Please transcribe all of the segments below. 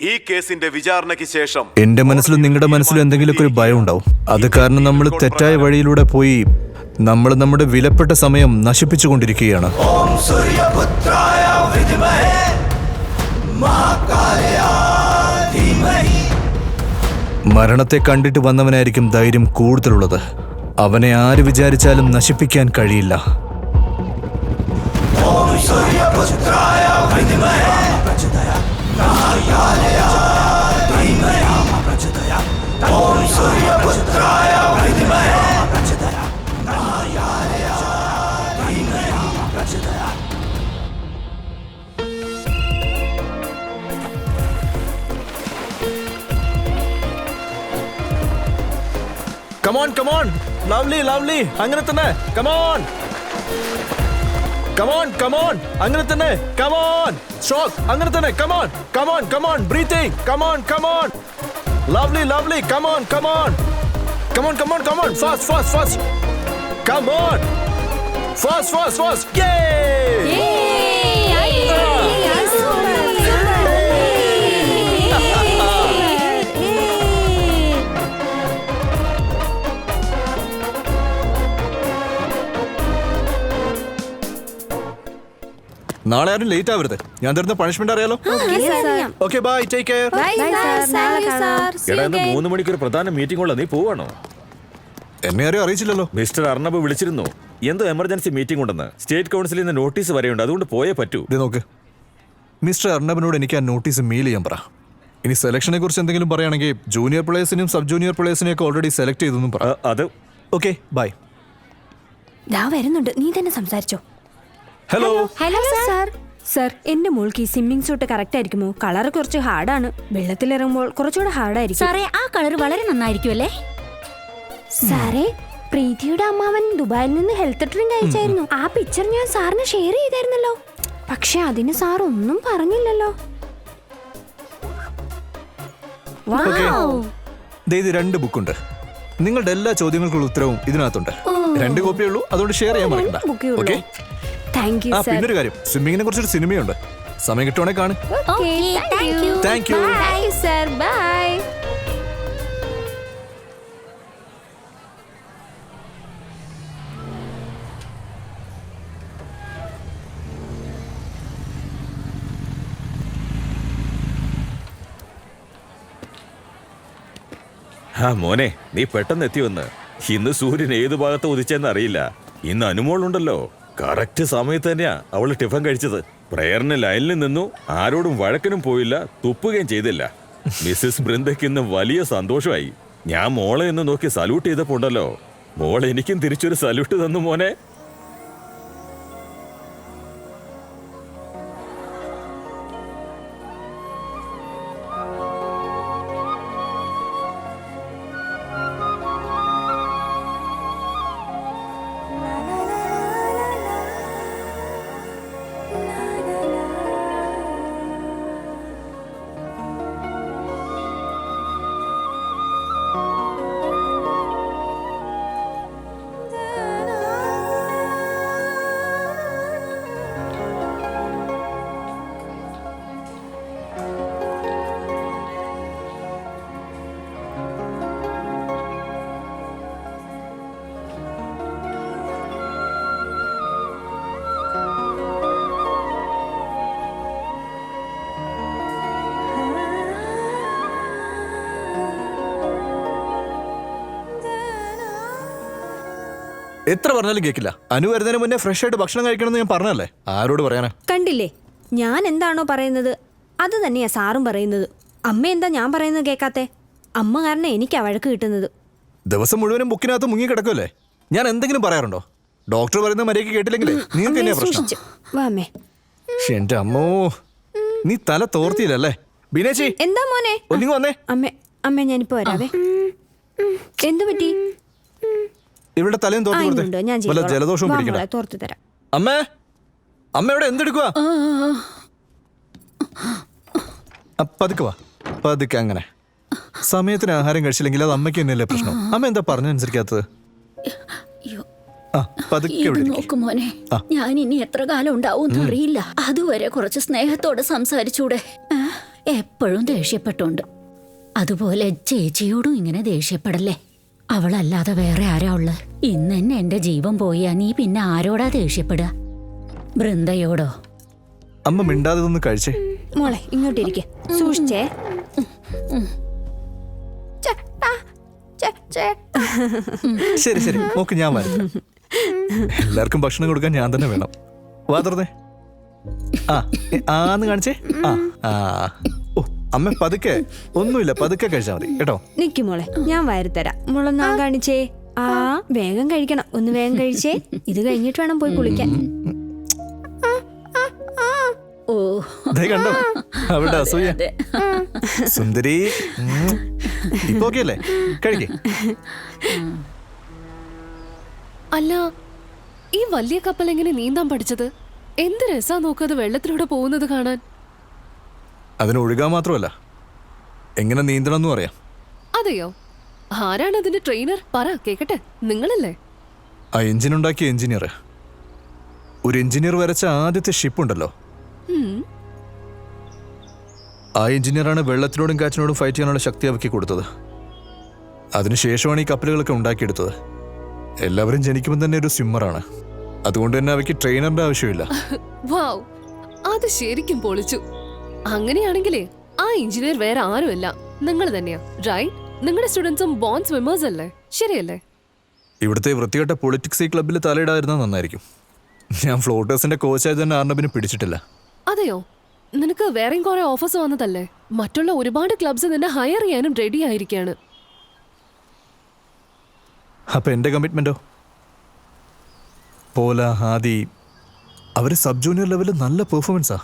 ഈ കേസിന്റെ വിചാരണയ്ക്ക് ശേഷം എന്റെ മനസ്സിലും നിങ്ങളുടെ മനസ്സിലും എന്തെങ്കിലുമൊക്കെ ഒരു ഭയം ഉണ്ടാവും. അത് കാരണം നമ്മൾ തെറ്റായ വഴിയിലൂടെ പോയി നമ്മൾ നമ്മുടെ വിലപ്പെട്ട സമയം നശിപ്പിച്ചുകൊണ്ടിരിക്കുകയാണ്. മരണത്തെ കണ്ടിട്ട് വന്നവനായിരിക്കും ധൈര്യം കൂടുതലുള്ളത്. അവനെ ആര് വിചാരിച്ചാലും നശിപ്പിക്കാൻ കഴിയില്ല. കമോൺ കമോൺ ലവ്ലി ലവ്ലി അങ്ങനെ തന്നെ കമോൺ കമോൺ കമോൺ അങ്ങനെ തന്നെ കമോൺ സ്ട്രോക്ക് അങ്ങനെ തന്നെ come on come on come on breathing come on come on lovely lovely come on come on come on come on come on fast fast fast come on fast fast fast yeah നാളെ ആരും ലേറ്റ് ആവരുത്. ഞാൻ തരുന്ന പണിഷ്മെന്റ് അറിയാലോ. Okay bye take care. എടാ ഇന്ന് 3 മണിക്ക് ഒരു പ്രധാന മീറ്റിംഗ് ഉള്ള നീ പോവാണോ? എന്നെ ആരും അറിയിച്ചില്ലല്ലോ. മിസ്റ്റർ അർണബ് വിളിച്ചിരുന്നു. എന്തോ എമർജൻസി മീറ്റിംഗ് ഉണ്ടെന്ന്. സ്റ്റേറ്റ് കൗൺസിലിൽ നിന്ന് നോട്ടീസ് വരെയുണ്ട്. അതുകൊണ്ട് പോയേ പറ്റൂ. ഇത് നോക്ക്, മിസ്റ്റർ അർണബിനോട് എനിക്ക് ആ നോട്ടീസ് മെയിൽ ചെയ്യാൻ പറ. ഇനി സെലക്ഷനെ കുറിച്ച് എന്തെങ്കിലും പറയുകയാണെങ്കിൽ ജൂനിയർ പ്ലേയേഴ്സിനും സബ് ജൂനിയർ പ്ലേയേഴ്സിനെയും ഒക്കെ ഓൾറെഡി സെലക്ട് ചെയ്തെന്നും പറ. അത് ഓക്കെ ബൈ. വരുന്നുണ്ട്, നീ തന്നെ സംസാരിച്ചോ. Hello hello sir. സർ, എന്റെ മോൾക്ക് ഈ സ്വിമ്മിംഗ് സൂട്ട് കറക്റ്റ് ആയിരിക്കുമോ? കളർ കുറച്ച് ഹാർഡാണ്. വെള്ളത്തിലിറങ്ങുമ്പോൾ കുറച്ചുകൂടെ ഹാർഡായിരിക്കും. സാറേ, ആ കളർ വളരെ നന്നായിരിക്കും അല്ലേ? സാറേ, പ്രീതിയുടെ അമ്മാവൻ ദുബായിൽ നിന്ന് ഹെൽത്ത് ഡ്രിങ്ക് അയച്ചായിരുന്നു. ആ പിക്ചർ ഞാൻ സാറിന് ഷെയർ ചെയ്തായിരുന്നല്ലോ. പക്ഷെ അതിന് സാർ ഒന്നും പറഞ്ഞില്ലല്ലോ. ഇത് 2 ബുക്കുണ്ട്. നിങ്ങളുടെ എല്ലാ ചോദ്യങ്ങൾക്കുള്ള ഉത്തരവും ഇതിനകത്തുണ്ട്. 2 കോപ്പിയേ ഉള്ളൂ, അതുകൊണ്ട് ഷെയർ ചെയ്യാൻ മറക്കണ്ട. ഓക്കെ പിന്നൊരു കാര്യം, സ്വിമ്മിങ്ങിനെ കുറിച്ചൊരു സിനിമയുണ്ട്. സമയം കിട്ടുവാണെങ്കിൽ കാണും. Thank you sir. ബൈ. മോനെ, നീ പെട്ടെന്ന് എത്തിവന്ന്. ഇന്ന് സൂര്യൻ ഏത് ഭാഗത്ത് ഉദിച്ചെന്ന് അറിയില്ല. ഇന്ന് അനുമോളുണ്ടല്ലോ, കറക്റ്റ് സമയത്ത് തന്നെയാ അവള് ടിഫൻ കഴിച്ചത്. പ്രയറിന് ലൈനിൽ നിന്നു, ആരോടും വഴക്കിനും പോയില്ല, തുപ്പുകയും ചെയ്തില്ല. മിസ്സിസ് ബൃന്ദയ്ക്ക് ഇന്ന് വലിയ സന്തോഷമായി. ഞാൻ മോളെ എന്ന് നോക്കി സല്യൂട്ട് ചെയ്തപ്പോ ഉണ്ടല്ലോ, മോൾ എനിക്കും തിരിച്ചൊരു സല്യൂട്ട് തന്നു മോനെ. എത്ര പറഞ്ഞാലും കേൾക്കില്ല. അനു വരുന്നതിന് മുന്നേ ഫ്രഷ് ആയിട്ട് ഭക്ഷണം കഴിക്കണമെന്ന് ഞാൻ പറഞ്ഞല്ലേ. ആരോട് പറയാനാ? കണ്ടില്ലേ, ഞാൻ എന്താണോ പറയുന്നത് അത് തന്നെയാ സാറും പറയുന്നത്. അമ്മ എന്താ ഞാൻ പറയുന്നത് കേൾക്കാത്തെ? അമ്മ കാരണം എനിക്കാ വഴക്ക് കിട്ടുന്നത്. ദിവസം മുഴുവനും ബുക്കിനകത്ത് മുങ്ങി കിടക്കുമല്ലേ. ഞാൻ എന്തെങ്കിലും പറയാറുണ്ടോ? ഡോക്ടർ പറയുന്ന മര്യാദയ്ക്ക് കേട്ടില്ലെങ്കിലേ നിങ്ങൾക്ക് തന്നെയാ പ്രശ്നം. എന്റെ അമ്മോ, നീ തല തോർത്തിയില്ലല്ലേ. ബിനേച്ചി, എന്താ മോനെ? ഒന്നിങ്ങ് വന്നേ. അമ്മ ഞാനിപ്പോ വരാവേ. എന്തു പറ്റി? ഇവിടെ തലയും തോർത്തു കൊടുത്തേ. വല്ല ജലദോഷവും പിടിക്കണ്ട. തോർത്തു തരാം. അമ്മേ, അമ്മ ഇവിടെ എന്തെടുക്കുക? പതുക്കെ വാ, പതുക്കെ. അങ്ങനെ സമയത്തിന് ആഹാരം കഴിച്ചില്ലെങ്കിൽ അത് അമ്മയ്ക്ക് തന്നെയല്ലേ പ്രശ്നം. അമ്മ എന്താ പറഞ്ഞനുസരിക്കാത്തത്? മോനെ, ഞാൻ ഇനി എത്ര കാലം ഉണ്ടാവും അറിയില്ല. അതുവരെ കുറച്ച് സ്നേഹത്തോടെ സംസാരിച്ചൂടെ? എപ്പോഴും ദേഷ്യപ്പെട്ടുണ്ട്. അതുപോലെ ചേച്ചിയോടും ഇങ്ങനെ ദേഷ്യപ്പെടല്ലേ. അവളല്ലാതെ വേറെ ആരാ ഉള്ളത്? ഇന്ന് തന്നെ എന്റെ ജീവൻ പോയാ നീ പിന്നെ ആരോടാ ദേഷ്യപ്പെടുക? ബൃന്ദയോടോ? അമ്മ മിണ്ടാതെ ഒന്ന് കഴിച്ചേ. മോളെ ഇങ്ങോട്ടിരിക്കെ, സൂക്ഷിച്ചേ. ശരി ശരി, നോക്ക് ഞാൻ വരാം. എല്ലാവർക്കും ഭക്ഷണം കൊടുക്കാൻ ഞാൻ തന്നെ വേണം. വാ തുറന്നേ. ആന്ന് കാണിച്ചേ. ആ ഓ അമ്മ പതുക്കെ, ഒന്നുമില്ല, പതുക്കെ കഴിച്ചാൽ മതി കേട്ടോ. നിക്ക് മോളെ, ഞാൻ വാരിത്തരാം. മോളൊന്നാ കാണിച്ചേ. വേഗം കഴിക്കണം, ഒന്ന് വേഗം കഴിച്ചേ. ഇത് കഴിഞ്ഞിട്ട് വേണം പോയി കുളിക്കാൻ. ഓ കണ്ടോ അവിടെ അസൂയ. സുന്ദരി ഇപ്പൊ ഓക്കെ അല്ലേ? കഴിക്കേ. അല്ല, ഈ വലിയ കപ്പൽ എങ്ങനെ നീന്താൻ പഠിച്ചത്? എന്ത് രസാ നോക്കത് വെള്ളത്തിലൂടെ പോകുന്നത് കാണാൻ. അതിന് ഒഴുകാൻ മാത്രമല്ല, എങ്ങനെ നീന്തണം എന്നും അറിയാം. അതെയോ? ആരാണ് അതിന്റെ ട്രെയിനർ? പറ കേക്കട്ടെ. നിങ്ങളല്ലേ? ആ എഞ്ചിൻ ഉണ്ടാക്കിയ എഞ്ചിനീയർ. ഒരു എഞ്ചിനീയർ വരച്ച ആദ്യത്തെ ഷിപ്പ് ഉണ്ടല്ലോ, ആ എഞ്ചിനീയറാണ് വെള്ളത്തിനോടും കാറ്റിനോടും ഫൈറ്റ് ചെയ്യാനുള്ള ശക്തി അവയ്ക്ക് കൊടുത്തത്. അതിനുശേഷമാണ് ഈ കപ്പലുകളൊക്കെ ഉണ്ടാക്കിയെടുത്തത്. എല്ലാവരും ജനിക്കുമ്പോൾ തന്നെ ഒരു സ്വിമ്മറാണ്. അതുകൊണ്ട് തന്നെ അവയ്ക്ക് ട്രെയിനറിന്റെ ആവശ്യമില്ല. വാവ്, അത് ശരിക്കും പൊളിച്ചു. അങ്ങനെയാണെങ്കിലേ ആ എഞ്ചിനീയർ വേറെ ആരുമല്ല, നിങ്ങൾ തന്നെയാ. റൈറ്റ്? നിങ്ങളുടെ സ്റ്റുഡൻസും ബോൺ സ്വിമ്മേഴ്സ് അല്ലേ? ശരിയല്ലേ? ഇവിടുത്തെ വൃത്തികെട്ട പൊളിറ്റിക്സ് ഈ ക്ലബ്ബിൽ തലയിടാതിരുന്നാൽ നന്നായിരിക്കും. ഞാൻ ഫ്ലോട്ടേഴ്സിന്റെ കോച്ചായി തന്നെ ആർണബിന് പിടിച്ചിട്ടില്ല. അതെയോ? നിനക്ക് വേറെയും കുറെ ഓഫേഴ്സ് വന്നതല്ലേ? മറ്റുള്ള ഒരുപാട് ക്ലബ്സ് നിന്നെ ഹയർ ചെയ്യാനും റെഡി ആയിരിക്കാണ്. അപ്പൊ എന്റെ കമ്മിറ്റ്മെന്റോ? പോല, ഹാദി, അവര് സബ് ജൂനിയർ ലെവലിൽ നല്ല പെർഫോമൻസാ.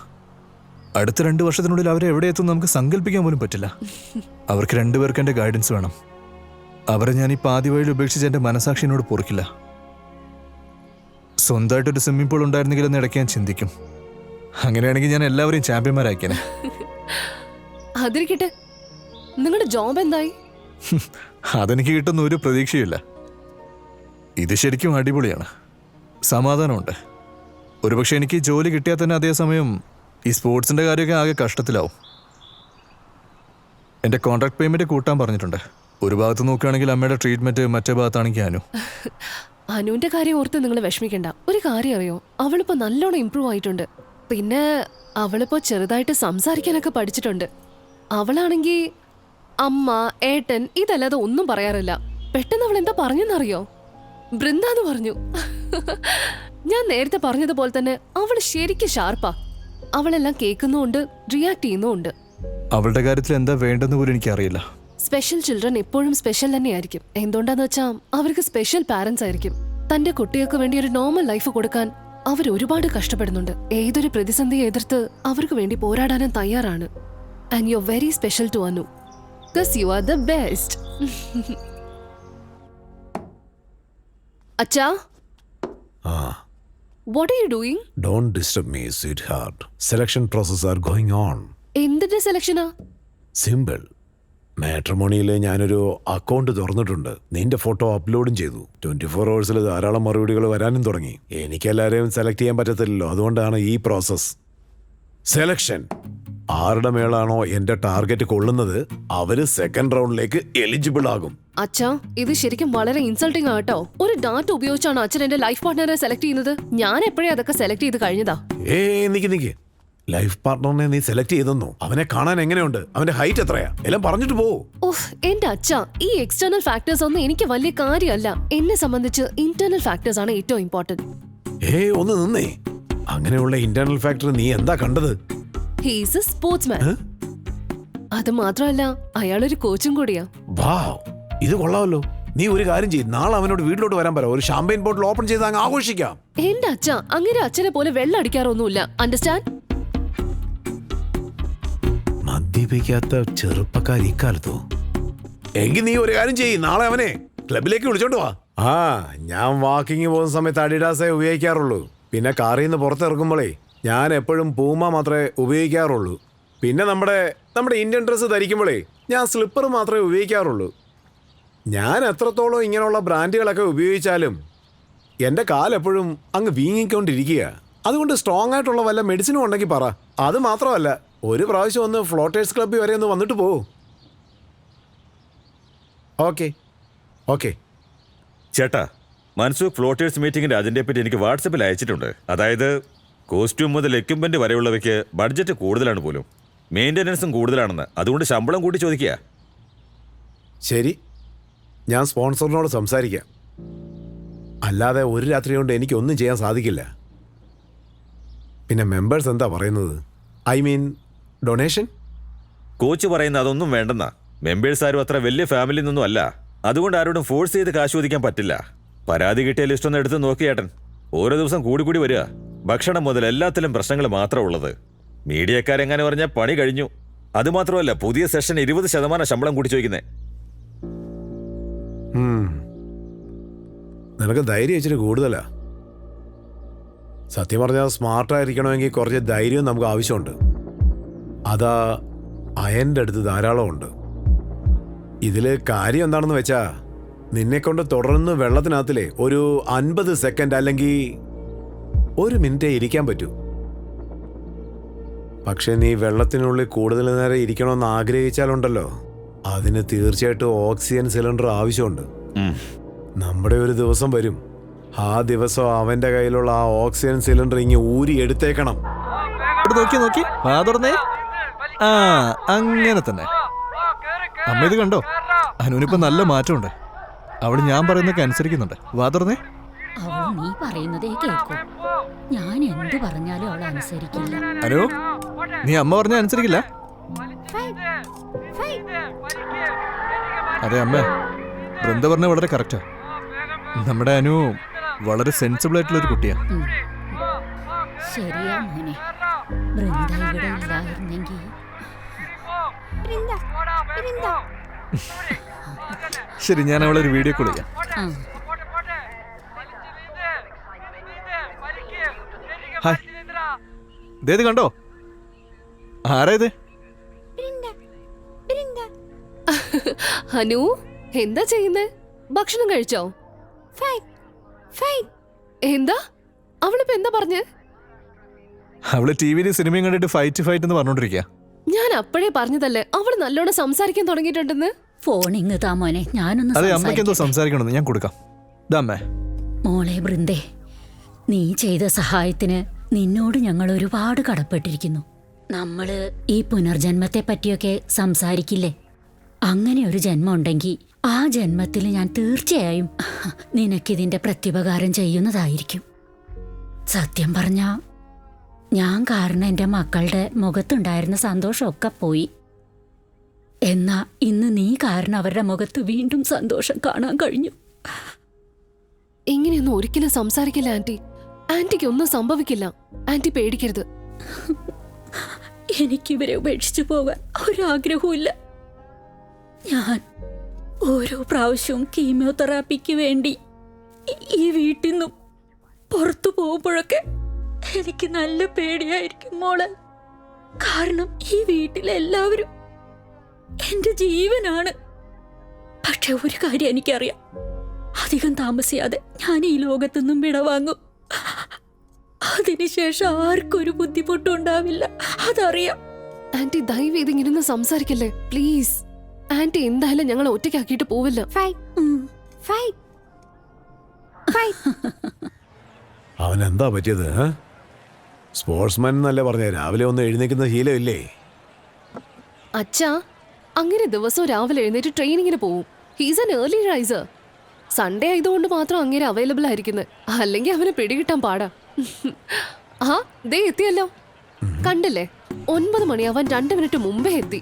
അടുത്ത 2 വർഷത്തിനുള്ളിൽ അവരെ എവിടെ എത്തും നമുക്ക് സങ്കല്പിക്കാൻ പോലും പറ്റില്ല. അവർക്ക് 2 പേർക്ക് എൻ്റെ ഗൈഡൻസ് വേണം. അവരെ ഞാൻ ഈ പാതി വഴിയിൽ ഉപേക്ഷിച്ച് എൻ്റെ മനസാക്ഷിനോട് പൊറുക്കില്ല. സ്വന്തമായിട്ടൊരു സ്വിമ്മിംഗ് പൂൾ ഉണ്ടായിരുന്നെങ്കിലെന്ന് ഇടയ്ക്ക് ഞാൻ ചിന്തിക്കും. അങ്ങനെയാണെങ്കിൽ ഞാൻ എല്ലാവരെയും ചാമ്പ്യന്മാരാക്കിയേനെ. അതിരിക്കട്ടെ, നിങ്ങളുടെ ജോബ് എന്തായി? അതെനിക്ക് കിട്ടുന്ന ഒരു പ്രതീക്ഷയില്ല. ഇത് ശരിക്കും അടിപൊളിയാണ്, സമാധാനമുണ്ട്. ഒരുപക്ഷെ എനിക്ക് ജോലി കിട്ടിയാൽ തന്നെ അതേസമയം ഈ സ്പോർട്സിൻ്റെ കാര്യമൊക്കെ ആകെ കഷ്ടത്തിലാവും. എൻ്റെ കോൺട്രാക്ട് പേയ്മെൻറ്റ് കൂട്ടാൻ പറഞ്ഞിട്ടുണ്ട്. ഒരു ഭാഗത്ത് നോക്കുകയാണെങ്കിൽ അമ്മയുടെ ട്രീറ്റ്മെൻറ്റ്, മറ്റേ ഭാഗത്താണെങ്കിൽ അനു. അനുവിന്റെ കാര്യം ഓർത്ത് നിങ്ങൾ വിഷമിക്കണ്ട. ഒരു കാര്യം അറിയോ, അവളിപ്പോ നല്ലോണം ഇമ്പ്രൂവ് ആയിട്ടുണ്ട്. പിന്നെ അവളിപ്പോ ചെറുതായിട്ട് സംസാരിക്കാനൊക്കെ പഠിച്ചിട്ടുണ്ട്. അവളാണെങ്കിൽ അമ്മ, ഏട്ടൻ ഇതല്ലാതെ ഒന്നും പറയാറില്ല. പെട്ടെന്ന് അവൾ എന്താ പറഞ്ഞെന്നറിയോ? ബൃന്ദാന്ന് പറഞ്ഞു. ഞാൻ നേരത്തെ പറഞ്ഞതുപോലെ തന്നെ അവള് ശരിക്കും ഷാർപ്പാ. അവളെല്ലാം കേൾക്കുന്നുണ്ട്, റിയാക്ട് ചെയ്യുന്നുണ്ട്. അവളുടെ കാര്യത്തിൽ എന്താ വേണ്ടെന്ന് പോലും എനിക്കറിയില്ല. സ്പെഷ്യൽ ചിൽഡ്രൻ എപ്പോഴും സ്പെഷ്യൽ തന്നെയായിരിക്കും. എന്തുകൊണ്ടാന്ന് വെച്ചാൽ അവർക്ക് സ്പെഷ്യൽ പാരന്റ്സ് ആയിരിക്കും. തന്റെ കുട്ടികൾക്ക് വേണ്ടി ഒരു നോർമൽ ലൈഫ് കൊടുക്കാൻ അവർ ഒരുപാട് കഷ്ടപ്പെടുന്നുണ്ട്. ഏതൊരു പ്രതിസന്ധിയെ എതിർത്ത് അവർക്ക് വേണ്ടി പോരാടാനും തയ്യാറാണ്. And you are very special to Anu. Thus you are the best. Acha? What are you doing? Don't disturb me, sweetheart. Selection process are going on. എന്തിന്റെ സെലക്ഷനാ? Simple. മാട്രിമോണിയിൽ ഞാനൊരു അക്കൗണ്ട് തുറന്നിട്ടുണ്ട്. നിന്റെ ഫോട്ടോ അപ്ലോഡും ചെയ്തു. 24 hours ധാരാളം മറുപടികൾ വരാനും തുടങ്ങി. എനിക്ക് എല്ലാവരെയും സെലക്ട് ചെയ്യാൻ പറ്റത്തില്ലല്ലോ, അതുകൊണ്ടാണ് ഈ പ്രോസസ്. സെലക്ഷൻ ആരുടെ മേളാണോ എന്റെ ടാർഗറ്റ് കൊള്ളുന്നത് അവര് സെക്കൻഡ് റൗണ്ടിലേക്ക് എലിജിബിൾ ആകും. അച്ഛാ, ഇത് ശരിക്കും വളരെ ഇൻസൾട്ടിംഗ് ആട്ടോ. ഒരു ഡാറ്റ ഉപയോഗിച്ചാണ് അച്ഛൻ എന്റെ ലൈഫ് പാർട്ട്ണറെ സെലക്ട് ചെയ്യുന്നത്. ഞാൻ എപ്പോഴേ അതൊക്കെ സെലക്ട് ചെയ്ത് കഴിഞ്ഞതാ. നിക്ക് ലൈഫ് പാർട്ട്ണറിനെ നീ സെലക്ട് ചെയ്തെന്നോ? അവനെ കാണാൻ എങ്ങനെയുണ്ട്? അവന്റെ ഹൈറ്റ് എത്രയാ? എല്ലാം പറഞ്ഞിട്ട് പോ. ഓഹ് എന്റെ അച്ഛാ, ഈ എക്സ്റ്റേണൽ ഫാക്ടേഴ്സ് ഒന്നും എനിക്ക് വലിയ കാര്യമല്ല. എന്നെ സംബന്ധിച്ച് ഇന്റേണൽ ഫാക്ടേഴ്സ് ആണ് ഏറ്റവും ഇമ്പോർട്ടന്റ്. ഒന്ന് നിന്നേ. അങ്ങനെയുള്ള ഇന്റേണൽ ഫാക്ടർ നീ എന്താ കണ്ടത്? He's A sportsman. അത് മാത്രമല്ല, അയാളൊരു കോച്ചും കൂടിയാ. വാവ്, ഇത് കൊള്ളാമല്ലോ. നീ ഒരു കാര്യം ചെയ്യും, നാളെ അവനോട് വീട്ടിലോട്ട് വരാൻ പറ. ഒരു ഷാമ്പയിൻ ബോട്ടിൽ ഓപ്പൺ ചെയ്ത് അങ്ങ് ആഘോഷിക്കാം. എന്റെ അച്ഛ അങ്ങനെ അച്ഛനെ പോലെ വെള്ളം അടിക്കാറൊന്നുമില്ല. അണ്ടർസ്റ്റാൻഡ്? മദ്യപിക്കാത്ത ചെറുപ്പക്കാർ ഇക്കാലത്തോ? എങ്കിൽ നീ ഒരു കാര്യം ചെയ്യും, നാളെ അവനെ ക്ലബിലേക്ക് വിളിച്ചോണ്ട് വാ. ഞാൻ വാക്കിങ് പോകുന്ന സമയത്ത് അഡിഡാസേ ഉപയോഗിക്കാറുള്ളൂ. പിന്നെ കാറിൽ നിന്ന് പുറത്തിറക്കുമ്പോഴേ ഞാൻ എപ്പോഴും പൂമ മാത്രമേ ഉപയോഗിക്കാറുള്ളൂ. പിന്നെ നമ്മുടെ ഇന്ത്യൻ ഡ്രസ്സ് ധരിക്കുമ്പോഴേ ഞാൻ സ്ലിപ്പർ മാത്രമേ ഉപയോഗിക്കാറുള്ളൂ. ഞാൻ എത്രത്തോളം ഇങ്ങനെയുള്ള ബ്രാൻഡുകളൊക്കെ ഉപയോഗിച്ചാലും എൻ്റെ കാലെപ്പോഴും അങ്ങ് വീങ്ങിക്കൊണ്ടിരിക്കുക. അതുകൊണ്ട് സ്ട്രോങ് ആയിട്ടുള്ള വല്ല മെഡിസിനും ഉണ്ടെങ്കിൽ പറ. അത് മാത്രമല്ല, ഒരു പ്രാവശ്യം ഒന്ന് ഫ്ലോട്ടേഴ്സ് ക്ലബ്ബിൽ വരെ ഒന്ന് വന്നിട്ട് പോ. Okay okay. ചേട്ടാ, മൻസൂഖ് ഫ്ലോട്ടേഴ്സ് മീറ്റിംഗിന്റെ അജണ്ടയെപ്പറ്റി എനിക്ക് വാട്സപ്പിൽ അയച്ചിട്ടുണ്ട്. അതായത് കോസ്റ്റ്യൂം മുതൽ എക്യുപ്മെന്റ് വരെയുള്ളവയ്ക്ക് ബഡ്ജറ്റ് കൂടുതലാണ് പോലും, മെയിൻ്റനൻസും കൂടുതലാണെന്ന്. അതുകൊണ്ട് ശമ്പളം കൂട്ടി ചോദിക്കുക. ശരി, ഞാൻ സ്പോൺസറിനോട് സംസാരിക്കാം. അല്ലാതെ ഒരു രാത്രി കൊണ്ട് എനിക്കൊന്നും ചെയ്യാൻ സാധിക്കില്ല. പിന്നെ മെമ്പേഴ്സ് എന്താ പറയുന്നത്? I mean donation? കോച്ച് പറയുന്ന അതൊന്നും വേണ്ടെന്നാ. മെമ്പേഴ്സ് ആരും അത്ര വലിയ ഫാമിലിയിൽ നിന്നും അല്ല. അതുകൊണ്ട് ആരോടും ഫോഴ്സ് ചെയ്ത് കാശ് ചോദിക്കാൻ പറ്റില്ല. പരാതി കിട്ടിയ ലിസ്റ്റ് ഒന്ന് എടുത്ത് നോക്കി ചേട്ടൻ. ഓരോ ദിവസം കൂടി വരിക. ഭക്ഷണം മുതൽ എല്ലാത്തിലും പ്രശ്നങ്ങൾ മാത്രമേ ഉള്ളത്. മീഡിയക്കാരെങ്ങനെ പറഞ്ഞാൽ പണി കഴിഞ്ഞു. അതുമാത്രമല്ല, പുതിയ സെഷൻ 20% ശമ്പളം കൂടി ചോദിക്കുന്നേ. നിനക്ക് ധൈര്യം ഇച്ചിരി കൂടുതലാ. സത്യം പറഞ്ഞാൽ സ്മാർട്ടായിരിക്കണമെങ്കിൽ കുറച്ച് ധൈര്യവും നമുക്ക് ആവശ്യമുണ്ട്. അതാ അയൻ്റെ അടുത്ത് ധാരാളമുണ്ട്. ഇതിൽ കാര്യം എന്താണെന്ന് വെച്ചാ, നിന്നെക്കൊണ്ട് തുടർന്ന് വെള്ളത്തിനകത്തിലെ ഒരു 50 സെക്കൻഡ് അല്ലെങ്കിൽ 1 മിനിറ്റേ ഇരിക്കാൻ പറ്റൂ. പക്ഷെ നീ വെള്ളത്തിനുള്ളിൽ കൂടുതൽ നേരം ഇരിക്കണമെന്ന് ആഗ്രഹിച്ചാലുണ്ടല്ലോ, അതിന് തീർച്ചയായിട്ടും ഓക്സിജൻ സിലിണ്ടർ ആവശ്യമുണ്ട്. നമ്മുടെ ഒരു ദിവസം വരും, ആ ദിവസം അവന്റെ കയ്യിലുള്ള ആ ഓക്സിജൻ സിലിണ്ടർ ഇങ്ങ് ഊരി എടുത്തേക്കണം. നോക്കി വാ തുറന്നേ. ആ, അങ്ങനെ തന്നെ. അമ്മ ഇത് കണ്ടോ? അനുവിനിപ്പോ നല്ല മാറ്റമുണ്ട്. അവള് ഞാൻ പറയുന്നൊക്കെ അനുസരിക്കുന്നുണ്ട്. വാ തുറന്നേ. അവൾ നീ പറയുന്നതേ കേൾക്കൂ. ഞാൻ എന്ത് പറഞ്ഞാലും അവൾ അനുസരിക്കില്ല. അനു, നീ അമ്മ പറഞ്ഞ അനുസരിക്കില്ല? അതെ അമ്മ, വൃന്ദ പറഞ്ഞ വളരെ കറക്റ്റാ. നമ്മുടെ അനു വളരെ സെൻസിബിൾ ആയിട്ടുള്ള ഒരു കുട്ടിയാ. ശരിയാ മോനെ. വൃന്ദ ഇവിടെ ഇല്ലായിരുന്നെങ്കിൽ. ശരി, ഞാൻ അവളെ ഒരു വീഡിയോ കോൾ ചെയ്യാം. ഹായ്, ഇത് കണ്ടോ? ആരാ ഇത്? ഹനു, എന്താ ചെയ്യുന്നേ? ഭക്ഷണം കഴിച്ചോ? എന്താ അവളിപ്പോ എന്താ പറഞ്ഞേ? അവള് ടിവിയിൽ സിനിമയും കണ്ടിട്ട് ഫൈറ്റ് എന്ന് പറഞ്ഞോണ്ടിരിക്കുക. ഞാൻ അപ്പോഴേ പറഞ്ഞതല്ലേ അവള് നല്ലോണം സംസാരിക്കാൻ തുടങ്ങിയിട്ടുണ്ടെന്ന്. ഫോൺ ഇങ്ങ് താ മോനെ, ഞാനൊന്ന് അതെ, അമ്മയ്ക്ക് എന്തോ സംസാരിക്കണമെന്ന്. ഞാൻ കൊടുക്കാം. ഇതമ്മേ. മോളെ വൃന്ദേ, നീ ചെയ്ത സഹായത്തിന് നിന്നോട് ഞങ്ങൾ ഒരുപാട് കടപ്പെട്ടിരിക്കുന്നു. നമ്മള് ഈ പുനർജന്മത്തെ പറ്റിയൊക്കെ സംസാരിക്കില്ലേ? അങ്ങനെ ഒരു ജന്മം ഉണ്ടെങ്കിൽ ആ ജന്മത്തിൽ ഞാൻ തീർച്ചയായും നിനക്കിതിന്റെ പ്രത്യുപകാരം ചെയ്യുന്നതായിരിക്കും. സത്യം പറഞ്ഞാ ഞാൻ കാരണം എൻ്റെ മക്കളുടെ മുഖത്തുണ്ടായിരുന്ന സന്തോഷമൊക്കെ പോയി. എന്നാ ഇന്ന് നീ കാരണം അവരുടെ മുഖത്ത് വീണ്ടും സന്തോഷം കാണാൻ കഴിഞ്ഞു. ഇങ്ങനെയൊന്നും ഒരിക്കലും സംസാരിക്കില്ല ആന്റി. ആന്റിക്ക് ഒന്നും സംഭവിക്കില്ല. ആന്റി പേടിക്കരുത്. എനിക്കിവരെ ഉപേക്ഷിച്ചു പോകാൻ ഒരാഗ്രഹവുമില്ല. ഞാൻ ഓരോ പ്രാവശ്യവും കീമോതെറാപ്പിക്ക് വേണ്ടി ഈ വീട്ടിൽ നിന്നും പുറത്തു പോകുമ്പോഴൊക്കെ എനിക്ക് നല്ല പേടിയായിരിക്കും മോളെ. കാരണം ഈ വീട്ടിലെല്ലാവരും എന്റെ ജീവനാണ്. പക്ഷെ ഒരു കാര്യം എനിക്കറിയാം, അധികം താമസിയാതെ ഞാൻ ഈ ലോകത്തുനിന്നും വിടവാങ്ങും. അതിനുശേഷം ആർക്കൊരു ബുദ്ധിമുട്ടും ഉണ്ടാവില്ല, അതറിയാം. ആന്റി ദയവ് ചെയ്ത് ഇങ്ങനൊന്നും സംസാരിക്കല്ലേ പ്ലീസ്. ആന്റി എന്തായാലും ഞങ്ങൾ ഒറ്റയ്ക്കാക്കിയിട്ട് പോവില്ല. അവൻ എന്താ പറ്റിയത്? സ്പോർട്സ്മാൻ എന്നല്ലേ പറഞ്ഞേ? രാവിലെ ഒന്ന് എഴുന്നേക്കുന്ന ശീലമില്ലേ? അച്ഛാ, അങ്ങനെ ദിവസവും രാവിലെ എഴുന്നേറ്റ് ട്രെയിനിങ്ങിന് പോവും. He's an early riser. Sunday ആയതുകൊണ്ട് മാത്രം അങ്ങനെ അവൈലബിൾ ആയിരിക്കുന്നത്. അല്ലെങ്കിൽ അവനെ പിടികിട്ടാൻ പാടാ. ആ ദേ എത്തിയല്ലോ. കണ്ടില്ലേ, 9 മണിയാവാൻ 2 മിനിറ്റ് മുമ്പേ എത്തി.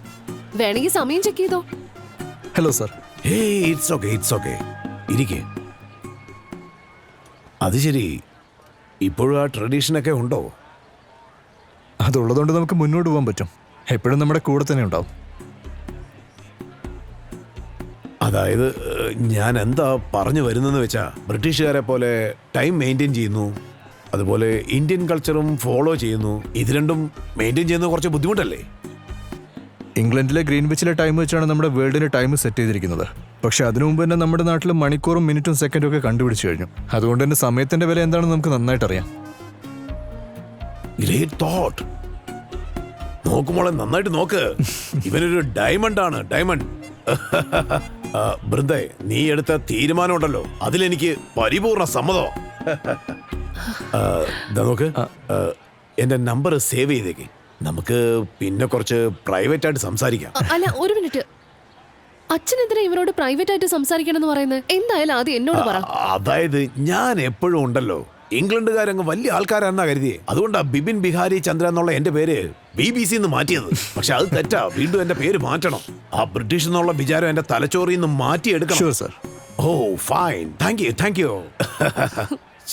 വേണമെങ്കിൽ സമയം ചെക്ക് ചെയ്തോ. Hello sir. It's okay. ഇരിക്കേ. അത് ശരി, ഇപ്പോഴും ആ ട്രഡീഷനൊക്കെ ഉണ്ടോ? അതുള്ളതുകൊണ്ട് നമുക്ക് മുന്നോട്ട് പോകാൻ പറ്റും. എപ്പോഴും നമ്മുടെ കൂടെ തന്നെ ഉണ്ടാവും. അതായത് ഞാൻ എന്താ പറഞ്ഞു വരുന്നെന്ന് വെച്ചാ, ബ്രിട്ടീഷുകാരെ പോലെ ടൈം മെയിൻറ്റെയിൻ ചെയ്യുന്നു, അതുപോലെ ഇന്ത്യൻ കൾച്ചറും ഫോളോ ചെയ്യുന്നു. ഇത് രണ്ടും മെയിൻറ്റെയിൻ ചെയ്യുന്നത് കുറച്ച് ബുദ്ധിമുട്ടല്ലേ? ഇംഗ്ലണ്ടിലെ ഗ്രീൻവിച്ചിലെ ടൈം വെച്ചാണ് നമ്മുടെ വേൾഡിന് ടൈം സെറ്റ് ചെയ്തിരിക്കുന്നത്. പക്ഷെ അതിനു മുമ്പ് തന്നെ നമ്മുടെ നാട്ടിൽ മണിക്കൂറും മിനിറ്റും സെക്കൻഡും ഒക്കെ കണ്ടുപിടിച്ചു കഴിഞ്ഞു. അതുകൊണ്ട് തന്നെ സമയത്തിന്റെ വില എന്താണെന്ന് നമുക്ക് നന്നായിട്ട് അറിയാം. Great thought. നോക്കുമോളെ, നന്നായിട്ട് നോക്ക്. ഇവനൊരു ഡയമണ്ട് ആണ്, ഡയമണ്ട്. ബൃന്ദേ, നീ എടുത്ത തീരുമാനമുണ്ടല്ലോ, അതിലെനിക്ക് പരിപൂർണ സമ്മതം. നോക്ക്, എന്റെ നമ്പർ സേവ് ചെയ്തേക്ക്. നമുക്ക് പിന്നെ കുറച്ച് പ്രൈവറ്റ് ആയിട്ട് സംസാരിക്കാം. അല്ല, ഒരു മിനിറ്റ്. അച്ഛൻ എന്തിനാ ഇവരോട് പ്രൈവറ്റ് ആയിട്ട് സംസാരിക്കണം എന്ന് പറയുന്നത്? എന്തായാലും ആദ്യം എന്നോട് പറ. അതായത് ഞാൻ എപ്പോഴും ഉണ്ടല്ലോ, ഇംഗ്ലണ്ടുകാരങ്ങ് വലിയ ആൾക്കാരാണെന്നാ കരുതിയേ. അതുകൊണ്ടാ ബിപിൻ ബിഹാരി ചന്ദ്ര എന്നുള്ള എന്റെ പേര് BBC എന്ന് മാറ്റിയത്. പക്ഷെ അത് തെറ്റാ, വീണ്ടും എന്റെ പേര് മാറ്റണം. ആ ബ്രിട്ടീഷ് എന്നുള്ള വിചാരം എന്റെ തലച്ചോറിൽ നിന്ന് മാറ്റിയെടുക്കണം. Sir. Oh fine, thank you.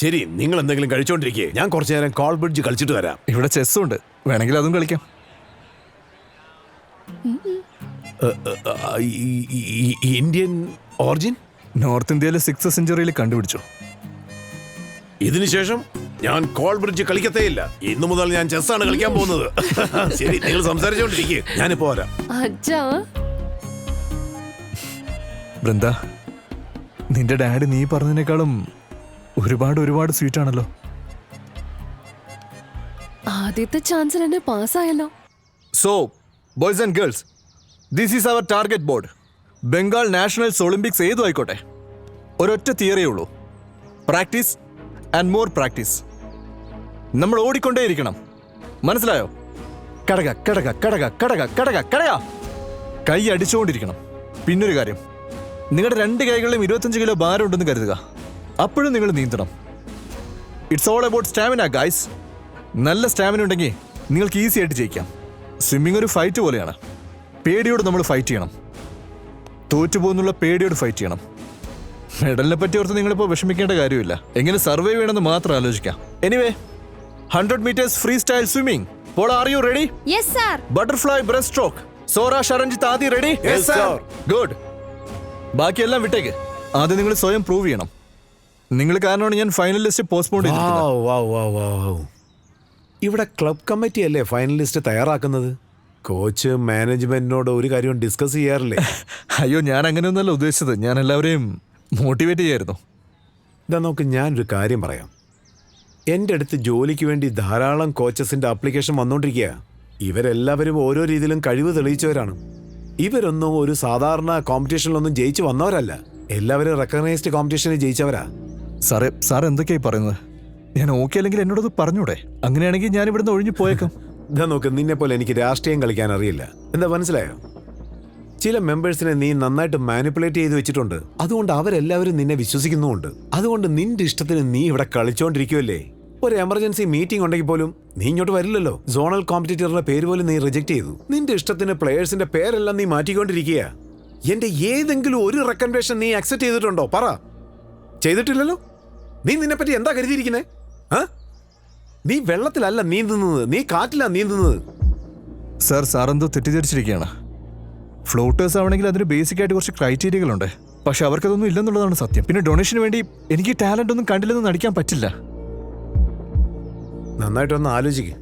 ശരി, നിങ്ങൾ എന്തെങ്കിലും കഴിച്ചോണ്ടിരിക്കേ, ഞാൻ കുറച്ചു നേരം കോൾ ബ്രിഡ്ജ് കളിച്ചിട്ട് വരാം. ഇവിടെ ചെസ്സും ഉണ്ട്, വേണമെങ്കിൽ അതും കളിക്കാം. ഇന്ത്യൻ ഓറിജിൻ നോർത്ത് ഇന്ത്യയിലെ 6th സെഞ്ചുറിയിൽ കണ്ടുപിടിച്ചു. ഇതിനുശേഷം ഞാൻ കോൾ ബ്രിഡ്ജ് കളിക്കത്തേയില്ല. ഇന്നു മുതൽ ഞാൻ ചെസ്സാണ് കളിക്കാൻ പോകുന്നത്. ശരി, നിങ്ങൾ സംസാരിച്ചോണ്ടിരിക്കേ, ഞാനിപ്പോ വരാം. അച്ഛാ, ബൃന്ദ, നിന്റെ ഡാഡി നീ പറഞ്ഞതിനേക്കാളും ഒരുപാട് സ്വീറ്റ് ആണല്ലോ. ആദ്യത്തെ ചാൻസിൽ എന്നെ പാസ്സായല്ലോ. So boys and girls, this is our target board. Bengal nationals Olympics ഏതും ആയിക്കോട്ടെ, ഒരൊറ്റ തിയറിയേ ഉള്ളൂ: പ്രാക്ടീസ് ആൻഡ് മോർ പ്രാക്ടീസ്. നമ്മൾ ഓടിക്കൊണ്ടേയിരിക്കണം, മനസ്സിലായോ? കടക കടക കടക കടക കടക കടക, കൈ അടിച്ചുകൊണ്ടിരിക്കണം. പിന്നൊരു കാര്യം, നിങ്ങളുടെ 2 കൈകളിലും 25 കിലോ ഭാരം ഉണ്ടെന്ന് കരുതുക. അപ്പോഴും നിങ്ങൾ നീന്തണം. It's all about stamina guys. നല്ല സ്റ്റാമിന ഉണ്ടെങ്കിൽ നിങ്ങൾക്ക് ഈസി ആയിട്ട് ജയിക്കാം. സ്വിമ്മിംഗ് ഒരു ഫൈറ്റ് പോലെയാണ്. പേടിയോട് നമ്മൾ ഫൈറ്റ് ചെയ്യണം. തോറ്റുപോകുന്നുള്ള പേടിയോട് ഫൈറ്റ് ചെയ്യണം. മെഡലിനെ പറ്റി ഓർത്ത് നിങ്ങളിപ്പോൾ വിഷമിക്കേണ്ട കാര്യമില്ല. എങ്ങനെ സർവൈവ് ചെയ്യണമെന്ന് മാത്രം ആലോചിക്കാം. Anyway, 100 meters free style swimming. Paul, are you ready? Yes sir. Butterfly breast stroke. സോറ, Sharanjith, Adi ready? Yes, sir. Good. ബാക്കിയെല്ലാം വിട്ടേക്ക്. ആദ്യം നിങ്ങൾ സ്വയം പ്രൂവ് ചെയ്യണം. നിങ്ങൾ കാരണമാണ് ഞാൻ ഫൈനൽ ലിസ്റ്റ് പോസ്റ്റ്പോൺ ചെയ്തിരിക്കുന്നത്. ഇവിടെ ക്ലബ് കമ്മിറ്റി അല്ലേ ഫൈനൽ ലിസ്റ്റ് തയ്യാറാക്കുന്നത്? കോച്ച് മാനേജ്മെന്റിനോട് ഒരു കാര്യം ഡിസ്കസ് ചെയ്യാറില്ലേ? അയ്യോ, ഞാൻ അങ്ങനെയൊന്നല്ല ഉദ്ദേശിച്ചത്. ഞാൻ എല്ലാവരെയും മോട്ടിവേറ്റ് ചെയ്യായിരുന്നു. ഇതാ നോക്ക്, ഞാനൊരു കാര്യം പറയാം. എൻ്റെ അടുത്ത് ജോലിക്ക് വേണ്ടി ധാരാളം കോച്ചസിന്റെ ആപ്ലിക്കേഷൻ വന്നുകൊണ്ടിരിക്കുക. ഇവരെല്ലാവരും ഓരോ രീതിയിലും കഴിവ് തെളിയിച്ചവരാണ്. ഇവരൊന്നും ഒരു സാധാരണ കോമ്പറ്റീഷനിലൊന്നും ജയിച്ചു വന്നവരല്ല. എല്ലാവരും റെക്കഗ്നൈസ്ഡ് കോമ്പറ്റീഷനിൽ ജയിച്ചവരാ. സാർ എന്തൊക്കെയായി പറയുന്നത്? ഞാൻ ഓക്കെ അല്ലെങ്കിൽ എന്നോടത് പറഞ്ഞൂടെ? അങ്ങനെയാണെങ്കിൽ ഞാൻ ഇവിടുന്ന് ഒഴിഞ്ഞു പോയേക്കാം. ഇതാ നോക്ക്, നിന്നെ പോലെ എനിക്ക് രാഷ്ട്രീയം കളിക്കാൻ അറിയില്ല. എന്താ മനസ്സിലായോ? ചില മെമ്പേഴ്സിനെ നീ നന്നായിട്ട് മാനിപ്പുലേറ്റ് ചെയ്ത് വെച്ചിട്ടുണ്ട്. അതുകൊണ്ട് അവരെല്ലാവരും നിന്നെ വിശ്വസിക്കുന്നുമുണ്ട്. അതുകൊണ്ട് നിന്റെ ഇഷ്ടത്തിന് നീ ഇവിടെ കളിച്ചോണ്ടിരിക്കുമല്ലേ. ഒരു എമർജൻസി മീറ്റിംഗ് ഉണ്ടെങ്കിൽ പോലും നീ ഇങ്ങോട്ട് വരില്ലല്ലോ. സോണൽ കോമ്പറ്റീറ്ററിന്റെ പേര് പോലും നീ റിജക്ട് ചെയ്തു. നിന്റെ ഇഷ്ടത്തിന് പ്ലേയേഴ്സിന്റെ പേരെല്ലാം നീ മാറ്റിക്കൊണ്ടിരിക്കുക. എന്റെ ഏതെങ്കിലും ഒരു റെക്കമെൻഡേഷൻ നീ അക്സെപ്റ്റ് ചെയ്തിട്ടുണ്ടോ? പറ. ചെയ്തിട്ടില്ലല്ലോ. നീ നിന്നെപ്പറ്റി എന്താ കരുതിയിരിക്കുന്നേ? നീ വെള്ളത്തിലല്ല നീന്തുന്നത്, നീ കാറ്റിലാണ് നീന്തുന്നത്. സാർ എന്തോ തെറ്റിദ്ധരിച്ചിരിക്കുകയാണ്. ഫ്ലോട്ടേഴ്സ് ആവണമെങ്കിൽ അതിന് ബേസിക് ആയിട്ട് കുറച്ച് ക്രൈറ്റീരിയകളുണ്ട്. പക്ഷെ അവർക്കതൊന്നും ഇല്ലെന്നുള്ളതാണ് സത്യം. പിന്നെ ഡൊണേഷന് വേണ്ടി എനിക്ക് ടാലന്റ് ഒന്നും കണ്ടില്ലെന്ന് നടിക്കാൻ പറ്റില്ല. നന്നായിട്ടൊന്ന് ആലോചിക്ക്.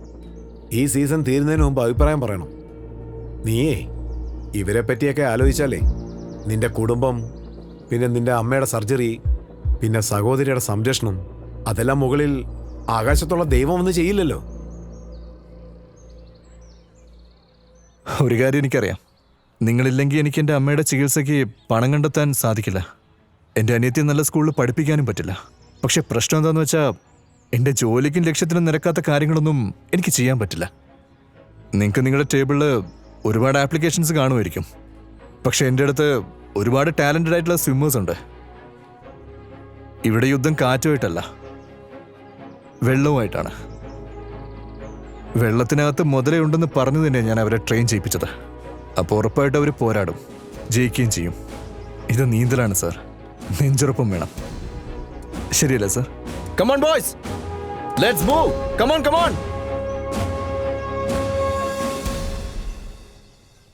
ഈ സീസൺ തീരുന്നതിന് മുമ്പ് അഭിപ്രായം പറയണം. നീയേ ഇവരെ പറ്റിയൊക്കെ ആലോചിച്ചാലേ നിന്റെ കുടുംബം, പിന്നെ നിന്റെ അമ്മയുടെ സർജറി, പിന്നെ സഹോദരിയുടെ സംരക്ഷണം, അതെല്ലാം മുകളിൽ ആകാശത്തുള്ള ദൈവം ഒന്നും ചെയ്യില്ലല്ലോ. ഒരു കാര്യം എനിക്കറിയാം, നിങ്ങളില്ലെങ്കിൽ എനിക്ക് എൻ്റെ അമ്മയുടെ ചികിത്സയ്ക്ക് പണം കണ്ടെത്താൻ സാധിക്കില്ല. എൻ്റെ അനിയത്തിയെ നല്ല സ്കൂളിൽ പഠിപ്പിക്കാനും പറ്റില്ല. പക്ഷെ പ്രശ്നം എന്താണെന്ന് വെച്ചാൽ എൻ്റെ ജോലിക്കും ലക്ഷ്യത്തിനും നിരക്കാത്ത കാര്യങ്ങളൊന്നും എനിക്ക് ചെയ്യാൻ പറ്റില്ല. നിങ്ങൾക്ക് നിങ്ങളുടെ ടേബിളിൽ ഒരുപാട് ആപ്ലിക്കേഷൻസ് കാണുമായിരിക്കും. പക്ഷെ എൻ്റെ അടുത്ത് ഒരുപാട് ടാലൻറ്റഡ് ആയിട്ടുള്ള സ്വിമ്മേഴ്സ് ഉണ്ട്. ഇവിടെ യുദ്ധം കാറ്റുമായിട്ടല്ല, വെള്ളവുമായിട്ടാണ്. വെള്ളത്തിനകത്ത് മുതലയുണ്ടെന്ന് പറഞ്ഞു തന്നെയാണ് ഞാൻ അവരെ ട്രെയിൻ ചെയ്യിപ്പിച്ചത്. അപ്പോൾ ഉറപ്പായിട്ട് അവർ പോരാടും, ജയിക്കുകയും ചെയ്യും. ഇത് നീന്തലാണ് സാർ, നെഞ്ചുറപ്പും വേണം. ശരിയല്ലേ sir? Come on boys, let's move. Come on.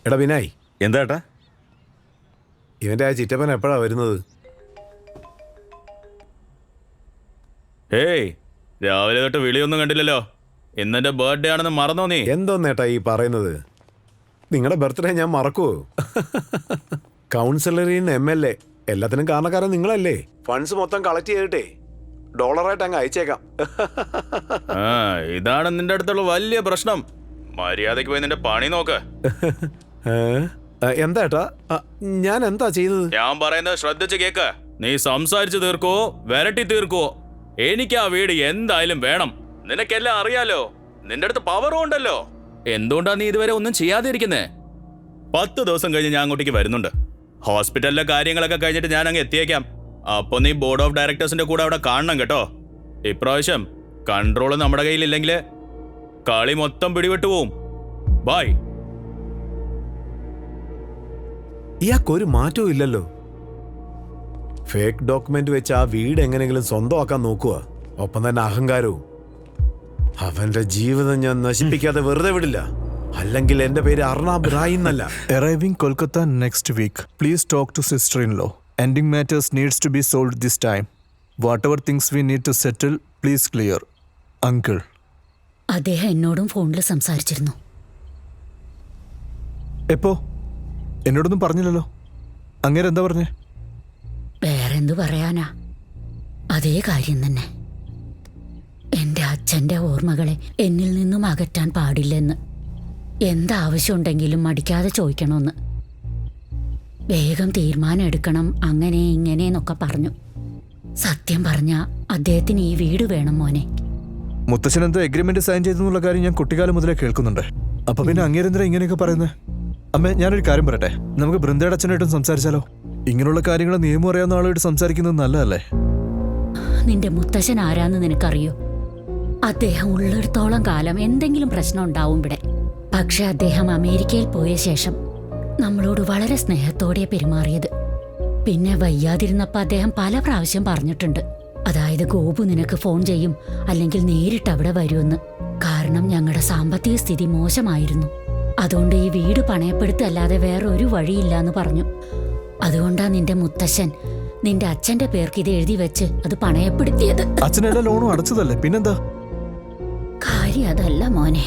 എടാ വിനായ്, എന്താ? ഇവന്റെ ആ ചിറ്റപ്പൻ എപ്പോഴാ വരുന്നത്? ഏയ്, രാവിലെ തൊട്ട് വിളിയൊന്നും കണ്ടില്ലല്ലോ. ഇന്നെന്റെ ബർത്ത്ഡേ ആണെന്ന് മറന്നോ നീ? എന്തോന്നേട്ടാ ഈ പറയുന്നത്? നിങ്ങളുടെ ബർത്ത്ഡേ ഞാൻ മറക്കുവോ? കൗൺസിലറിൽ MLA എല്ലാത്തിനും കാരണക്കാരൻ നിങ്ങളല്ലേ. ഫണ്ട്സ് മൊത്തം കളക്ട് ചെയ്തിട്ടേ ഡോളറായിട്ട് അങ്ങ് അയച്ചേക്കാം. ഇതാണ് നിന്റെ അടുത്തുള്ള വലിയ പ്രശ്നം. മര്യാദയ്ക്ക് പോയി നിന്റെ പണി നോക്ക്. എന്താ ഏട്ടാ? ഞാൻ എന്താ ചെയ്തത്? ഞാൻ പറയുന്നത് ശ്രദ്ധിച്ച് കേക്ക്. നീ സംസാരിച്ചു തീർക്കോ വരട്ടി തീർക്കോ, എനിക്ക് ആ വീട് എന്തായാലും വേണം. നിനക്കെല്ലാം അറിയാലോ, നിന്റെ അടുത്ത് പവറും ഉണ്ടല്ലോ. എന്തുകൊണ്ടാ നീ ഇതുവരെ ഒന്നും ചെയ്യാതെ ഇരിക്കുന്നേ? 10 ദിവസം കഴിഞ്ഞ് ഞാൻ അങ്ങോട്ടേക്ക് വരുന്നുണ്ട്. ഹോസ്പിറ്റലിലെ കാര്യങ്ങളൊക്കെ കഴിഞ്ഞിട്ട് ഞാൻ അങ്ങ് എത്തിയേക്കാം. അപ്പൊ നീ ബോർഡ് ഓഫ് ഡയറക്ടേഴ്സിന്റെ കൂടെ അവിടെ കാണണം കേട്ടോ. ഇപ്രാവശ്യം കൺട്രോള് നമ്മുടെ കയ്യിലില്ലെങ്കിൽ കളി മൊത്തം പിടിവിട്ടു പോവും. ബൈ. ഇയാൾക്കൊരു മാറ്റവും ഇല്ലല്ലോ. ഫേക്ക് ഡോക്യുമെന്റ് വെച്ച് ആ വീട് എങ്ങനെയെങ്കിലും സ്വന്തമാക്കാൻ നോക്കുക. ഒപ്പം തന്നെ അഹങ്കാരവും. അവന്റെ ജീവിതം ഞാൻ നശിപ്പിക്കാതെ വെറുതെ വിടില്ല. അല്ലെങ്കിൽ എന്റെ പേര് അർണാബ് റായ് എന്നല്ല. Arriving Kolkata next week. Please talk to sister-in-law. Ending matters needs to be solved this time. Whatever things we need to settle, please clear. Uncle. അദ്ദേഹം എന്നോടും ഫോണിൽ സംസാരിച്ചിരുന്നു. എപ്പോ? എന്നോടൊന്നും പറഞ്ഞില്ലല്ലോ. അങ്ങേര് എന്താ പറഞ്ഞേ? വേറെന്തു പറയാനാ, അതേ കാര്യം തന്നെ. എന്റെ അച്ഛന്റെ ഓർമ്മകളെ എന്നിൽ നിന്നും അകറ്റാൻ പാടില്ലെന്ന്, എന്താവശ്യമുണ്ടെങ്കിലും മടിക്കാതെ ചോദിക്കണമെന്ന്, വേഗം തീരുമാനം എടുക്കണം, അങ്ങനെ ഇങ്ങനെയെന്നൊക്കെ പറഞ്ഞു. സത്യം പറഞ്ഞ അദ്ദേഹത്തിന് ഈ വീട് വേണം മോനെ. മുത്തശ്ശൻ എന്തോ എഗ്രിമെന്റ് സൈൻ ചെയ്തെന്നുള്ള കാര്യം ഞാൻ കുട്ടിക്കാലം മുതലേ കേൾക്കുന്നുണ്ട്. അപ്പൊ പിന്നെ അങ്ങേരെന്തിനാ ഇങ്ങനെയൊക്കെ പറയുന്നത്? അമ്മേ, ഞാനൊരു കാര്യം പറയട്ടെ. നമുക്ക് ബൃന്ദയുടെ അച്ഛനായിട്ടും സംസാരിച്ചാലോ? ഇങ്ങനെയുള്ള കാര്യങ്ങൾ നിയമം അറിയാവുന്ന ആളായിട്ട് സംസാരിക്കുന്നത് നല്ലതല്ലേ? നിന്റെ മുത്തശ്ശൻ ആരാന്ന് നിനക്കറിയോ? അദ്ദേഹം ഉള്ളിടത്തോളം കാലം എന്തെങ്കിലും പ്രശ്നം ഉണ്ടാവും ഇവിടെ. പക്ഷെ അദ്ദേഹം അമേരിക്കയിൽ പോയ ശേഷം നമ്മളോട് വളരെ സ്നേഹത്തോടെ പെരുമാറിയത്. പിന്നെ വയ്യാതിരുന്നപ്പോൾ അദ്ദേഹം പല പ്രാവശ്യം പറഞ്ഞിട്ടുണ്ട്, അതായത് ഗോപു നിനക്ക് ഫോൺ ചെയ്യും, അല്ലെങ്കിൽ നേരിട്ട് അവിടെ വരുമെന്ന്. കാരണം ഞങ്ങളുടെ സാമ്പത്തിക സ്ഥിതി മോശമായിരുന്നു. അതുകൊണ്ട് ഈ വീട് പണയപ്പെടുത്തല്ലാതെ വേറെ ഒരു വഴിയില്ലാന്ന് പറഞ്ഞു. അതുകൊണ്ടാ നിന്റെ മുത്തശ്ശൻ നിന്റെ അച്ഛന്റെ പേർക്ക് ഇത് എഴുതി വെച്ച് അത് പണയപ്പെടുത്തിയത്. അച്ഛനെല്ലാ ലോണും അടച്ചതല്ലേ, പിന്നെന്താ? കാര്യം അതല്ല മോനെ.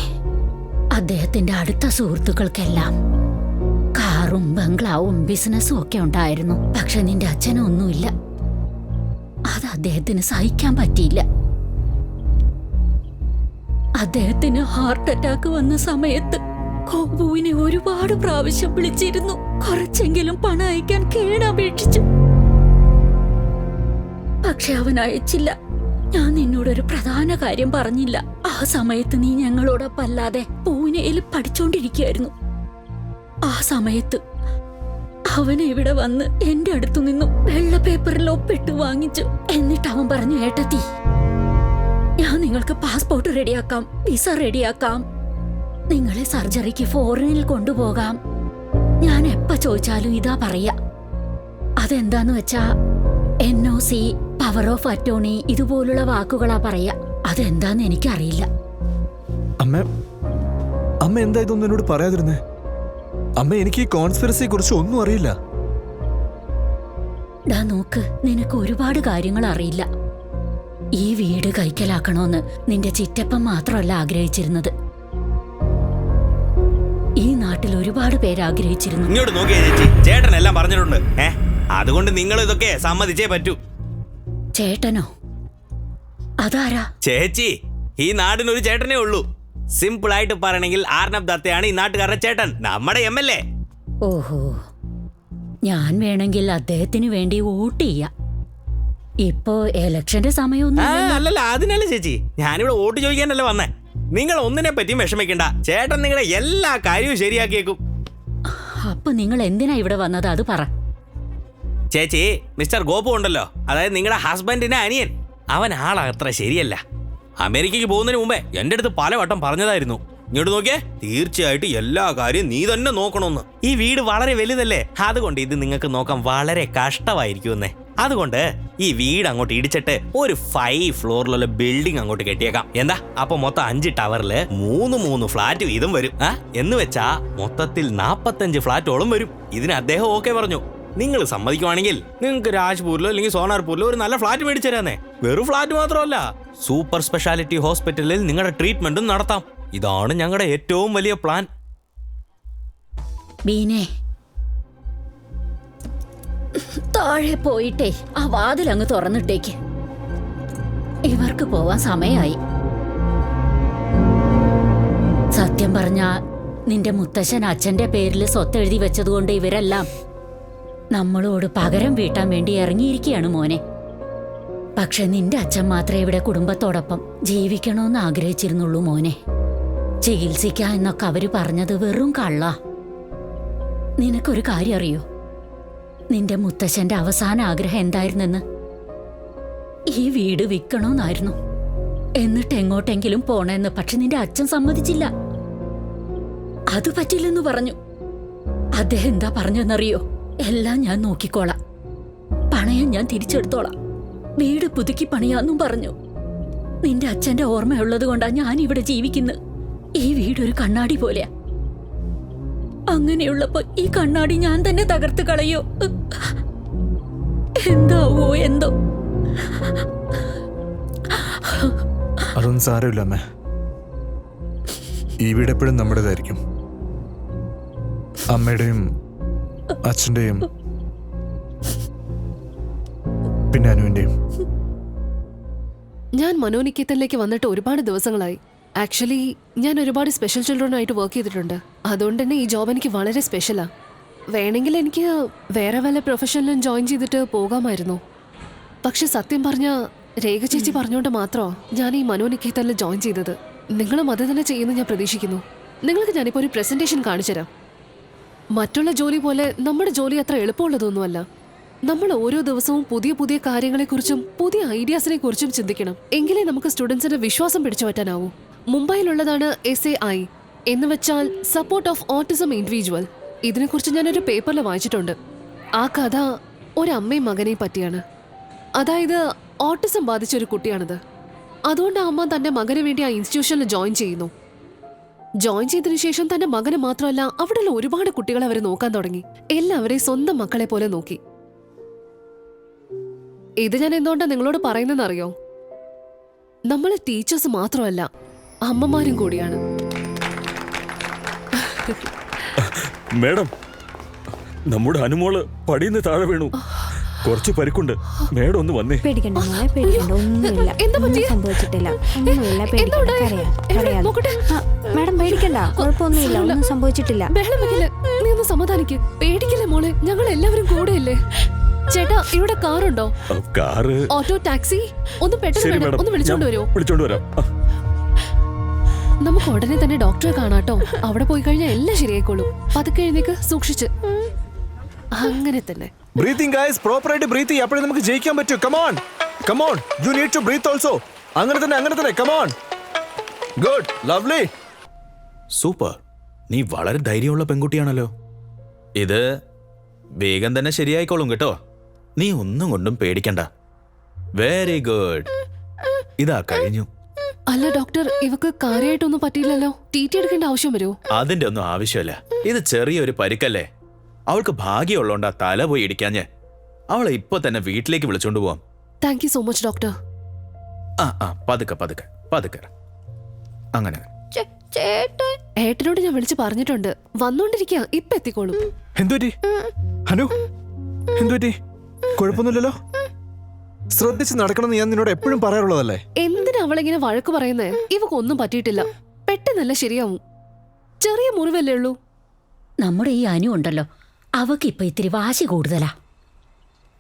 അദ്ദേഹത്തിന്റെ അടുത്ത സുഹൃത്തുക്കൾക്കെല്ലാം കാറും ബംഗ്ലാവും ബിസിനസ്സും ഒക്കെ ഉണ്ടായിരുന്നു. പക്ഷെ നിന്റെ അച്ഛനൊന്നുമില്ല. അത് അദ്ദേഹത്തിന് സഹിക്കാൻ പറ്റിയില്ല. അദ്ദേഹത്തിന് ഹാർട്ട് അറ്റാക്ക് വന്ന സമയത്ത് ഗോപുവിനെ ഒരുപാട് പ്രാവശ്യം വിളിച്ചിരുന്നു. കുറച്ചെങ്കിലും പണം അയക്കാൻ കേണപേക്ഷിച്ചു. പക്ഷെ അവൻ അയച്ചില്ല. ഞാൻ നിന്നോടൊരു പ്രധാന കാര്യം പറഞ്ഞില്ല. ആ സമയത്ത് നീ ഞങ്ങളോടൊപ്പം അല്ലാതെ പൂനെയിൽ പഠിച്ചോണ്ടിരിക്കുകയായിരുന്നു. ആ സമയത്ത് അവൻ ഇവിടെ വന്ന് എന്റെ അടുത്തു നിന്നും വെള്ള പേപ്പറിൽ ഒപ്പിട്ട് വാങ്ങിച്ചു. എന്നിട്ട് അവൻ പറഞ്ഞു, ഏട്ടത്തി, ഞാൻ നിങ്ങൾക്ക് പാസ്പോർട്ട് റെഡിയാക്കാം, വിസ റെഡിയാക്കാം, നിങ്ങളെ സർജറിക്ക് ഫോറിനിൽ കൊണ്ടുപോകാം. ഞാൻ എപ്പ ചോദിച്ചാലും ഇതാ പറയാ. അതെന്താന്ന് വെച്ചാ NOC, പവർ ഓഫ് അറ്റോർണി, ഇതുപോലുള്ള വാക്കുകളാ പറയാ. അതെന്താന്ന് എനിക്കറിയില്ല. അമ്മ എന്താ ഇതൊന്നും എന്നോട് പറയാതിരുന്നേ? അമ്മ, എനിക്ക് ഈ കോൺസ്പിറസിയെ കുറിച്ച് ഒന്നും അറിയില്ല. ഡാ നോക്ക്, നിനക്ക് ഒരുപാട് കാര്യങ്ങൾ അറിയില്ല. ഈ വീട് കൈക്കലാക്കണോന്ന് നിന്റെ ചിറ്റപ്പൻ മാത്രമല്ല ആഗ്രഹിച്ചിരുന്നത്, ഈ നാട്ടിൽ ഒരുപാട് പേര് ആഗ്രഹിച്ചിരുന്നു. ഇങ്ങോട്ട് നോക്കിയേ ചേച്ചി, ചേട്ടൻ എല്ലാം പറഞ്ഞിട്ടുണ്ട്. അതുകൊണ്ട് നിങ്ങൾ ഇതൊക്കെ സമ്മതിച്ചേ പറ്റൂ. ചേട്ടനോ? അതാരാ? ചേച്ചി, ഈ നാടിനൊരു ചേട്ടനേ ഉള്ളൂ. സിമ്പിൾ ആയിട്ട് പറയണെങ്കിൽ ആർണബ് ദത്തയാണ് ഈ നാട്ടുകാരുടെ ചേട്ടൻ, നമ്മുടെ MLA. ഓഹോ, ഞാൻ വേണമെങ്കിൽ അദ്ദേഹത്തിന് വേണ്ടി വോട്ട് ചെയ്യാം. ഇപ്പോ ഇലക്ഷന്റെ സമയമൊന്നും അല്ലല്ല, അതിനല്ല ചേച്ചി, ഞാനിവിടെ വോട്ട് ചോദിക്കാനല്ല വന്നേ. നിങ്ങൾ ഒന്നിനെ പറ്റിയും വിഷമിക്കണ്ട, ചേട്ടൻ നിങ്ങളുടെ എല്ലാ കാര്യവും ശരിയാക്കിയേക്കും. അപ്പൊ നിങ്ങൾ എന്തിനാ ഇവിടെ വന്നത്, അത് പറ. ചേച്ചി, മിസ്റ്റർ ഗോപു ഉണ്ടല്ലോ, അതായത് നിങ്ങളുടെ ഹസ്ബൻഡിന്റെ അനിയൻ, അവൻ ആളാ അത്ര ശരിയല്ല. അമേരിക്കയ്ക്ക് പോകുന്നതിന് മുമ്പേ എൻ്റെ അടുത്ത് പലവട്ടം പറഞ്ഞതായിരുന്നു, ഇങ്ങോട്ട് നോക്കിയേ, തീർച്ചയായിട്ടും എല്ലാ കാര്യവും നീ തന്നെ നോക്കണമെന്ന്. ഈ വീട് വളരെ വലുതല്ലേ, അതുകൊണ്ട് ഇത് നിങ്ങൾക്ക് നോക്കാൻ വളരെ കഷ്ടമായിരിക്കുമെന്നേ. അതുകൊണ്ട് ഈ വീട് അങ്ങോട്ട് ഇടിച്ചിട്ട് ഒരു 5 ഫ്ലോറിലുള്ള ബിൽഡിംഗ് അങ്ങോട്ട് കെട്ടിയേക്കാം. എന്താ? അപ്പൊ മൊത്തം 5 ടവറില് 3 ഫ്ലാറ്റ് വീതം വരും. എന്ന് വെച്ചാ മൊത്തത്തിൽ 45 ഫ്ലാറ്റോളം വരും. ഇതിന് അദ്ദേഹം ഓക്കെ പറഞ്ഞു. നിങ്ങൾ സമ്മതിക്കുവാണെങ്കിൽ നിങ്ങൾക്ക് രാജ്പൂരിലോ അല്ലെങ്കിൽ സോനാർപൂരിലോ ഒരു നല്ല ഫ്ലാറ്റ് മേടിച്ചു തരാന്നേ. വെറും ഫ്ലാറ്റ് മാത്രമല്ല, സൂപ്പർ സ്പെഷ്യാലിറ്റി ഹോസ്പിറ്റലിൽ നിങ്ങളുടെ ട്രീറ്റ്മെന്റും നടത്താം. ഇതാണ് ഞങ്ങളുടെ ഏറ്റവും വലിയ പ്ലാൻ. ബീനെ, താഴെ പോയിട്ടേ ആ വാതിൽ അങ്ങ് തുറന്നിട്ടേക്ക്. ഇവർക്ക് പോവാൻ സമയമായി. സത്യം സത്യം പറഞ്ഞാ നിന്റെ മുത്തശ്ശൻ അച്ഛന്റെ പേരിൽ സ്വത്ത് എഴുതി വെച്ചതുകൊണ്ട് ഇവരെല്ലാം നമ്മളോട് പകരം വീട്ടാൻ വേണ്ടി ഇറങ്ങിയിരിക്കുകയാണ് മോനെ. പക്ഷെ നിന്റെ അച്ഛൻ മാത്രമേ ഇവിടെ കുടുംബത്തോടൊപ്പം ജീവിക്കണമെന്ന് ആഗ്രഹിച്ചിരുന്നുള്ളൂ മോനെ. ചികിത്സിക്കാം എന്നൊക്കെ അവര് പറഞ്ഞത് വെറും കള്ള. നിനക്കൊരു കാര്യം അറിയോ? നിന്റെ മുത്തശ്ശന്റെ അവസാന ആഗ്രഹം എന്തായിരുന്നെന്ന്? ഈ വീട് വിൽക്കണമെന്നായിരുന്നു. എന്നിട്ട് എങ്ങോട്ടെങ്കിലും പോണെന്ന്. പക്ഷെ നിന്റെ അച്ഛൻ സമ്മതിച്ചില്ല. അത് പറ്റില്ലെന്ന് പറഞ്ഞു. അദ്ദേഹം എന്താ പറഞ്ഞെന്നറിയോ? എല്ലാം ഞാൻ നോക്കിക്കോളാം, പണയം ഞാൻ തിരിച്ചെടുത്തോളാം, വീട് പുതുക്കി പണിയാന്നും പറഞ്ഞു. നിന്റെ അച്ഛന്റെ ഓർമ്മയുള്ളത് കൊണ്ടാ ഞാൻ ഇവിടെ ജീവിക്കുന്നത്. ഈ വീടൊരു കണ്ണാടി പോലെയാ. അങ്ങനെയുള്ളപ്പോ ഈ കണ്ണാടി ഞാൻ തന്നെ തകർത്ത് കളയോ? എന്താവോ എന്തോ. അതൊന്നും സാരമില്ല അമ്മേ. ഈ വീട് എപ്പോഴും നമ്മുടേതായിരിക്കും. അമ്മയുടെയും അച്ഛൻ്റെയും പിന്നെ അനുവിൻ്റെയും. ഞാൻ മനോനിക്കേതനിലേക്ക് വന്നിട്ട് ഒരുപാട് ദിവസങ്ങളായി. ആക്ച്വലി ഞാൻ ഒരുപാട് സ്പെഷ്യൽ ചിൽഡ്രനായിട്ട് വർക്ക് ചെയ്തിട്ടുണ്ട്. അതുകൊണ്ട് തന്നെ ഈ ജോബ് എനിക്ക് വളരെ സ്പെഷ്യലാ. വേണമെങ്കിൽ എനിക്ക് വേറെ വല്ല പ്രൊഫഷനിലും ജോയിൻ ചെയ്തിട്ട് പോകാമായിരുന്നു. പക്ഷെ സത്യം പറഞ്ഞ രേഖ ചേച്ചി പറഞ്ഞുകൊണ്ട് മാത്രമോ ഞാൻ ഈ മനോനിക്കേതനിൽ ജോയിൻ ചെയ്തത്. നിങ്ങളും അത് തന്നെ ചെയ്യുമെന്ന് ഞാൻ പ്രതീക്ഷിക്കുന്നു. നിങ്ങൾക്ക് ഞാനിപ്പോൾ ഒരു പ്രസന്റേഷൻ കാണിച്ചു തരാം. മറ്റുള്ള ജോലി പോലെ നമ്മുടെ ജോലി അത്ര എളുപ്പമുള്ളതൊന്നുമല്ല. നമ്മൾ ഓരോ ദിവസവും പുതിയ പുതിയ കാര്യങ്ങളെക്കുറിച്ചും പുതിയ ഐഡിയാസിനെ കുറിച്ചും ചിന്തിക്കണം. എങ്കിലേ നമുക്ക് സ്റ്റുഡൻസിന്റെ വിശ്വാസം പിടിച്ചു പറ്റാനാവൂ. മുംബൈയിലുള്ളതാണ് SAI എന്ന് വെച്ചാൽ സപ്പോർട്ട് ഓഫ് ഓട്ടിസം ഇൻഡിവിജ്വൽ. ഇതിനെക്കുറിച്ച് ഞാനൊരു പേപ്പറിൽ വായിച്ചിട്ടുണ്ട്. ആ കഥ ഒരമ്മയും മകനെയും പറ്റിയാണ്. അതായത് ഓട്ടിസം ബാധിച്ച ഒരു കുട്ടിയാണിത്. അതുകൊണ്ട് അമ്മ തന്റെ മകന് വേണ്ടി ആ ഇൻസ്റ്റിറ്റ്യൂഷനിൽ ജോയിൻ ചെയ്യുന്നു. ജോയിൻ ചെയ്തതിനു ശേഷം തന്റെ മകന് മാത്രമല്ല അവിടെയുള്ള ഒരുപാട് കുട്ടികളെ അവർ നോക്കാൻ തുടങ്ങി. എല്ലാവരെയും സ്വന്തം മക്കളെ പോലെ നോക്കി. ഇത് ഞാൻ എന്തുകൊണ്ടാ നിങ്ങളോട് പറയുന്നതെന്നറിയോ? നമ്മൾ ടീച്ചേഴ്സ് മാത്രമല്ല, അമ്മമാരും കൂടിയാണ്. മേഡം, നമ്മുടെ അനുമോള് പടിയിന്ന് താഴെ വീണു. കുറച്ച് പരിക്കുണ്ട്. മേഡം ഒന്ന് വന്നേ. പേടിക്കണ്ട മോളെ, പേടിക്കണ്ട. ഒന്നുമില്ല, ഒന്നും സംഭവിച്ചിട്ടില്ല. ഒന്നുമില്ല, പേടിക്കണ്ട. മാഡം പേടിക്കണ്ട, കുഴപ്പമൊന്നുമില്ല, ഒന്നും സംഭവിച്ചിട്ടില്ല. ബഹളം വെക്കില്ല, നീ ഒന്ന് സമാധാനിക്ക്. പേടിക്കില്ല മോളെ, ഞങ്ങൾ എല്ലാവരും കൂടെയല്ലേ. ചേട്ടാ, ഇവിടെ കാറുണ്ടോ? Car, auto, taxi? ഒന്ന് പെട്ടെന്ന് വേണം, ഒന്ന് വിളിച്ചോണ്ട് വരുമോ? വിളിച്ചോണ്ട് വരാം. നമുക്ക് ഉടനെ തന്നെ ഡോക്ടറെ കാണാട്ടോ. അവിടെ പോയി കഴിഞ്ഞാൽ എല്ലാം ശരിയായിക്കോളും. പതുക്കെ എഴുന്നേക്ക്, സൂക്ഷിച്ച്. അങ്ങനെ തന്നെ. ബ്രീത്തിങ് ഗൈസ്, പ്രോപ്പർ ആയിട്ട് ബ്രീത്ത് ചെയ്യ്. അപ്പോഴേ നമുക്ക് ജയിക്കാൻ പറ്റൂ. Come on come on, you need to breathe also. അങ്ങനെ തന്നെ കമോൺ. Good, lovely. സൂപ്പർ. നീ വളരെ ധൈര്യമുള്ള പെൺകുട്ടിയാണല്ലോ. ഇത് വേഗം തന്നെ ശരിയായിക്കോളും കേട്ടോ. നീ ഒന്നും കൊണ്ടും പേടിക്കണ്ട. Very good. ഇതാ കഴിഞ്ഞു. അല്ല ഡോക്ടർ, ഇവക്ക് കാര്യമായിട്ടൊന്നും പറ്റിയില്ലല്ലോ. TT എടുക്കേണ്ട ആവശ്യം വരുമോ? അതിന്റെ ഒന്നും ആവശ്യമില്ല. ഇത് ചെറിയൊരു പരിക്കല്ലേ. അവൾക്ക് ഭാഗ്യമുള്ളോണ്ടാ തല പോയി ഇടിക്കാഞ്ഞ്. അവളെ ഇപ്പൊ തന്നെ വീട്ടിലേക്ക് വിളിച്ചോണ്ട് പോവാം. Thank you so much doctor. പതുക്കെ അങ്ങനെ. ഏട്ടനോട് ഞാൻ വിളിച്ച് പറഞ്ഞിട്ടുണ്ട്. വന്നോണ്ടിരിക്കുക, ഇപ്പൊ എത്തിക്കോളും. എന്തുപറ്റി ഹനു? എന്തുപറ്റി? കുഴപ്പമൊന്നുമില്ലല്ലോ? ശ്രദ്ധിച്ച് നടക്കണമെന്ന് ഞാൻ നിന്നോട് എപ്പോഴും പറയാറുള്ളതല്ലേ. എന്തിനാ അവളിങ്ങനെ വഴക്ക് പറയുന്നേ? ഇവക്കൊന്നും പറ്റിയിട്ടില്ല. പെട്ടെന്നല്ല ശരിയാവും. ചെറിയ മുറിവല്ലേ ഉള്ളൂ. നമ്മുടെ ഈ അനു ഉണ്ടല്ലോ, അവക്ക് ഇപ്പൊ ഇത്തിരി വാശി കൂടുതലാ.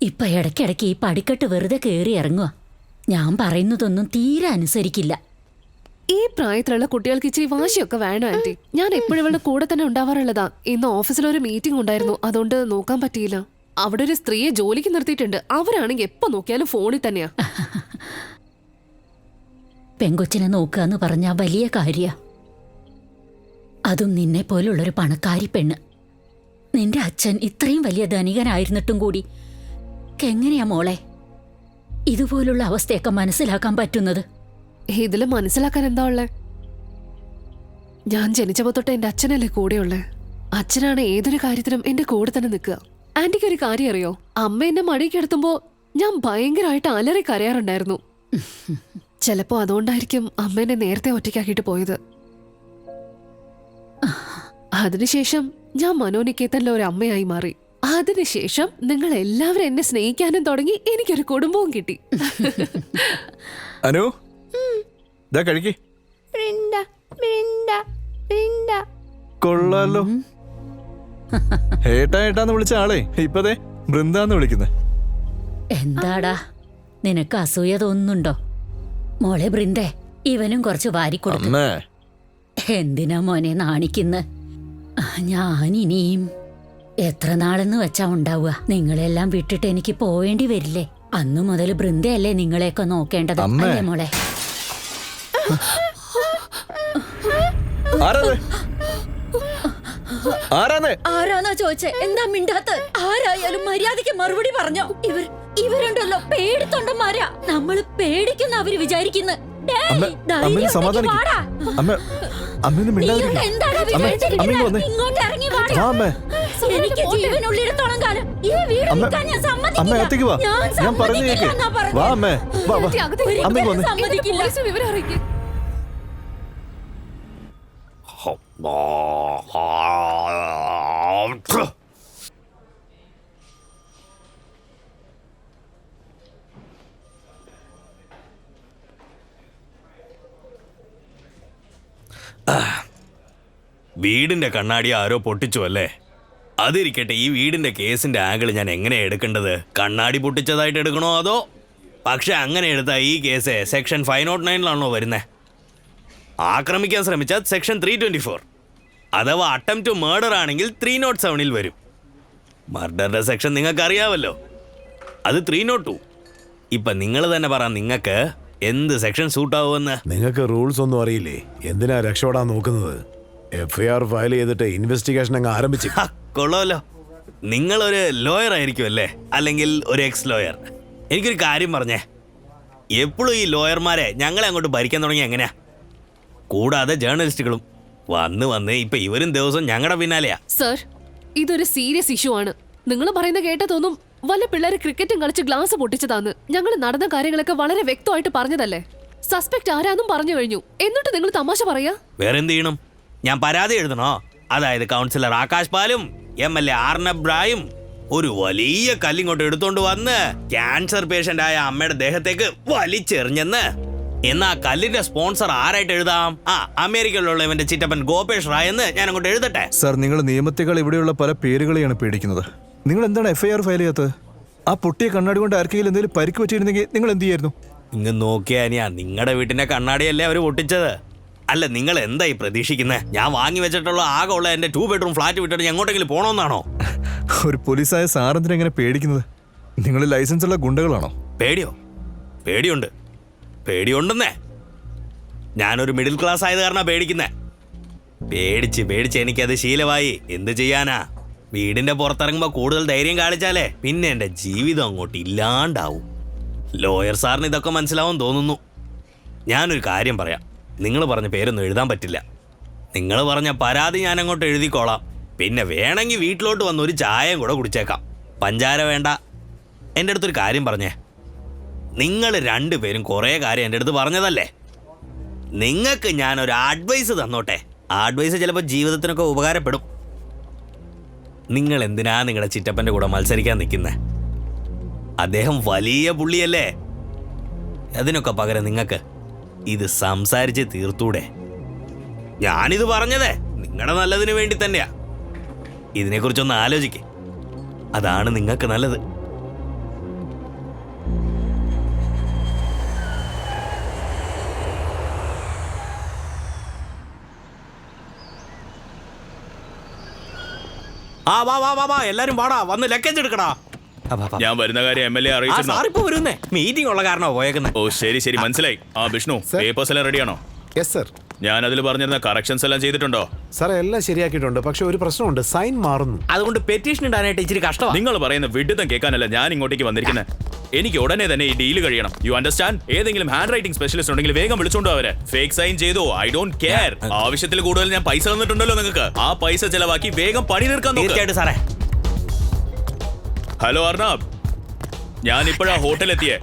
ഇപ്പൊ ഇടയ്ക്കിടയ്ക്ക് ഈ പടിക്കെട്ട് വെറുതെ കയറി ഇറങ്ങുക. ഞാൻ പറയുന്നതൊന്നും തീരെ അനുസരിക്കില്ല. ഈ പ്രായത്തിലുള്ള കുട്ടികൾക്ക് ഇച്ചിരി വാശിയൊക്കെ വേണം ആന്റി. ഞാൻ എപ്പോഴും ഇവളുടെ കൂടെ തന്നെ ഉണ്ടാവാറുള്ളതാ. ഇന്ന് ഓഫീസിലൊരു മീറ്റിംഗ് ഉണ്ടായിരുന്നു, അതുകൊണ്ട് നോക്കാൻ പറ്റിയില്ല. അവിടെ ഒരു സ്ത്രീയെ ജോലിക്ക് നിർത്തിയിട്ടുണ്ട്. അവരാണെങ്കിൽ എപ്പോ നോക്കിയാലും ഫോണിൽ തന്നെയാ. പെങ്കൊച്ചിനെ നോക്കുക എന്ന് പറഞ്ഞാൽ വലിയ കാര്യ. അതും നിന്നെ പോലുള്ളൊരു പണക്കാരി പെണ്ണ്. നിന്റെ അച്ഛൻ ഇത്രയും വലിയ ധനികനായിരുന്നിട്ടും കൂടി എങ്ങനെയാ മോളെ ഇതുപോലുള്ള അവസ്ഥയൊക്കെ മനസ്സിലാക്കാൻ പറ്റുന്നത്? ഇതില് മനസ്സിലാക്കാൻ എന്താ ഉള്ളേ? ഞാൻ ജനിച്ചപ്പോ തൊട്ട് എന്റെ അച്ഛനല്ലേ കൂടെയുള്ളേ. അച്ഛനാണ് ഏതൊരു കാര്യത്തിനും എന്റെ കൂടെ തന്നെ നിൽക്കുക. ആന്റിക്ക് ഒരു കാര്യം അറിയോ? അമ്മ എന്നെ മടിക്ക് എടുത്തുമ്പോ ഞാൻ ഭയങ്കരമായിട്ട് അലറി കരയാറുണ്ടായിരുന്നു. ചിലപ്പോ അതുകൊണ്ടായിരിക്കും അമ്മ എന്നെ നേരത്തെ ഒറ്റയ്ക്കാക്കിയിട്ട് പോയത്. അതിനുശേഷം ഞാൻ മനോനിക്കേതനിലെ ഒരു അമ്മയായി മാറി. അതിനുശേഷം നിങ്ങൾ എല്ലാവരും എന്നെ സ്നേഹിക്കാനും തുടങ്ങി. എനിക്കൊരു കുടുംബവും കിട്ടി. അനു, കഴിക്കേ. കൊള്ളാലോ. ഏട്ടാന്ന് വിളിച്ച ആളെ ഇപ്പതേ ബൃന്ദാന്ന് വിളിക്കുന്നേ. എന്താടാ നിനക്ക് അസൂയ തോന്നുന്നുണ്ടോ? മോളെ ബൃന്ദേ, ഇവനും കുറച്ച് വാരിക്കൊടുക്കും. അമ്മേ, എന്തിനാ മോനെ നാണിക്കുന്ന്? ഞാനിനിയും എത്ര നാളെന്ന് വെച്ചാ ഉണ്ടാവുക? നിങ്ങളെല്ലാം വിട്ടിട്ട് എനിക്ക് പോവേണ്ടി വരില്ലേ? അന്നു മുതൽ ബൃന്ദയല്ലേ നിങ്ങളെയൊക്കെ നോക്കേണ്ടത്, അമ്മേ. അല്ലേ മോളെ? ആരാന്നാ ചോദിച്ചേ? എന്താ മിണ്ടാത്ത? ആരായാലും മര്യാദയ്ക്ക് മറുപടി പറഞ്ഞോ. ഇവരുണ്ടല്ലോ പേടിത്തൊണ്ടന്മാരാ. നമ്മള് പേടിക്കുന്ന അവര് വിചാരിക്കുന്നു. ഇങ്ങോട്ട് ഇറങ്ങി വാടാ. എനിക്ക് ജീവനുള്ളിടത്തോളം കാലം ഈ വീട് വിൽക്കാൻ ഞാൻ സമ്മതിക്കില്ല. ഞാൻ സമ്മതിക്കില്ല. വിവരം അറിയിക്കും. വീടിന്റെ കണ്ണാടി ആരോ പൊട്ടിച്ചു അല്ലേ? അതിരിക്കട്ടെ, ഈ വീടിന്റെ കേസിന്റെ ആംഗിൾ ഞാൻ എങ്ങനെയാ എടുക്കേണ്ടത്? കണ്ണാടി പൊട്ടിച്ചതായിട്ട് എടുക്കണോ അതോ? പക്ഷെ അങ്ങനെ എടുത്താൽ ഈ കേസ് സെക്ഷൻ 509 വരുന്നേ. ആക്രമിക്കാൻ ശ്രമിച്ചാൽ സെക്ഷൻ 324. അഥവാ അറ്റംപ്റ്റ് ടു മർഡർ ആണെങ്കിൽ 307 വരും. മർഡറിന്റെ സെക്ഷൻ നിങ്ങൾക്ക് അറിയാമല്ലോ, അത് 302. ഇപ്പൊ നിങ്ങൾ തന്നെ പറ, നിങ്ങൾക്ക് എന്ത് സെക്ഷൻ സൂട്ടാവുമെന്ന്? നിങ്ങൾക്ക് റൂൾസ് ഒന്നും അറിയില്ലേ? എന്തിനാ രക്ഷപ്പെടാൻ നോക്കുന്നത്? FIR ഫയൽ ചെയ്തിട്ട് ഇൻവെസ്റ്റിഗേഷൻ അങ്ങ് ആരംഭിച്ചു. കൊള്ളാമല്ലോ, നിങ്ങളൊരു ലോയർ ആയിരിക്കും അല്ലേ? അല്ലെങ്കിൽ ഒരു എക്സ് ലോയർ? എനിക്കൊരു കാര്യം പറഞ്ഞേ, എപ്പോഴും ഈ ലോയർമാരെ ഞങ്ങളെ അങ്ങോട്ട് ഭരിക്കാൻ തുടങ്ങി എങ്ങനെയാ? കൂടാതെ ജേർണലിസ്റ്റുകളും വന്ന് ഇപ്പൊ ഇവരും ദിവസം ഞങ്ങളുടെ പിന്നാലെയാ. സർ, ഇതൊരു സീരിയസ് ഇഷ്യൂ ആണ്. നിങ്ങൾ പറയുന്ന കേട്ട തോന്നും വല്ല പിള്ളേര് ക്രിക്കറ്റും കളിച്ച് ഗ്ലാസ് പൊട്ടിച്ചതാന്ന്. ഞങ്ങൾ നടന്ന കാര്യങ്ങളൊക്കെ വളരെ വ്യക്തമായിട്ട് പറഞ്ഞതല്ലേ. സസ്പെക്ട് ആരാന്നും പറഞ്ഞു കഴിഞ്ഞു. എന്നിട്ട് നിങ്ങൾ തമാശ പറയാ? വേറെന്ത് ചെയ്യണം? ഞാൻ പരാതി എഴുതണോ? അതായത് കൗൺസിലർ ആകാശ് പാലും MLA ആർണബ് ബ്രായും ഒരു വലിയ കല്ലിങ്ങോട്ട് എടുത്തോണ്ട് വന്ന് ക്യാൻസർ പേഷ്യന്റ് ആയ അമ്മയുടെ ദേഹത്തേക്ക് വലിച്ചെറിഞ്ഞെന്ന്. എന്നാ കല്ലിന്റെ സ്പോൺസർ ആരായിട്ട് എഴുതാം? അമേരിക്കയിലുള്ള ഇവന്റെ ചിറ്റപ്പൻ ഗോപേഷ് റായ് എന്ന് ഞാൻ അങ്ങോട്ട് എഴുതട്ടെ? സർ, നിങ്ങൾ നിയമത്തെക്കാൾ ഇവിടെയുള്ള പല പേരുകളെയാണ് പേടിക്കുന്നത്. നിങ്ങൾ എന്താണ് FIR ഫയൽ ചെയ്യാത്തത്? ആ പൊട്ടിയ കണ്ണാടി കൊണ്ട് ആർക്കെങ്കിലും എന്തെങ്കിലും പരിക്ക് പറ്റിയിരുന്നെങ്കിൽ നിങ്ങൾ എന്ത് ചെയ്യായിരുന്നു? ഇങ്ങ് നോക്കിയാനിയാ, നിങ്ങളുടെ വീട്ടിന്റെ കണ്ണാടിയല്ലേ അവര് പൊട്ടിച്ചത്? അല്ല, നിങ്ങൾ എന്തായി പ്രതീക്ഷിക്കുന്നത്? ഞാൻ വാങ്ങി വെച്ചിട്ടുള്ള ആകെ ഉള്ള എന്റെ 2 ബെഡ്റൂം ഫ്ലാറ്റ് വിട്ടിട്ട് എങ്ങോട്ടെങ്കിലും പോണോന്നാണോ? ഒരു പോലീസായ സാറെന്തിനാ എങ്ങനെ പേടിക്കുന്നത്? നിങ്ങൾ ലൈസൻസ് ഉള്ള ഗുണ്ടകളാണോ? പേടിയോ? പേടിയുണ്ടെന്നേ. ഞാനൊരു മിഡിൽ ക്ലാസ് ആയത് കാരണം പേടിക്കുന്നേ. പേടിച്ച് എനിക്കത് ശീലമായി. എന്ത് ചെയ്യാനാ? വീടിന്റെ പുറത്തിറങ്ങുമ്പോ കൂടുതൽ ധൈര്യം കാണിച്ചാലേ പിന്നെ എന്റെ ജീവിതം അങ്ങോട്ട് ഇല്ലാണ്ടാവും. ലോയർ സാറിന് ഇതൊക്കെ മനസ്സിലാവും തോന്നുന്നു. ഞാനൊരു കാര്യം പറയാം, നിങ്ങൾ പറഞ്ഞ പേരൊന്നും എഴുതാൻ പറ്റില്ല. നിങ്ങൾ പറഞ്ഞ പരാതി ഞാൻ അങ്ങോട്ട് എഴുതിക്കോളാം. പിന്നെ വേണമെങ്കിൽ വീട്ടിലോട്ട് വന്ന് ഒരു ചായയും കൂടെ കുടിച്ചേക്കാം. പഞ്ചാര വേണ്ട. എൻ്റെ അടുത്തൊരു കാര്യം പറഞ്ഞേ, നിങ്ങൾ രണ്ടുപേരും കുറേ കാര്യം എൻ്റെ അടുത്ത് പറഞ്ഞതല്ലേ? നിങ്ങൾക്ക് ഞാനൊരു അഡ്വൈസ് തന്നോട്ടെ. ആ അഡ്വൈസ് ചിലപ്പോൾ ജീവിതത്തിനൊക്കെ ഉപകാരപ്പെടും. നിങ്ങൾ എന്തിനാ നിങ്ങളുടെ ചിറ്റപ്പൻ്റെ കൂടെ മത്സരിക്കാൻ നിൽക്കുന്നത്? അദ്ദേഹം വലിയ പുള്ളിയല്ലേ. അതിനൊക്കെ പകരം നിങ്ങൾക്ക് ഇത് സംസാരിച്ച് തീർത്തൂടെ? ഞാനിത് പറഞ്ഞതേ നിങ്ങളുടെ നല്ലതിന് വേണ്ടി തന്നെയാ. ഇതിനെക്കുറിച്ചൊന്ന് ആലോചിക്കേ, അതാണ് നിങ്ങൾക്ക് നല്ലത്. വാ എല്ലാരും വാടാ, വന്ന് ലക്കേജ് എടുക്കടാ. ഞാൻ വരുന്ന കാര്യം MLA അറിയിച്ചിരുന്നു. വരുന്നേ മീറ്റിംഗ് ഉള്ള കാരണോ പോയേക്കുന്നത്. ഓ ശരി മനസ്സിലായി. വിഷ്ണു, പേപ്പേഴ്സ് എല്ലാം റെഡിയാണോ? Yes sir. ഞാൻ അതിൽ പറഞ്ഞിരുന്ന കറക്ഷൻസ് എല്ലാം ചെയ്തിട്ടുണ്ടോ? സാറേ, എല്ലാം ശരിയാക്കിയിട്ടുണ്ട്. പക്ഷെ ഒരു പ്രശ്നമുണ്ട്, സൈൻ മാറുന്നു. അതുകൊണ്ട് പെറ്റീഷൻ ഇടാനായിട്ട് ഇച്ചിരി കഷ്ടമാണ്. നിങ്ങൾ പറയുന്ന വിഡിത്തം കേൾക്കാനല്ല ഞാൻ ഇങ്ങോട്ടേക്ക് വന്നിരിക്കുന്നത്. എനിക്ക് ഉടനെ തന്നെ ഈ ഡീല് കഴിയണം. You understand? ഏതെങ്കിലും ഹാൻഡ് റൈറ്റിംഗ് സ്പെഷ്യലിസ്റ്റ് ഉണ്ടെങ്കിൽ വേഗം വിളിച്ചോണ്ടോ അവരെ. ഫേക്ക് സൈൻ ചെയ്തോ, ഐ ഡോണ്ട് കെയർ. ആവശ്യത്തിൽ കൂടുതൽ ഞാൻ പൈസ തന്നിട്ടുണ്ടല്ലോ നിങ്ങൾക്ക്. ആ പൈസ ചെലവാക്കി വേഗം പണി തീർക്കാൻ നോക്ക്. സാറേ. ഹലോ അർണബ്, ഞാൻ ഇപ്പോഴാ ഹോട്ടലെത്തിയേ.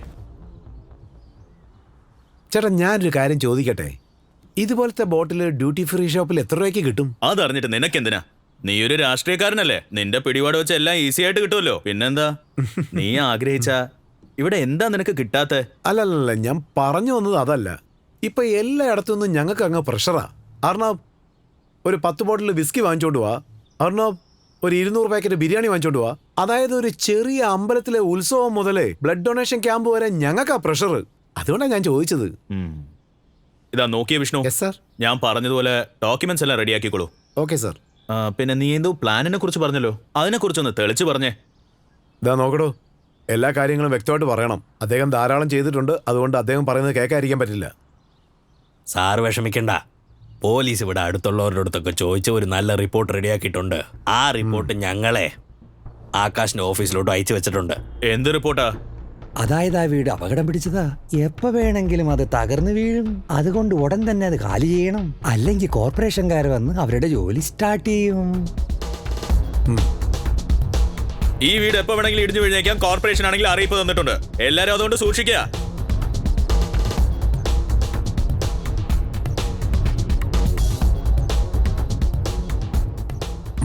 ചേട്ടാ, ഞാനൊരു കാര്യം ചോദിക്കട്ടെ? ഇതുപോലത്തെ ബോട്ടിൽ ഡ്യൂട്ടി ഫ്രീ ഷോപ്പിൽ എത്ര രൂപയ്ക്ക് കിട്ടും? അതറിഞ്ഞിട്ട് നിനക്കെന്തിനാ? നീ ഒരു രാഷ്ട്രീയക്കാരനല്ലേ, നിന്റെ പിടിപാട് വെച്ച് എല്ലാം ഈസി ആയിട്ട് കിട്ടുമല്ലോ. പിന്നെന്താ? നീ ആഗ്രഹിച്ച ഇവിടെ എന്താ നിനക്ക് കിട്ടാത്ത? അല്ലല്ല, ഞാൻ പറഞ്ഞു വന്നത് അതല്ല. ഇപ്പൊ എല്ലായിടത്തുനിന്നും ഞങ്ങൾക്ക് അങ്ങ് പ്രഷറാ. അർണബ്, ഒരു 10 ബോട്ടിൽ വിസ്കി വാങ്ങിച്ചോണ്ട് പോവാ. അർണബ് ഒരു 200 പാക്കറ്റ് ബിരിയാണി വാങ്ങിച്ചോണ്ട് പോവാ. അതായത് ഒരു ചെറിയ അമ്പലത്തിലെ ഉത്സവം മുതലേ ബ്ലഡ് ഡൊണേഷൻ ക്യാമ്പ് വരെ ഞങ്ങൾക്കാ പ്രഷർ. അതുകൊണ്ടാണ് ഞാൻ ചോദിച്ചത്. ഇതാ നോക്കിയ വിഷ്ണു, യെസ് സാർ. ഞാൻ പറഞ്ഞതുപോലെ ഡോക്യുമെന്റ്സ് എല്ലാം റെഡിയാക്കിക്കോളൂ. Okay sir. പിന്നെ നീ എന്തോ പ്ലാനിനെ കുറിച്ച് പറഞ്ഞല്ലോ, അതിനെ കുറിച്ചൊന്ന് തെളിച്ച് പറഞ്ഞേ. ഇതാ നോക്കടോ, എല്ലാ കാര്യങ്ങളും വ്യക്തമായിട്ട് പറയണം. അദ്ദേഹം ധാരാളം ചെയ്തിട്ടുണ്ട്, അതുകൊണ്ട് അദ്ദേഹം പറയുന്നത് കേൾക്കാതിരിക്കാൻ പറ്റില്ല. സാറ് വിഷമിക്കണ്ട. പോലീസ് ഇവിടെ അടുത്തുള്ളവരുടെ അടുത്തൊക്കെ ചോദിച്ച ഒരു നല്ല റിപ്പോർട്ട് റെഡിയാക്കിയിട്ടുണ്ട്. ആ റിപ്പോർട്ട് ഞങ്ങളെ ആകാശിന്റെ ഓഫീസിലോട്ട് അയച്ചു വെച്ചിട്ടുണ്ട്. എന്ത് റിപ്പോർട്ടാ? അതായത് ആ വീട് അപകടം പിടിച്ചതാ. എപ്പോ വേണമെങ്കിലും അത് തകർന്നു വീഴും. അതുകൊണ്ട് ഉടൻ തന്നെ അത് കാലി ചെയ്യണം, അല്ലെങ്കിൽ കോർപ്പറേഷൻകാർ വന്ന് അവരുടെ ജോലി സ്റ്റാർട്ട് ചെയ്യും. ഈ വീട് എപ്പോ വേണമെങ്കിലും ഇടിഞ്ഞു വീഴേക്കാം. കോർപ്പറേഷൻ ആണെങ്കിൽ അറിയിപ്പ് തന്നിട്ടുണ്ട്. എല്ലാരും അതുകൊണ്ട് സൂക്ഷിക്കുക.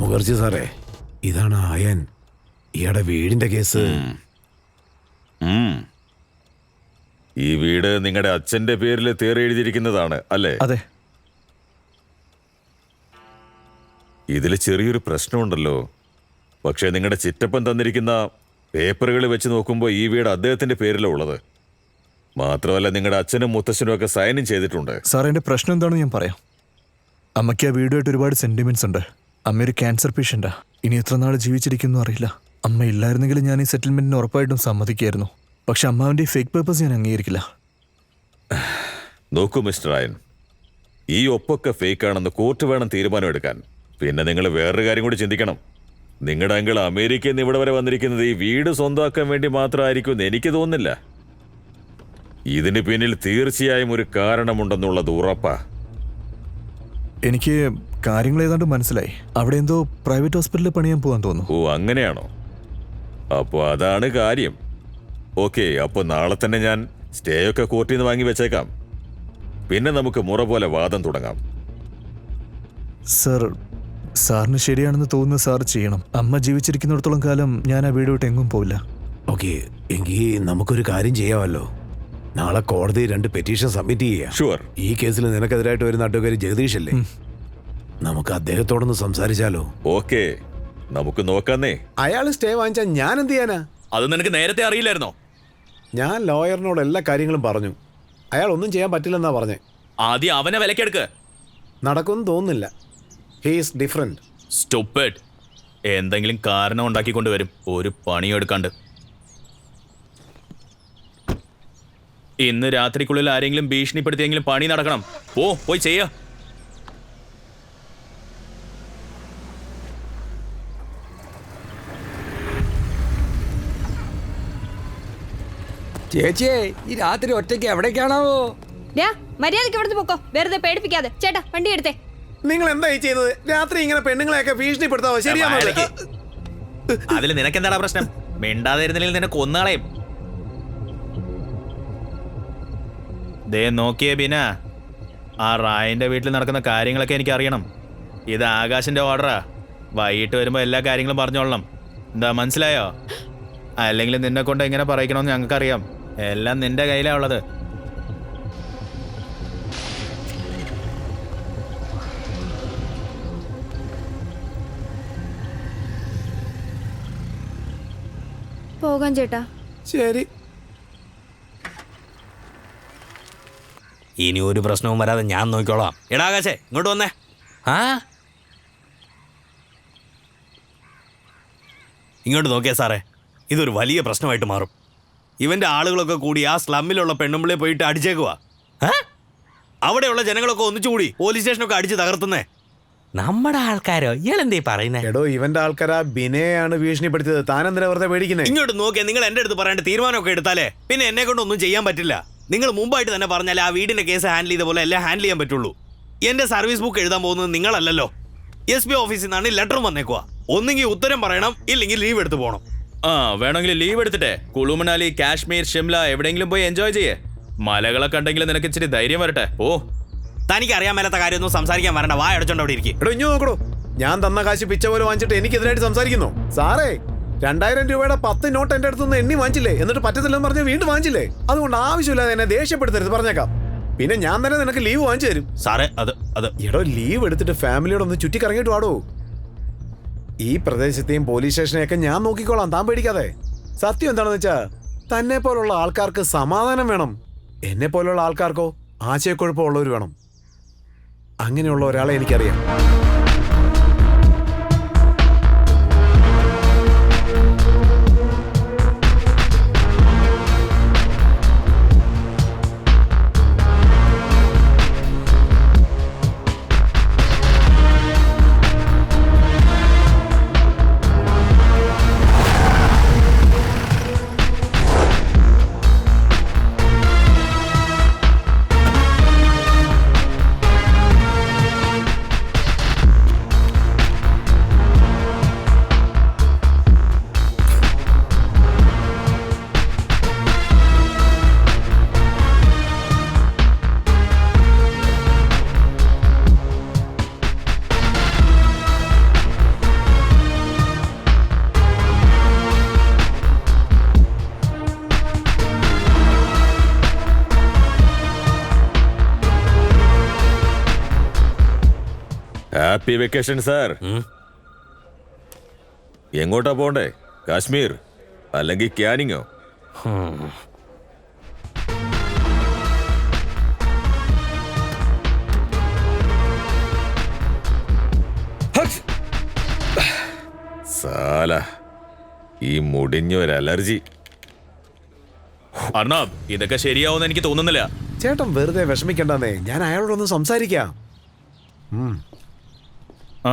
മുഖർജി സാറേ, ഇതാണ് അയൻ, ഇയാളുടെ വീടിന്റെ കേസ്. ഈ വീട് നിങ്ങളുടെ അച്ഛന്റെ പേരിൽ എഴുതിയിരിക്കുന്നതാണ് അല്ലേ? അതെ. ഇതിൽ ചെറിയൊരു പ്രശ്നമുണ്ടല്ലോ. പക്ഷേ നിങ്ങളുടെ ചിറ്റപ്പൻ തന്നിരിക്കുന്ന പേപ്പറുകൾ വെച്ച് നോക്കുമ്പോൾ ഈ വീട് അദ്ദേഹത്തിന്റെ പേരിലാണ് ഉള്ളത്. മാത്രമല്ല നിങ്ങളുടെ അച്ഛനും മുത്തശ്ശനും ഒക്കെ സൈനും ചെയ്തിട്ടുണ്ട്. സാർ, എൻ്റെ പ്രശ്നം എന്താണെന്ന് ഞാൻ പറയാം. അമ്മയ്ക്ക് ആ വീടുമായിട്ട് ഒരുപാട് സെന്റിമെന്റ്സ് ഉണ്ട്. അമ്മ ഒരു ക്യാൻസർ പേഷ്യൻ്റാ. ഇനി എത്ര നാൾ ജീവിച്ചിരിക്കുന്നു അറിയില്ല. അമ്മ ഇല്ലായിരുന്നെങ്കിൽ ഞാൻ ഈ സെറ്റിൽമെന്റിന് ഉറപ്പായിട്ടും സമ്മതിക്കായിരുന്നു. പക്ഷെ അമ്മാവിൻ്റെ ഫേക്ക് പേപ്പേഴ്സ് ഞാൻ അംഗീകരിക്കില്ല. നോക്കൂ മിസ്റ്റർ അയൻ, ഈ ഒപ്പൊക്കെ ഫേക്കാണെന്ന് കോർട്ട് വേണം തീരുമാനം എടുക്കാൻ. പിന്നെ നിങ്ങൾ വേറൊരു കാര്യം കൂടി ചിന്തിക്കണം. നിങ്ങളുടെ അങ്കിൾ അമേരിക്കയിൽ നിന്ന് ഇവിടെ വരെ വന്നിരിക്കുന്നത് ഈ വീട് സ്വന്തമാക്കാൻ വേണ്ടി മാത്രമായിരിക്കും എന്ന് എനിക്ക് തോന്നുന്നില്ല. ഇതിന് പിന്നിൽ തീർച്ചയായും ഒരു കാരണമുണ്ടെന്നുള്ളത് ഉറപ്പാ. എനിക്ക് കാര്യങ്ങൾ ഏതാണ്ട് മനസ്സിലായി. അവിടെ എന്തോ പ്രൈവറ്റ് ഹോസ്പിറ്റലിൽ പണിയാൻ പോകാൻ തോന്നുന്നു. ഓ, അങ്ങനെയാണോ? അപ്പോൾ അതാണ് കാര്യം. ഓക്കെ, അപ്പോൾ നാളെ തന്നെ ഞാൻ സ്റ്റേ ഒക്കെ കോർട്ടിൽ നിന്ന് വാങ്ങി വെച്ചേക്കാം. പിന്നെ നമുക്ക് മുറ പോലെ വാദം തുടങ്ങാം. സർ, സാറിന് ശരിയാണെന്ന് തോന്നുന്നത് സാർ ചെയ്യണം. അമ്മ ജീവിച്ചിരിക്കുന്നിടത്തോളം കാലം ഞാൻ ആ വീട് വിട്ട് എങ്ങും പോവില്ല. ഓക്കെ, എങ്കിൽ നമുക്കൊരു കാര്യം ചെയ്യാമല്ലോ. നാളെ കോടതി 2 പെറ്റീഷൻ സബ്മിറ്റ് ചെയ്യാം. ഷുവർ. ഈ കേസിൽ നിനക്കെതിരായിട്ട് വരുന്ന അഡ്വക്കേറ്റ് ജഗദീഷ് അല്ലേ? നമുക്ക് അദ്ദേഹത്തോടൊന്ന് സംസാരിച്ചാലോ? ഓക്കെ, നമുക്ക് നോക്കാന്നേ. അയാൾ സ്റ്റേ വാങ്ങിച്ചാൽ ഞാൻ എന്ത് ചെയ്യാനാ? അത് നിനക്ക് നേരത്തെ അറിയില്ലായിരുന്നോ? ഞാൻ ലോയറിനോട് എല്ലാ കാര്യങ്ങളും പറഞ്ഞു. അയാൾ ഒന്നും ചെയ്യാൻ പറ്റില്ലെന്നാ പറഞ്ഞേ. ആദ്യം അവനെ വിലക്കെടുക്ക്. നടക്കുമെന്ന് തോന്നുന്നില്ല. He's different. സ്റ്റുപ്പിഡ്. എന്തെങ്കിലും കാരണം ഉണ്ടാക്കിക്കൊണ്ട് വരും, ഒരു പണിയും എടുക്കാണ്ട്. ഇന്ന് രാത്രിക്കുള്ളിൽ ആരെങ്കിലും ഭീഷണിപ്പെടുത്തിയെങ്കിലും പണി നടക്കണം. പോയി ചെയ്യ. ചേച്ചിയെ, ഈ രാത്രി ഒറ്റയ്ക്ക് എവിടേക്കാണാവോ? മര്യാദക്ക് ഇവിടുന്ന് പൊക്കോ, വെറുതെ പേടിപ്പിക്കാതെ. ചേട്ടാ, വണ്ടി എടുത്തേ. നിങ്ങൾ എന്താ ഈ ചെയ്തത്? രാത്രി ഇങ്ങനെ പെണ്ണുങ്ങളെയൊക്കെ ഭീഷണിപ്പെടുത്താവോ? ശരിയാണോ? അതിൽ നിനക്കെന്താടാ പ്രശ്നം? മിണ്ടാതിരുന്നില്ലെങ്കിൽ നിന്നെ കൊന്നുകളയും. ദേ നോക്കിയേ ബീന, ആ റായിന്റെ വീട്ടിൽ നടക്കുന്ന കാര്യങ്ങളൊക്കെ എനിക്ക് അറിയണം. ഇത് ആകാശിന്റെ ഓർഡറാ. വൈകിട്ട് വരുമ്പോൾ എല്ലാ കാര്യങ്ങളും പറഞ്ഞോളണം. എന്താ മനസ്സിലായോ? അല്ലെങ്കിൽ നിന്നെ കൊണ്ട് എങ്ങനെ പറയിക്കണമെന്ന് ഞങ്ങൾക്കറിയാം. എല്ലാം നിന്റെ കയ്യിലാ ഉള്ളത്. പോകാം ചേട്ടാ. ശരി. ഇനി ഒരു പ്രശ്നവും വരാതെ ഞാൻ നോക്കിക്കോളാം. എടാ ആകാശേ, ഇങ്ങോട്ട് വന്നേ. ഇങ്ങോട്ട് നോക്കിയേ സാറേ, ഇതൊരു വലിയ പ്രശ്നമായിട്ട് മാറും. ഇവന്റെ ആളുകളൊക്കെ കൂടി ആ സ്ലമ്മിലുള്ള പെണ്ണുമ്പിളെ പോയിട്ട് അടിച്ചേക്കുവാ. അവിടെയുള്ള ജനങ്ങളൊക്കെ ഒന്നിച്ചുകൂടി പോലീസ് സ്റ്റേഷനൊക്കെ അടിച്ച് തകർത്തുന്നേ. നമ്മുടെ ആൾക്കാരോ? ഇയാളെന്തേ പറയുന്നേ? എടോ, ഇവന്റെ ആൾക്കാരാ ബിനയാണ് ഭീഷണിപ്പെടുത്തിയത്. താനെന്തിനാ വെറുതെ പേടിക്കുന്നേ? ഇങ്ങോട്ട് നോക്കിയാൽ നിങ്ങൾ എന്റെ അടുത്ത് പറയേണ്ട തീരുമാനമൊക്കെ എടുത്താലേ പിന്നെ എന്നെ കൊണ്ടൊന്നും ചെയ്യാൻ പറ്റില്ല. നിങ്ങൾ മുമ്പായിട്ട് തന്നെ പറഞ്ഞാൽ ആ വീടിന്റെ കേസ് ഹാൻഡിൽ ചെയ്ത പോലെ എല്ലാം ഹാൻഡിൽ ചെയ്യാൻ പറ്റുള്ളൂ. എന്റെ സർവീസ് ബുക്ക് എഴുതാൻ പോകുന്നത് നിങ്ങളല്ലല്ലോ. SP ഓഫീസിൽ നിന്നാണ് ലെറ്റർ വന്നേക്കുക. ഒന്നെങ്കിൽ ഉത്തരം പറയണം, ഇല്ലെങ്കിൽ ലീവ് എടുത്ത് പോകണം. വേണമെങ്കിൽ ലീവ് എടുത്തിട്ടേ കുളു മണാലി, കാശ്മീർ, ഷിംല എവിടെയെങ്കിലും പോയി എൻജോയ് ചെയ്യേ. മലകളൊക്കെ ഉണ്ടെങ്കിൽ നിനക്ക് ഇച്ചിരി ധൈര്യം വരട്ടെ. തനിക്ക് അറിയാൻ മേലാത്ത കാര്യമൊന്നും സംസാരിക്കാൻ വരണ്ട. വായ അടച്ചോണ്ട് അവിടെ ഇരിക്കും. എടോ, ഇഞ്ഞു നോക്കടോ. ഞാൻ തന്ന കാശ് പിച്ച പോലെ വാങ്ങിച്ചിട്ട് എനിക്കെതിരായിട്ട് സംസാരിക്കുന്നു. സാറേ, 2000 രൂപയുടെ 10 നോട്ട് എന്റെ അടുത്തുനിന്ന് എണ്ണി വാങ്ങിച്ചില്ലേ? എന്നിട്ട് പറ്റത്തില്ലെന്ന് പറഞ്ഞ് വീണ്ടും വാങ്ങിച്ചില്ലേ? അതുകൊണ്ട് ആവശ്യമില്ലാതെ എന്നെ ദേഷ്യപ്പെടുത്തരുത്, പറഞ്ഞേക്കാം. പിന്നെ ഞാൻ തന്നെ നിനക്ക് ലീവ് വാങ്ങിച്ചു തരും. സാറേ അത് എടോ ലീവ് എടുത്തിട്ട് ഫാമിലിയോട് ഒന്ന് ചുറ്റിക്കറങ്ങിയിട്ട് വാടോ. ഈ പ്രദേശത്തെയും പോലീസ് സ്റ്റേഷനെയൊക്കെ ഞാൻ നോക്കിക്കോളാം, താൻ പേടിക്കാതെ. സത്യം എന്താണെന്ന് വെച്ചാ തന്നെ പോലുള്ള ആൾക്കാർക്ക് സമാധാനം വേണം, എന്നെ പോലുള്ള ആൾക്കാർക്കോ ആശയക്കുഴപ്പമുള്ളവർ വേണം. അങ്ങനെയുള്ള ഒരാളെ എനിക്കറിയാം. Happy vacation sir. എങ്ങോട്ടാ പോണ്ടേ? കാശ്മീർ അല്ലെങ്കിൽ ക്യാനിങ്ങോ? സാല ഈ മുടിഞ്ഞൊരു അലർജി. അർണാബ്, ഇതൊക്കെ ശരിയാവുമെന്ന് എനിക്ക് തോന്നുന്നില്ല. ചേട്ടൻ വെറുതെ വിഷമിക്കണ്ടെന്നേ, ഞാൻ അയാളോടൊന്ന് സംസാരിക്കാം. ആ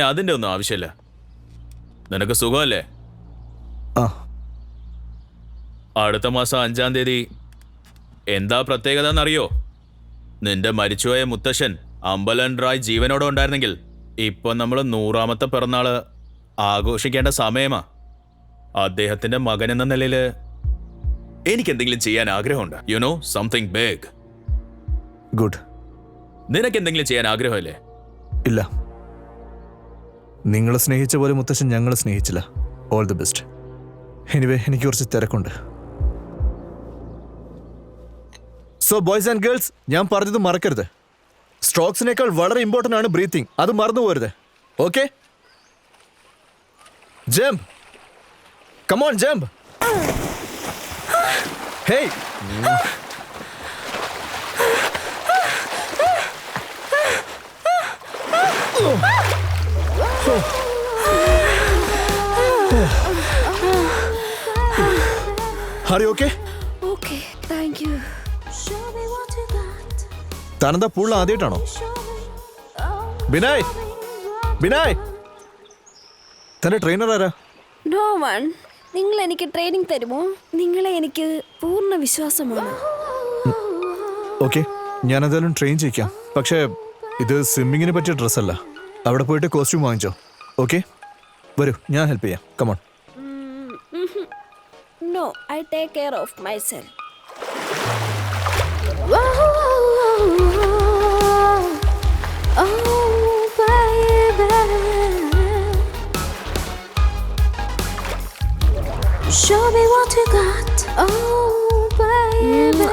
അതിന്റെ ഒന്നും ആവശ്യമില്ല. നിനക്ക് സുഖമല്ലേ? അടുത്ത മാസം 5-ാം തീയതി എന്താ പ്രത്യേകത എന്നറിയോ? നിന്റെ മരിച്ചുപോയ മുത്തശ്ശൻ അമ്പലൻ റായ് ജീവനോടെ ഉണ്ടായിരുന്നെങ്കിൽ ഇപ്പൊ നമ്മൾ 100ാമത്തെ പിറന്നാള് ആഘോഷിക്കേണ്ട സമയമാ. അദ്ദേഹത്തിന്റെ മകൻ എന്ന നിലയില് എനിക്ക് എന്തെങ്കിലും ചെയ്യാൻ ആഗ്രഹമുണ്ട്. You know something big. Good. നിനക്ക് എന്തെങ്കിലും ചെയ്യാൻ ആഗ്രഹമല്ലേ? ഇല്ല, നിങ്ങളെ സ്നേഹിച്ച പോലെ മുത്തശ്ശൻ ഞങ്ങളെ സ്നേഹിച്ചില്ല. All the best. എനിവേ, എനിക്ക് കുറച്ച് തിരക്കുണ്ട്. സോ ബോയ്സ് ആൻഡ് ഗേൾസ്, ഞാൻ പറഞ്ഞത് മറക്കരുത്. സ്ട്രോക്സിനേക്കാൾ വളരെ ഇമ്പോർട്ടൻ്റ് ആണ് ബ്രീത്തിങ്. അത് മറന്നു പോരുത്. Okay? Jump. Come on, jump. Hey. Are you okay? Okay, thank you. താനെന്താ പൂളിൽ ആദ്യമായിട്ടാണോ? ബിനായ്, ബിനായ്, തന്റെ ട്രെയിനർ ആരാ? No one. നിങ്ങൾ എനിക്ക് ട്രെയിനിങ് തരുമോ? നിങ്ങളെ എനിക്ക് പൂർണ്ണ വിശ്വാസമാണ്. ഓക്കെ, ഞാൻ എന്തായാലും ട്രെയിൻ ചെയ്യിക്കാം. പക്ഷേ ഇത് സ്വിമ്മിങ്ങിന് പറ്റിയ ഡ്രസ്സല്ല. അവിടെ പോയിട്ട് കോസ്റ്റ്യൂം വാങ്ങിച്ചോ. ഓക്കെ, വരൂ, ഞാൻ ഹെൽപ്പ് ചെയ്യാം. Come on. No, I take care of myself. Show me what you got, oh baby.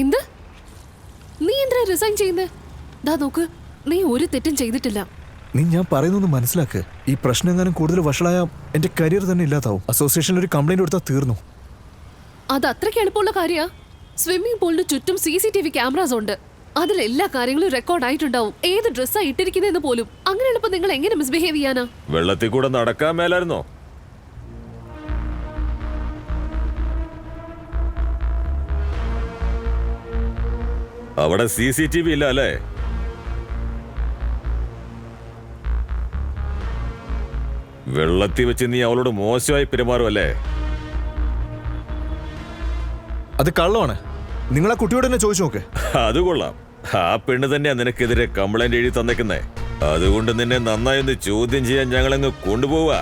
എന്ത്? നീ എന്തിനാ റിസൈൻ ചെയ്യുന്നേ? ദാ നോക്ക്, നീ ഒരു തെറ്റും ചെയ്തിട്ടില്ല. നീ ഞാൻ പറയുന്നൊന്ന് മനസ്സിലാക്ക്. ഈ പ്രശ്നം എങ്ങാനും കൂടുതൽ വഷളായ എന്റെ കരിയർ തന്നെ ഇല്ലാതാവും. അസോസിയേഷനിൽ ഒരു കംപ്ലൈന്റ് കൊടുത്താൽ തീർന്നു. അത് അത്രയ്ക്ക് എളുപ്പമുള്ള കാര്യാ? സ്വിമ്മിംഗ് പൂളിന് ചുറ്റും CCTV ക്യാമറാസ് ഉണ്ട്. അതിൽ എല്ലാ കാര്യങ്ങളും റെക്കോർഡ് ആയിട്ടുണ്ടാവും. ഏത് ഡ്രസ്സാ ഇട്ടിരിക്കുന്നതെന്ന് പോലും. അങ്ങനെ എളുപ്പം നിങ്ങൾ എങ്ങനെ മിസ്ബിഹേവ് ചെയ്യാനാ? വെള്ളത്തിൽ കൂടെ നടക്കാൻ മേലായിരുന്നോ? അവിടെ CCTV ഇല്ല അല്ലേ? വെള്ളത്തിൽ വെച്ച് നീ അവളോട് മോശമായി പെരുമാറുമല്ലേ? അത് കള്ളമാണ്. നിങ്ങൾ ആ കുട്ടിയോട് തന്നെ ചോദിച്ചു നോക്ക്. അത് കൊള്ളാം. ആ പെണ്ണ് തന്നെയാ നിനക്കെതിരെ കംപ്ലൈന്റ് എഴുതി തന്നേക്കുന്നേ. അതുകൊണ്ട് നിന്നെ നന്നായി ഒന്ന് ചോദ്യം ചെയ്യാൻ ഞങ്ങളങ്ങ് കൊണ്ടുപോവാ.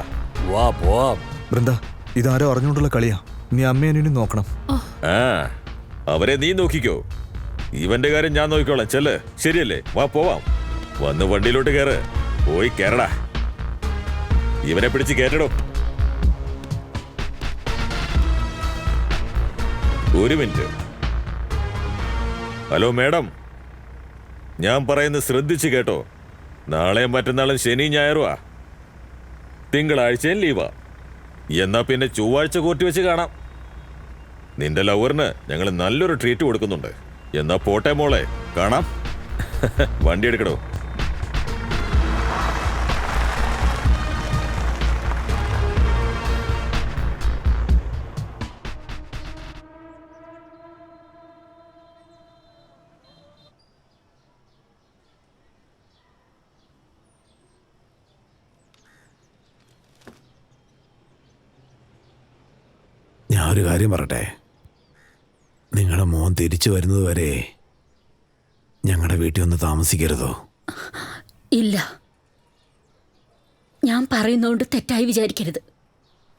വാ പോവാം. ബൃന്ദ, ഇതാരോ അറിഞ്ഞുകൊണ്ടുള്ള കളിയാ. നീ അമ്മേനും നോക്കണം. ആ അവരെ നീ നോക്കിക്കോ, ഇവന്റെ കാര്യം ഞാൻ നോക്കിക്കോളാം. ചെല്ല്, ശരിയല്ലേ? വാ പോവാം. വന്ന് വണ്ടിയിലോട്ട് കയറ്. പോയി കയറടാ. ഇവനെ പിടിച്ച് കയറ്റടോ. ഒരു മിനിറ്റ്. ഹലോ മേഡം, ഞാൻ പറയുന്നത് ശ്രദ്ധിച്ച് കേട്ടോ. നാളെയും മറ്റന്നാളും ശനി ഞായറുവാ, തിങ്കളാഴ്ചയും ലീവാ. എന്നാ പിന്നെ ചൊവ്വാഴ്ച കോർട്ട് വെച്ച് കാണാം. നിന്റെ ലവറിന് ഞങ്ങൾ നല്ലൊരു ട്രീറ്റ് കൊടുക്കുന്നുണ്ട്. എന്നാ പോട്ടെ മോളെ, കാണാം. വണ്ടി എടുക്കടോ. ഞാൻ ഒരു കാര്യം പറയട്ടെ, നിങ്ങളുടെ മോൻ തിരിച്ചു വരുന്നത് വരെ ഞങ്ങളുടെ വീട്ടിൽ ഒന്ന് താമസിക്കരുതോ? ഇല്ല, ഞാൻ പറയുന്നോണ്ട് തെറ്റായി വിചാരിക്കരുത്.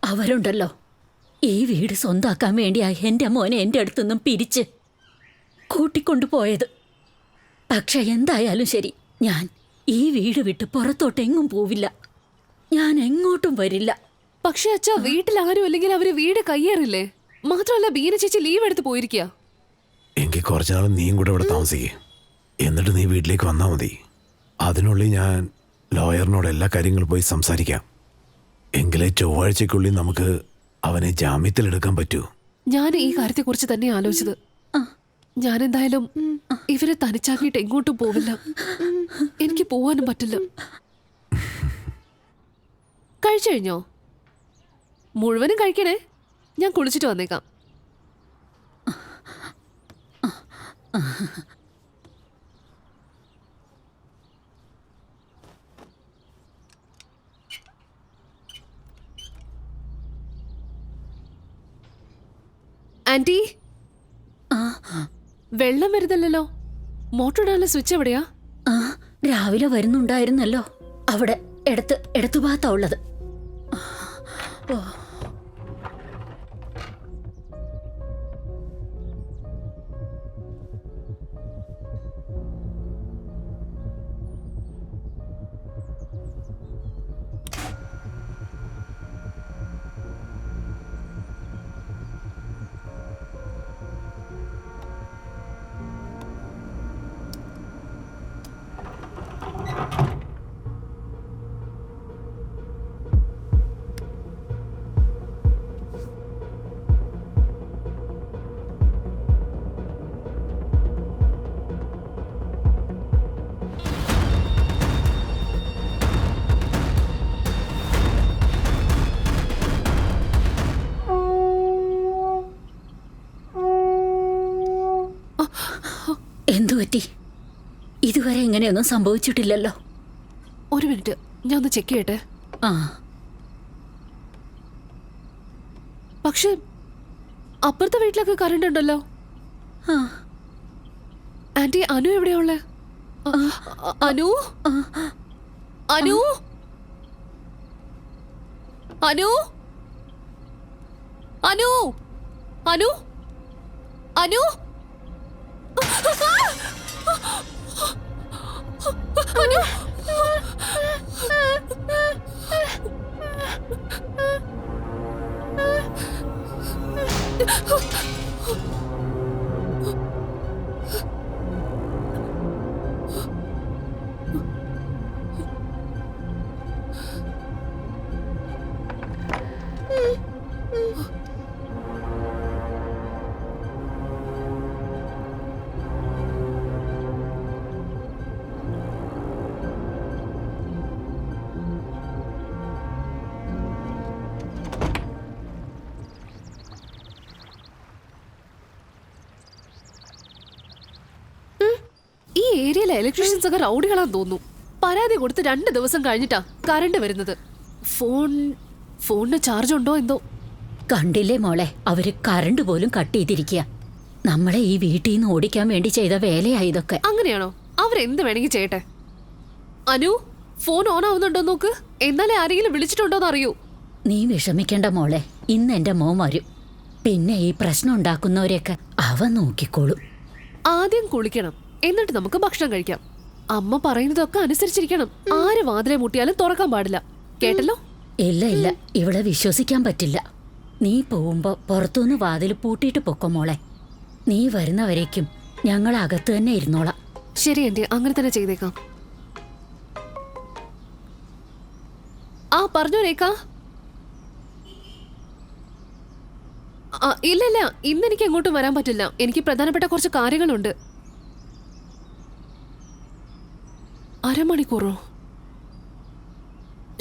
അവരുണ്ടല്ലോ, ഈ വീട് സ്വന്താക്കാൻ വേണ്ടിയാ എൻ്റെ മോനെ എൻ്റെ അടുത്തുനിന്നും പിരിച്ച് കൂട്ടിക്കൊണ്ടുപോയത്. പക്ഷെ എന്തായാലും ശരി, ഞാൻ ഈ വീട് വിട്ട് പുറത്തോട്ടെങ്ങും പോവില്ല. ഞാൻ എങ്ങോട്ടും വരില്ല. പക്ഷെ അച്ഛാ, വീട്ടിൽ ആരും അല്ലെങ്കിൽ അവര് വീട് കയ്യേറില്ലേ? മാത്രമല്ല ബീന ചേച്ചി ലീവ് എടുത്ത് പോയിരിക്കുക. എങ്കിൽ കുറച്ചുനാൾ നീയും കൂടെ ഇവിടെ താമസിക്കേ, എന്നിട്ട് നീ വീട്ടിലേക്ക് വന്നാൽ മതി. അതിനുള്ളിൽ ഞാൻ ലോയറിനോട് എല്ലാ കാര്യങ്ങളും പോയി സംസാരിക്കാം. എങ്കിലേ ചൊവ്വാഴ്ചക്കുള്ളിൽ നമുക്ക് അവനെ ജാമ്യത്തിലെടുക്കാൻ പറ്റൂ. ഞാൻ ഈ കാര്യത്തെക്കുറിച്ച് തന്നെ ആലോചിച്ചത്. ഞാൻ എന്തായാലും ഇവരെ തനിച്ചാക്കിയിട്ട് എങ്ങോട്ടും പോവില്ല. എനിക്ക് പോവാനും പറ്റില്ല. കഴിച്ചു കഴിഞ്ഞോ? മുഴുവനും കഴിക്കണേ, ഞാൻ കുളിച്ചിട്ട് വന്നേക്കാം. ആന്റി, വെള്ളം വരുന്നില്ലല്ലോ. മോട്ടോർ ഇടാനുള്ള സ്വിച്ച് എവിടെയാ? രാവിലെ വരുന്നുണ്ടായിരുന്നല്ലോ, അവിടെ ഇടത്തു ഭാഗത്താ ഉള്ളത്. എന്തുപറ്റി? ഇതുവരെ ഇങ്ങനെയൊന്നും സംഭവിച്ചിട്ടില്ലല്ലോ. ഒരു മിനിറ്റ്, ഞാൻ ഒന്ന് ചെക്ക് ചെയ്യട്ടെ. പക്ഷെ അപ്പുറത്തെ വീട്ടിലൊക്കെ കറണ്ട് ഉണ്ടല്ലോ. ആന്റി, അനു എവിടെയാ ഉള്ളേ? അനു അനു അനു അനു അനു അനു ഏരിയയിലെ ഇലക്ട്രീഷ്യൻസ് ഒക്കെ റൗഡികളാന്ന് തോന്നുന്നു. പരാതി കൊടുത്ത് 2 ദിവസം കഴിഞ്ഞിട്ടാ കറണ്ട് വരുന്നത്. ഫോണിന് ചാർജ് ഉണ്ടോ എന്തോ. കണ്ടില്ലേ മോളെ, അവര് കറണ്ട് പോലും കട്ട് ചെയ്തിരിക്കുക. നമ്മളെ ഈ വീട്ടിൽ നിന്ന് ഓടിക്കാൻ വേണ്ടി ചെയ്ത വേലയാ ഇതൊക്കെ. അങ്ങനെയാണോ? അവരെന്ത് വേണമെങ്കിൽ ചെയ്യട്ടെ. അനു, ഫോൺ ഓൺ ആവുന്നുണ്ടോ നോക്ക്, എന്നാലേ ആരെങ്കിലും വിളിച്ചിട്ടുണ്ടോന്ന് അറിയൂ. നീ വിഷമിക്കേണ്ട മോളെ, ഇന്ന് എന്റെ മോൻ വരും. പിന്നെ ഈ പ്രശ്നം ഉണ്ടാക്കുന്നവരെയൊക്കെ അവൻ നോക്കിക്കോളും. ആദ്യം കുളിക്കണം, എന്നിട്ട് നമുക്ക് ഭക്ഷണം കഴിക്കാം. അമ്മ പറയുന്നതൊക്കെ അനുസരിച്ചിരിക്കണം. ആര് വാതിലെ മുട്ടിയാലും തുറക്കാൻ പാടില്ല, കേട്ടല്ലോ? ഇല്ല ഇല്ല, ഇവളെ വിശ്വസിക്കാൻ പറ്റില്ല. നീ പോകുമ്പോ പുറത്തുനിന്ന് വാതിൽ പൂട്ടിയിട്ട് പൊക്കോ മോളെ. നീ വരുന്നവരേക്കും ഞങ്ങൾ അകത്ത് തന്നെ ഇരുന്നോളാം. ശരി ആന്റി, അങ്ങനെ തന്നെ ചെയ്തേക്കാം. ആ പറഞ്ഞോ രേഖ. ഇല്ല ഇല്ല, ഇന്ന് എനിക്ക് എങ്ങോട്ടും വരാൻ പറ്റില്ല. എനിക്ക് പ്രധാനപ്പെട്ട കുറച്ച് കാര്യങ്ങളുണ്ട്. അരമണിക്കൂറോ?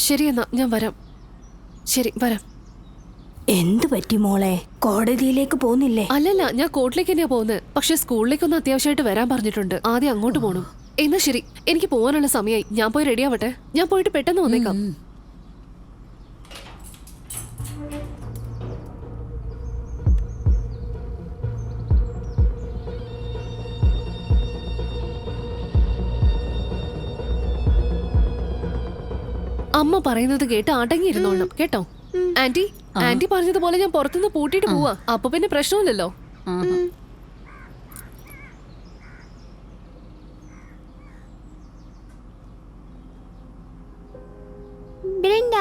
ശരി എന്നാ ഞാൻ വരാം. ശരി വരാം. എന്തു പറ്റി മോളെ? കോടതിയിലേക്ക് പോകുന്നില്ലേ? അല്ലല്ല, ഞാൻ കോർട്ടിലേക്ക് തന്നെയാ പോകുന്നത്. പക്ഷെ സ്കൂളിലേക്കൊന്ന് അത്യാവശ്യമായിട്ട് വരാൻ പറഞ്ഞിട്ടുണ്ട്. ആദ്യം അങ്ങോട്ട് പോകണം. എന്നാ ശരി, എനിക്ക് പോകാനുള്ള സമയമായി. ഞാൻ പോയി റെഡി ആവട്ടെ. ഞാൻ പോയിട്ട് പെട്ടെന്ന് വന്നേക്കാം. അമ്മ പറയുന്നത് കേട്ട് അടങ്ങിയിരുന്നോളണം, കേട്ടോ? ആന്റി, ആന്റി പറഞ്ഞതുപോലെ ഞാൻ പുറത്തുനിന്ന് പൂട്ടിയിട്ട് പോവാ. അപ്പൊ പിന്നെ പ്രശ്നമില്ലല്ലോ. ബ്രിൻഡ.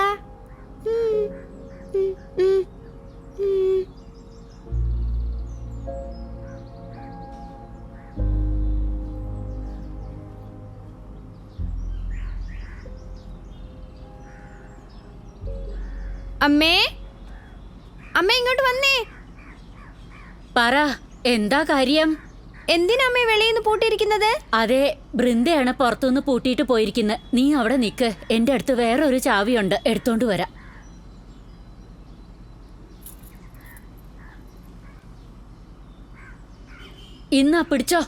അമ്മേ, അമ്മ ഇങ്ങോട്ട് വന്നേ. പറ, എന്താ കാര്യം? എന്തിനാ അമ്മേ വെളിയിൽ നിന്ന് പൂട്ടിയിരിക്കുന്നത്? അതെ, ബൃന്ദയാണ് പുറത്തുനിന്ന് പൂട്ടിയിട്ട് പോയിരിക്കുന്നത്. നീ അവിടെ നിക്ക്, എന്റെ അടുത്ത് വേറെ ഒരു ചാവിയുണ്ട്, എടുത്തോണ്ട് വരാം. ഇന്നാ പിടിച്ചോ.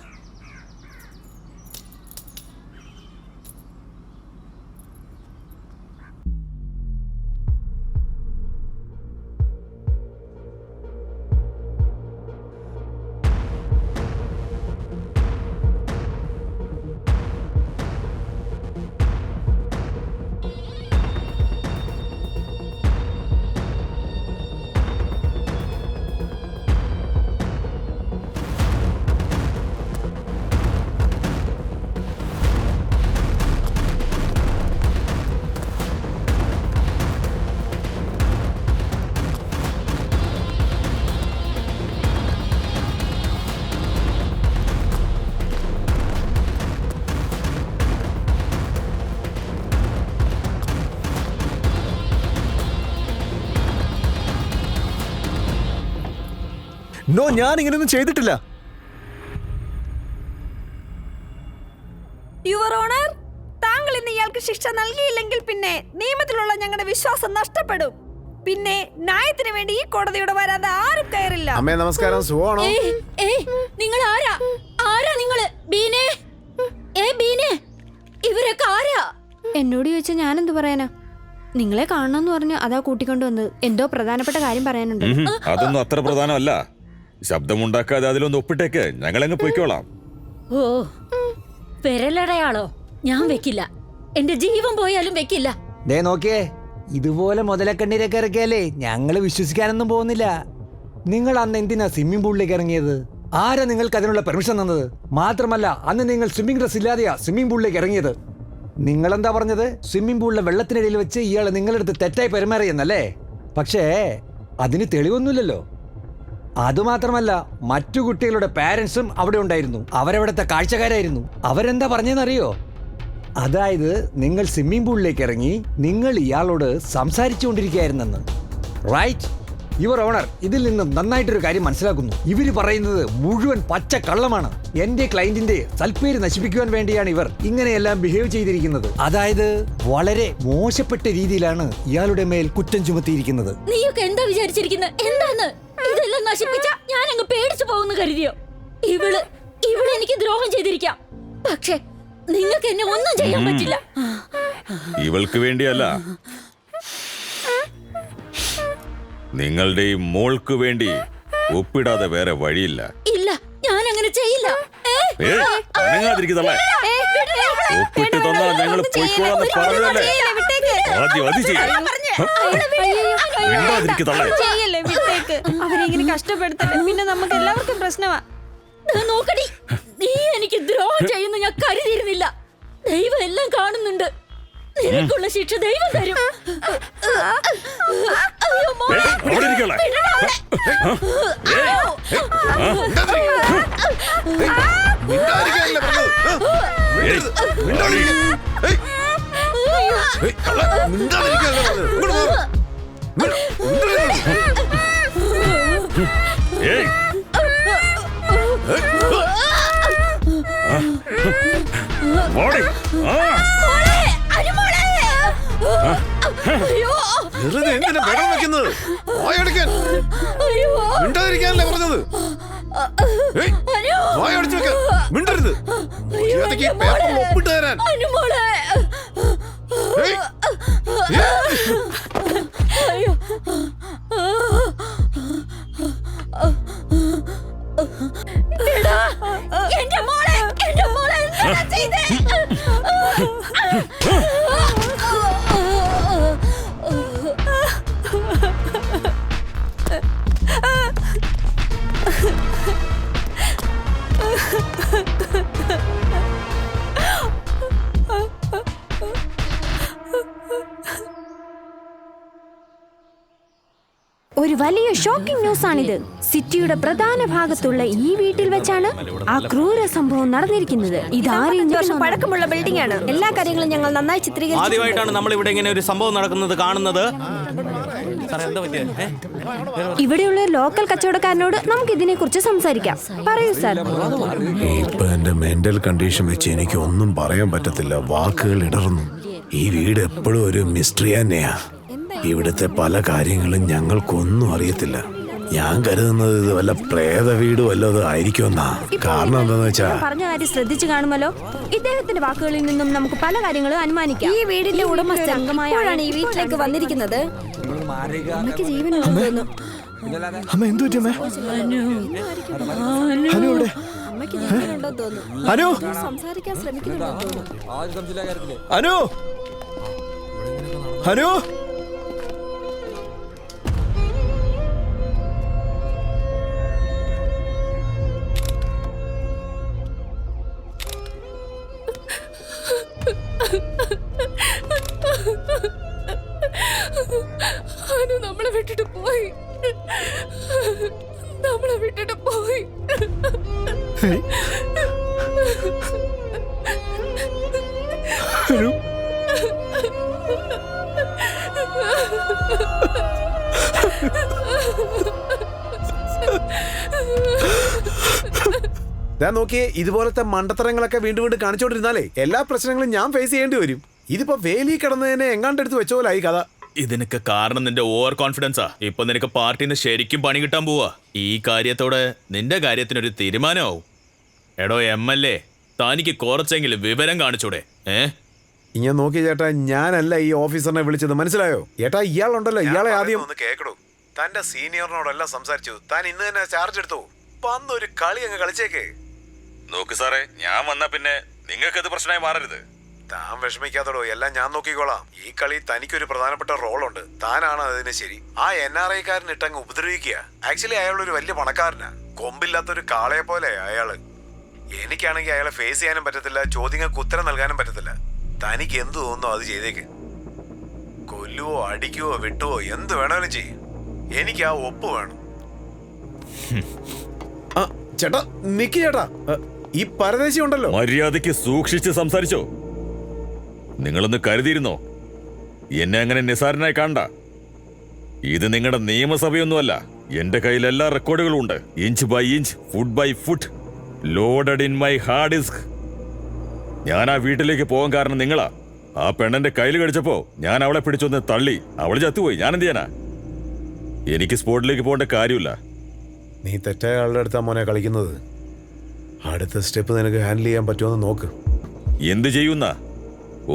നോ, ഞാൻ ഇങ്ങനെയൊന്നും ചെയ്തിട്ടില്ല. യുവർ ഓണർ, താങ്കൾ ഇന്ന് ഇയാൾക്ക് ശിക്ഷ നൽകിയില്ലെങ്കിൽ പിന്നെ നിയമത്തിലുള്ള ഞങ്ങളുടെ വിശ്വാസം നഷ്ടപ്പെടും. പിന്നെ ന്യായത്തിന് വേണ്ടി ഈ കോടതിയോട് വരാതെ ആരും കയറില്ല. അമ്മേ നമസ്കാരം, സുഖമാണോ? നിങ്ങൾ ആരാ? ആരാ നിങ്ങള്? ബീനെ, ബീനെ, ഇവരൊക്കെ ആരാ? എന്നോട് ചോദിച്ചാൽ ഞാനെന്ത് പറയാനാ? നിങ്ങളെ കാണണമെന്ന് പറഞ്ഞു, അതാ കൂട്ടിക്കൊണ്ടു വന്നത്. എന്തോ പ്രധാനപ്പെട്ട കാര്യം പറയാനുണ്ട്. അതൊന്നും അത്ര പ്രധാനമല്ല. ശബ്ദമുണ്ടാക്കാതെ അതിലൊന്ന് ഒപ്പിട്ടേക്ക്, ഞങ്ങളങ്ങ് പോയിക്കോളാം. ഓ, വിരലടയാളോ? ഞാൻ വെക്കില്ല, എന്റെ ജീവൻ പോയാലും വെക്കില്ല. ദേ നോക്കിയേ, ഇതുപോലെ മുതലക്കണ്ണീരൊക്കെ ഇറക്കിയാലേ ഞങ്ങള് വിശ്വസിക്കാനൊന്നും പോകുന്നില്ല. നിങ്ങൾ അന്ന് എന്തിനാ സ്വിമ്മിംഗ് പൂളിലേക്ക് ഇറങ്ങിയത്? ആരാ നിങ്ങൾക്ക് അതിനുള്ള പെർമിഷൻ തന്നത്? മാത്രമല്ല, അന്ന് നിങ്ങൾ സ്വിമ്മിംഗ് ഡ്രസ് ഇല്ലാതെയാ സ്വിമ്മിംഗ് പൂളിലേക്ക് ഇറങ്ങിയത്. നിങ്ങളെന്താ പറഞ്ഞത്? സ്വിമ്മിംഗ് പൂളിലെ വെള്ളത്തിനിടയിൽ വെച്ച് ഇയാൾ നിങ്ങളെടുത്ത് തെറ്റായി പെരുമാറിയെന്നല്ലേ? പക്ഷേ അതിന് തെളിവൊന്നുമില്ലല്ലോ. അതുമാത്രമല്ല, മറ്റു കുട്ടികളുടെ പാരന്റ്സും അവിടെ ഉണ്ടായിരുന്നു. അവരവിടുത്തെ കാഴ്ചക്കാരായിരുന്നു. അവരെന്താ പറഞ്ഞതെന്നറിയോ? അതായത് നിങ്ങൾ സ്വിമ്മിംഗ് പൂളിലേക്ക് ഇറങ്ങി നിങ്ങൾ ഇയാളോട് സംസാരിച്ചുകൊണ്ടിരിക്കുകയായിരുന്നെന്ന്. റൈറ്റ് യുവർ ഓണർ, ഇതിൽ നിന്നും നന്നായിട്ടൊരു കാര്യം മനസ്സിലാക്കുന്നു. ഇവര് പറയുന്നത് മുഴുവൻ പച്ച കള്ളമാണ്. എന്റെ ക്ലയന്റിന്റെ സൽപ്പേര് നശിപ്പിക്കുവാൻ വേണ്ടിയാണ് ഇവർ ഇങ്ങനെയെല്ലാം ബിഹേവ് ചെയ്തിരിക്കുന്നത്. അതായത് വളരെ മോശപ്പെട്ട രീതിയിലാണ് ഇയാളുടെ മേൽ കുറ്റം ചുമത്തിയിരിക്കുന്നത്. നീയൊക്കെ എന്താ വിചാരിച്ചിരിക്കുന്നത്? എന്താന്ന് ഇതെല്ലാം നശിപ്പിച്ച ഞാൻ അങ്ങ് പേടിച്ചു പോകുന്നു കരുതിയോ? ഇവള് എനിക്ക് ദ്രോഹം ചെയ്തിരിക്കാം. പക്ഷെ നിങ്ങൾക്ക് എന്നെ ഒന്നും ചെയ്യാൻ പറ്റില്ല. ഇവൾക്ക് വേണ്ടിയല്ല, നിങ്ങളുടെ ഈ മോൾക്ക് വേണ്ടി ഒപ്പിടാതെ വേറെ വഴിയില്ല. ഇല്ല, ഞാൻ അങ്ങനെ ചെയ്യില്ല. അനങ്ങാതിരിക്കുന്നല്ലേ? ഒപ്പിട്ട് തന്നാൽ ഞങ്ങൾ പൊയ്ക്കോളാന്ന് പറഞ്ഞതല്ലേ? ആദ്യം അത് ചെയ്യും. മിണ്ടാതിരിക്ക് തള്ളേ. ചെയ്യല്ലേ, വിട്ടേക്ക്. അവരെ ഇങ്ങനെ കഷ്ടപ്പെടുത്തല്ലേ, പിന്നെ നമുക്ക് എല്ലാവർക്കും പ്രശ്നമാ. നോക്കടി, നീ എനിക്ക് ദ്രോഹം ചെയ്യുന്ന ഞാൻ കരുതിയിരുന്നില്ല. ദൈവം എല്ലാം കാണുന്നുണ്ട്. നിനക്കുള്ള ശിക്ഷ ദൈവം തരും. അയ്യോ, മോളെ. അവിടെ ഇരിക്കല്ലേ? മിണ്ടാതിരിക്കാനല്ലേ പറഞ്ഞത്? മിണ്ടരുത്. ഒപ്പിട്ട് തരാൻ. എന്റെ മോളെ എന്താ ചെയ്തേ? ഒരു വലിയ ഷോക്കിംഗ് ന്യൂസ് ആണിത്. സിറ്റിയുടെ പ്രധാന ഭാഗത്തുള്ള ഈ വീട്ടിൽ വെച്ചാണ് ആ ക്രൂര സംഭവം നടന്നിരിക്കുന്നത്. ഇതാരും പഴക്കമുള്ള ബിൽഡിംഗ് ആണ്. എല്ലാ കാര്യങ്ങളും ഞങ്ങൾ നന്നായി ചിത്രീകരിച്ചു. ആദ്യമായിട്ടാണ് നമ്മൾ ഇവിടെ ഇങ്ങനെ ഒരു സംഭവം നടക്കുന്നത് കാണുന്നത്. ഇവിടെയുള്ള ലോക്കൽ കച്ചവടക്കാരനോട് നമുക്ക് ഇതിനെ കുറിച്ച് സംസാരിക്കാം. പറയൂ സാർ. ഇപ്പൊ എന്റെ മെന്റൽ കണ്ടീഷൻ വെച്ച് എനിക്ക് ഒന്നും പറയാൻ പറ്റത്തില്ല. വാക്കുകൾ ഇടറുന്നു. ഈ വീട് എപ്പോഴും ഒരു മിസ്റ്ററി തന്നെയാ. ഇവിടുത്തെ പല കാര്യങ്ങളും ഞങ്ങൾക്കൊന്നും അറിയത്തില്ല. ഞാൻ കരുതുന്നത് ഇത് വല്ല പ്രേത വീട് വല്ലതും ആയിരിക്കുമെന്നാ. കാരണം എന്താന്ന് വെച്ചാ പറഞ്ഞ കാര്യം ശ്രദ്ധിച്ചു കാണുമല്ലോ. ഇദ്ദേഹത്തിന്റെ വാക്കുകളിൽ നിന്നും നമുക്ക് പല കാര്യങ്ങളും അനുമാനിക്കാം. ഈ വീടിന്റെ ഉടമസ്ഥൻ എപ്പോഴാണ് ഈ വീട്ടിലേക്ക് വന്നിരിക്കുന്നത്? അമ്മയ്ക്ക് ജീവനുണ്ടെന്ന് തോന്നുന്നു. അമ്മ എന്തു പറ്റി അമ്മേ? ഹനു എവിടെ? അമ്മയ്ക്ക് ജീവനുണ്ടെന്ന് തോന്നുന്നു. ഹനു, സംസാരിക്കാൻ ശ്രമിക്കുന്നുണ്ടെന്ന് തോന്നുന്നു. ഹനു, ഹനു. അനു നമ്മളെ വിട്ടിട്ട് പോയി. നമ്മളെ വിട്ടിട്ട് പോയി. ഹനു, നോക്കിയേ, ഇതുപോലത്തെ മണ്ടത്തരങ്ങളൊക്കെ വീണ്ടും വീണ്ടും കാണിച്ചോണ്ടിരുന്നാലേ എല്ലാ പ്രശ്നങ്ങളും ഞാൻ ഫേസ് ചെയ്യേണ്ടി വരും. ഇതിപ്പോ വേലി കിടന്നതിനെ എങ്ങാണ്ടെടുത്ത് വെച്ച പോലായി കഥ. ഇതിനൊക്കെ കാരണം നിന്റെ ഓവർ കോൺഫിഡൻസാ. ഇപ്പൊ നിനക്ക് പാർട്ടിന്ന് ശരിക്കും പണി കിട്ടാൻ പോവാ. ഈ കാര്യത്തോടെ നിന്റെ കാര്യത്തിനൊരു തീരുമാനമാവും. എടോ MLA, തനിക്ക് കുറച്ചെങ്കിലും വിവരം കാണിച്ചൂടെ? ഇങ്ങനെ നോക്കി ചേട്ടാ, ഞാനല്ല ഈ ഓഫീസറിനെ വിളിച്ചത്, മനസ്സിലായോ? ഏട്ടാ, ഇയാളുണ്ടല്ലോ, ഇയാളെ ആദ്യം ഒന്ന് കേക്കടൂ. തന്റെ സീനിയറിനോടെല്ലാം സംസാരിച്ചു. താൻ ഇന്ന് തന്നെ ചാർജ് എടുത്തു. വന്നൊരു കളി അങ്ങ് കളിച്ചേക്കേ. നോക്ക് സാറേ, ഞാൻ വന്നാ പിന്നെ നിങ്ങൾക്കത് പ്രശ്നമായി മാറരുത്. താൻ വിഷമിക്കാത്തടോ, എല്ലാം ഞാൻ നോക്കിക്കോളാം. ഈ കളി തനിക്കൊരു പ്രധാനപ്പെട്ട റോളുണ്ട്. താനാണ് അതിന് ശരി. ആ NRI-കാരൻ ഇട്ടങ്ങ് ഉപദ്രവിക്കുക. ആക്ച്വലി അയാളൊരു വലിയ പണക്കാരനാ. കൊമ്പില്ലാത്തൊരു കാളയെ പോലെ അയാള്. എനിക്കാണെങ്കിൽ അയാളെ ഫേസ് ചെയ്യാനും പറ്റത്തില്ല, ചോദ്യങ്ങൾക്ക് ഉത്തരം നൽകാനും പറ്റത്തില്ല. തനിക്ക് എന്ത് തോന്നുന്നോ അത് ചെയ്തേക്ക്. കൊല്ലുവോ അടിക്കുവോ വെട്ടുവോ എന്ത് വേണമെങ്കിലും ചെയ്യും. എനിക്ക് ആ ഒപ്പ് വേണം. ചേട്ടാ നിക്ക് ചേട്ടാ, ഈ പരദേശി ഉണ്ടല്ലോ. മര്യാദയ്ക്ക് സൂക്ഷിച്ച് സംസാരിച്ചോ. നിങ്ങളൊന്ന് കരുതിയിരുന്നോ എന്നെ അങ്ങനെ നിസാരനായി കാണണ്ട. ഇത് നിങ്ങളുടെ നിയമസഭയൊന്നുമല്ല. എന്റെ കയ്യിൽ എല്ലാ റെക്കോർഡുകളും ഉണ്ട്. Inch by inch, foot by foot, loaded in my hard disk. ഞാൻ ആ വീട്ടിലേക്ക് പോകാൻ കാരണം നിങ്ങളാ. ആ പെണ്ണന്റെ കയ്യിൽ കടിച്ചപ്പോ ഞാൻ അവളെ പിടിച്ചൊന്ന് തള്ളി. അവള് ചത്തുപോയി. ഞാൻ എന്ത് ചെയ്യാനാ? എനിക്ക് സ്പോട്ടിലേക്ക് പോകേണ്ട കാര്യമില്ല. നീ തെറ്റായ ആളുടെ അടുത്താ മോനെ കളിക്കുന്നത്. അടുത്ത സ്റ്റെപ്പ് നിനക്ക് ഹാൻഡിൽ ചെയ്യാൻ പറ്റുമെന്ന് നോക്ക്. എന്ത് ചെയ്യുന്ന?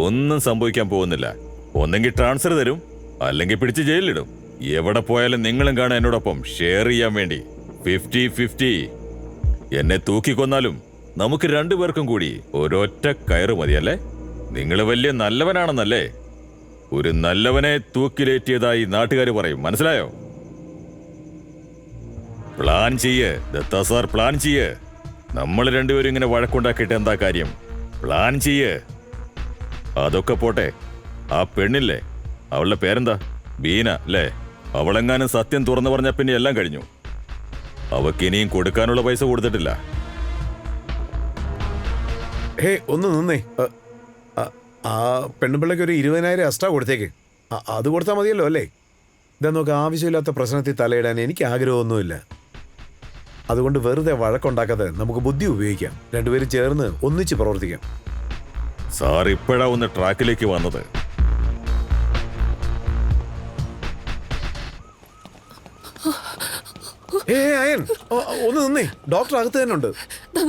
ഒന്നും സംഭവിക്കാൻ പോകുന്നില്ല. ഒന്നെങ്കിൽ ട്രാൻസ്ഫർ തരും, അല്ലെങ്കിൽ പിടിച്ച് ജയിലിലിടും. എവിടെ പോയാലും നിങ്ങളും കാണാൻ എന്നോടൊപ്പം ഷെയർ ചെയ്യാൻ വേണ്ടി. 50-50. എന്നെ തൂക്കിക്കൊന്നാലും നമുക്ക് രണ്ടുപേർക്കും കൂടി ഒരൊറ്റ കയറ് മതിയല്ലേ? നിങ്ങൾ വലിയ നല്ലവനാണെന്നല്ലേ? ഒരു നല്ലവനെ തൂക്കിലേറ്റിയതായി നാട്ടുകാർ പറയും, മനസ്സിലായോ? പ്ലാൻ ചെയ്യ് ദത്ത സാർ, പ്ലാൻ ചെയ്യ്. നമ്മൾ രണ്ടുപേരും ഇങ്ങനെ വഴക്കുണ്ടാക്കിയിട്ട് എന്താ കാര്യം? പ്ലാൻ ചെയ്യ്. അതൊക്കെ പോട്ടെ, ആ പെണ്ണില്ലേ, അവളുടെ പേരെന്താ? ബീന അല്ലേ? അവളെങ്ങാനും സത്യം തുറന്നു പറഞ്ഞ പിന്നെ എല്ലാം കഴിഞ്ഞു. അവക്ക് ഇനിയും കൊടുക്കാനുള്ള പൈസ കൊടുത്തിട്ടില്ല. ഹേ ഒന്ന് നിന്നേ. ആ പെണ്ണുപിള്ളയ്ക്ക് ഒരു 20,000 എക്സ്ട്രാ കൊടുത്തേക്ക്. അത് കൊടുത്താൽ മതിയല്ലോ അല്ലേ? ഇതാ നോക്ക്, ആവശ്യമില്ലാത്ത പ്രശ്നത്തിൽ തലയിടാൻ എനിക്ക് ആഗ്രഹമൊന്നുമില്ല. അതുകൊണ്ട് വെറുതെ വഴക്കുണ്ടാക്കാതെ നമുക്ക് ബുദ്ധി ഉപയോഗിക്കാം. രണ്ടുപേരും ചേർന്ന് ഒന്നിച്ച് പ്രവർത്തിക്കാം. സാർ ഇപ്പോഴാ ഒന്ന് ട്രാക്കിലേക്ക് വന്നത്. അയൻ ഒന്ന് നിന്നേ, ഡോക്ടർ അകത്ത് തന്നെ ഉണ്ട്.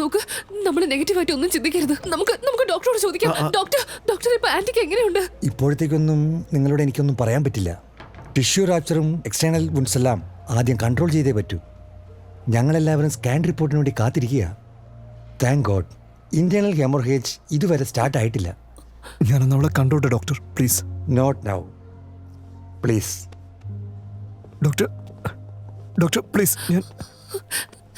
നോക്ക്, നമ്മൾ നെഗറ്റീവായിട്ട് ഒന്നും ചിന്തിക്കരുത്. നമുക്ക് ഡോക്ടറോട് ചോദിക്കാം. ഡോക്ടർ ഇപ്പൊ ആന്റിക്ക് എങ്ങനെയുണ്ട്? ഇപ്പോഴത്തേക്കൊന്നും നിങ്ങളോട് എനിക്കൊന്നും പറയാൻ പറ്റില്ല. ടിഷ്യൂ റാപ്ചറും എക്സ്റ്റേണൽ വുണ്ട്സ് എല്ലാം ആദ്യം കൺട്രോൾ ചെയ്തേ പറ്റൂ. ഞങ്ങളെല്ലാവരും സ്കാൻ റിപ്പോർട്ടിന് വേണ്ടി കാത്തിരിക്കുക. താങ്ക് ഗോഡ് ഇന്റേണൽ ഹെമോറേജ് ഇതുവരെ സ്റ്റാർട്ട് ആയിട്ടില്ല. ഞാനൊന്ന് അവളെ കണ്ടോട്ടെ doctor, please. Not now please. Doctor please.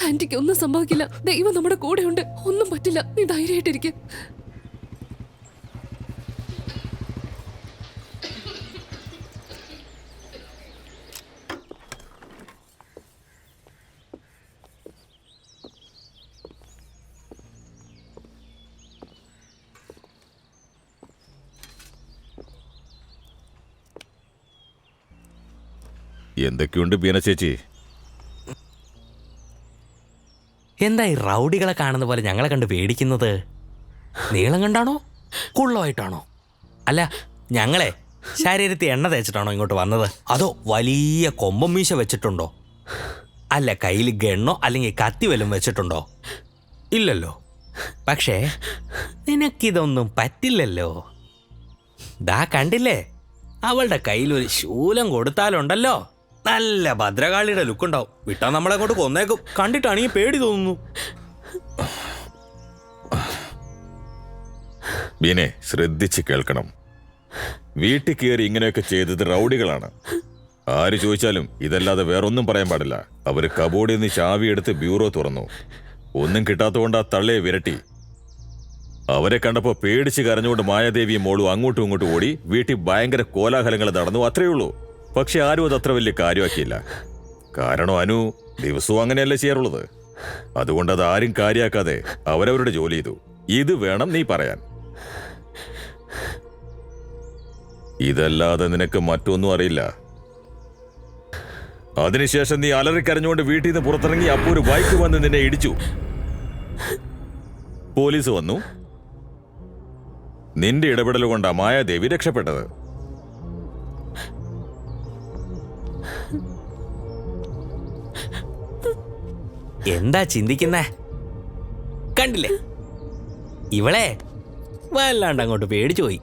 ആന്റിക്ക് ഒന്നും സംഭവിക്കില്ല. ദൈവം നമ്മുടെ കൂടെയുണ്ട്. ഒന്നും പറ്റില്ല. നീ ധൈര്യമായിട്ടിരിക്കും. എന്തൊക്കെയുണ്ട് ബീന ചേച്ചി? എന്താ ഈ റൗഡികളെ കാണുന്ന പോലെ ഞങ്ങളെ കണ്ട് പേടിക്കുന്നത്? നീളം കണ്ടാണോ കുള്ളമായിട്ടാണോ? അല്ല, ഞങ്ങളെ ശരീരത്തിൽ എണ്ണ തേച്ചിട്ടാണോ ഇങ്ങോട്ട് വന്നത്? അതോ വലിയ കൊമ്പം മീശ വെച്ചിട്ടുണ്ടോ? അല്ല, കയ്യിൽ ഗണ്ണോ അല്ലെങ്കിൽ കത്തി വല്ലതും വെച്ചിട്ടുണ്ടോ? ഇല്ലല്ലോ. പക്ഷേ നിനക്കിതൊന്നും പറ്റില്ലല്ലോ. ദാ കണ്ടില്ലേ, അവളുടെ കയ്യിൽ ഒരു ശൂലം കൊടുത്താലുണ്ടല്ലോ, നല്ല ഭദ്രകാളിയുടെ ലുക്കുണ്ടാവും. വിട്ടാ നമ്മളെ അങ്ങോട്ട് കൊന്നേക്കും. കണ്ടിട്ടാണ് ഈ പേടി തോന്നുന്നു. ബീനെ, ശ്രദ്ധിച്ച് കേൾക്കണം. വീട്ടിൽ കയറി ഇങ്ങനെയൊക്കെ ചെയ്തത് റൗഡികളാണ്. ആര് ചോദിച്ചാലും ഇതല്ലാതെ വേറൊന്നും പറയാൻ പാടില്ല. അവര് കബോർഡിൽ നിന്ന് ചാവി എടുത്ത് ബ്യൂറോ തുറന്നു. ഒന്നും കിട്ടാത്തതുകൊണ്ട് ആ തള്ളയെ വിരട്ടി. അവരെ കണ്ടപ്പോൾ പേടിച്ച് കരഞ്ഞുകൊണ്ട് മായാദേവിയും മോളും അങ്ങോട്ടും ഇങ്ങോട്ടും ഓടി. വീട്ടിൽ ഭയങ്കര കോലാഹലങ്ങൾ നടന്നു, അത്രയേ ഉള്ളൂ. പക്ഷെ ആരും അത് അത്ര വലിയ കാര്യമാക്കിയില്ല. കാരണം അനു ദിവസവും അങ്ങനെയല്ല ചെയ്യാറുള്ളത്. അതുകൊണ്ട് അത് ആരും കാര്യമാക്കാതെ അവരവരുടെ ജോലി ചെയ്തു. ഇത് വേണം നീ പറയാൻ. ഇതല്ലാതെ നിനക്ക് മറ്റൊന്നും അറിയില്ല. അതിനുശേഷം നീ അലറിക്കരഞ്ഞുകൊണ്ട് വീട്ടിൽ നിന്ന് പുറത്തിറങ്ങി. അപ്പോൾ ഒരു ബൈക്ക് വന്ന് നിന്നെ ഇടിച്ചു. പോലീസ് വന്നു. നിന്റെ ഇടപെടൽ കൊണ്ടാ മായാദേവി രക്ഷപ്പെട്ടത്. എന്താ ചിന്തിക്കുന്നേ? കണ്ടില്ലേ, ഇവളെ വല്ലാണ്ട് അങ്ങോട്ട് പേടിച്ചു പോയി.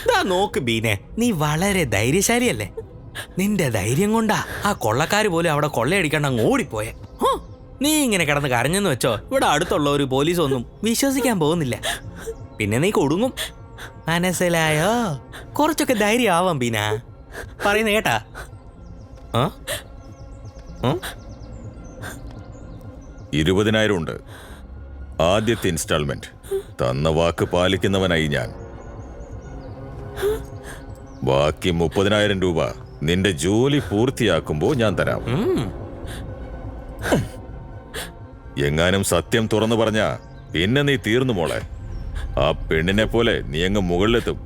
ദാ നോക്ക് ബീനെ, നീ വളരെ ധൈര്യശാലിയല്ലേ? നിന്റെ ധൈര്യം കൊണ്ടാ ആ കൊള്ളക്കാര് പോലും അവിടെ കൊള്ളയടിക്കാണ്ട് അങ്ങ് ഓടിപ്പോയെ. നീ ഇങ്ങനെ കിടന്ന് കരഞ്ഞെന്ന് വെച്ചോ, ഇവിടെ അടുത്തുള്ള ഒരു പോലീസ് ഒന്നും വിശ്വസിക്കാൻ പോകുന്നില്ല. പിന്നെ നീ കൊടുങ്ങും. മനസ്സിലായോ? കുറച്ചൊക്കെ ധൈര്യം ആവാം ബീന. പറയുന്ന കേട്ടാ? 20,000 ഉണ്ട്. ആദ്യത്തെ ഇൻസ്റ്റാൾമെന്റ്. തന്ന വാക്ക് പാലിക്കുന്നവനായി ഞാൻ. ബാക്കി 30,000 രൂപ നിന്റെ ജോലി പൂർത്തിയാക്കുമ്പോ ഞാൻ തരാം. എങ്ങാനും സത്യം തുറന്നു പറഞ്ഞാ പിന്നെ നീ തീർന്നു മോളെ. ആ പെണ്ണിനെ പോലെ നീ അങ്ങ് മുകളിലെത്തും.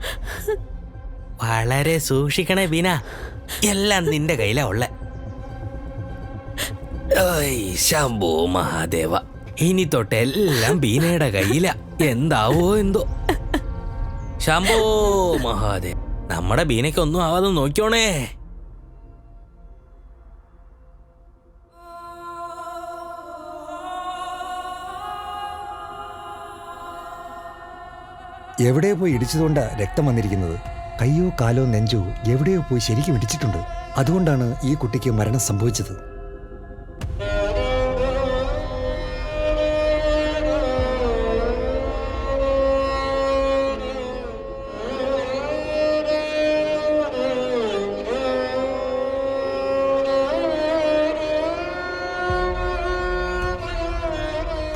വളരെ സൂക്ഷിക്കണേ ബീന, എല്ലാം നിന്റെ കയ്യിലാ ഉള്ളെ. ശംഭോ മഹാദേവ, ഇനി തൊട്ടെല്ലാം ബീനയുടെ കയ്യില. എന്താവോ എന്തോ. ശംഭോ മഹാദേവ, നമ്മുടെ ബീനയ്ക്കൊന്നും ആവാതെ നോക്കിയോണേ. എവിടെയോ പോയി ഇടിച്ചതുകൊണ്ടാ രക്തം വന്നിരിക്കുന്നത്. കയ്യോ കാലോ നെഞ്ചോ എവിടെയോ പോയി ശരിക്കും ഇടിച്ചിട്ടുണ്ട്. അതുകൊണ്ടാണ് ഈ കുട്ടിക്ക് മരണം സംഭവിച്ചത്.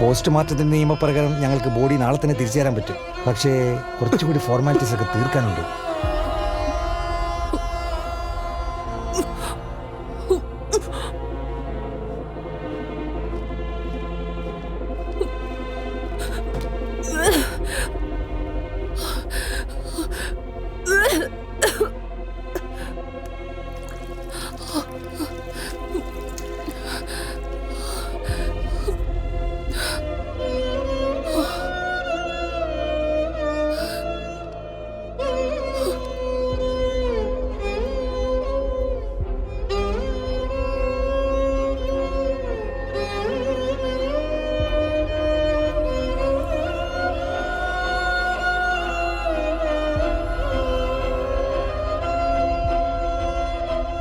പോസ്റ്റ്മോർട്ടത്തിന്റെ നിയമപ്രകാരം ഞങ്ങൾക്ക് ബോഡി നാളെ തന്നെ തിരിച്ചു തരാൻ പറ്റും. പക്ഷേ കുറച്ചുകൂടി ഫോർമാലിറ്റീസ് ഒക്കെ തീർക്കാനുണ്ട്.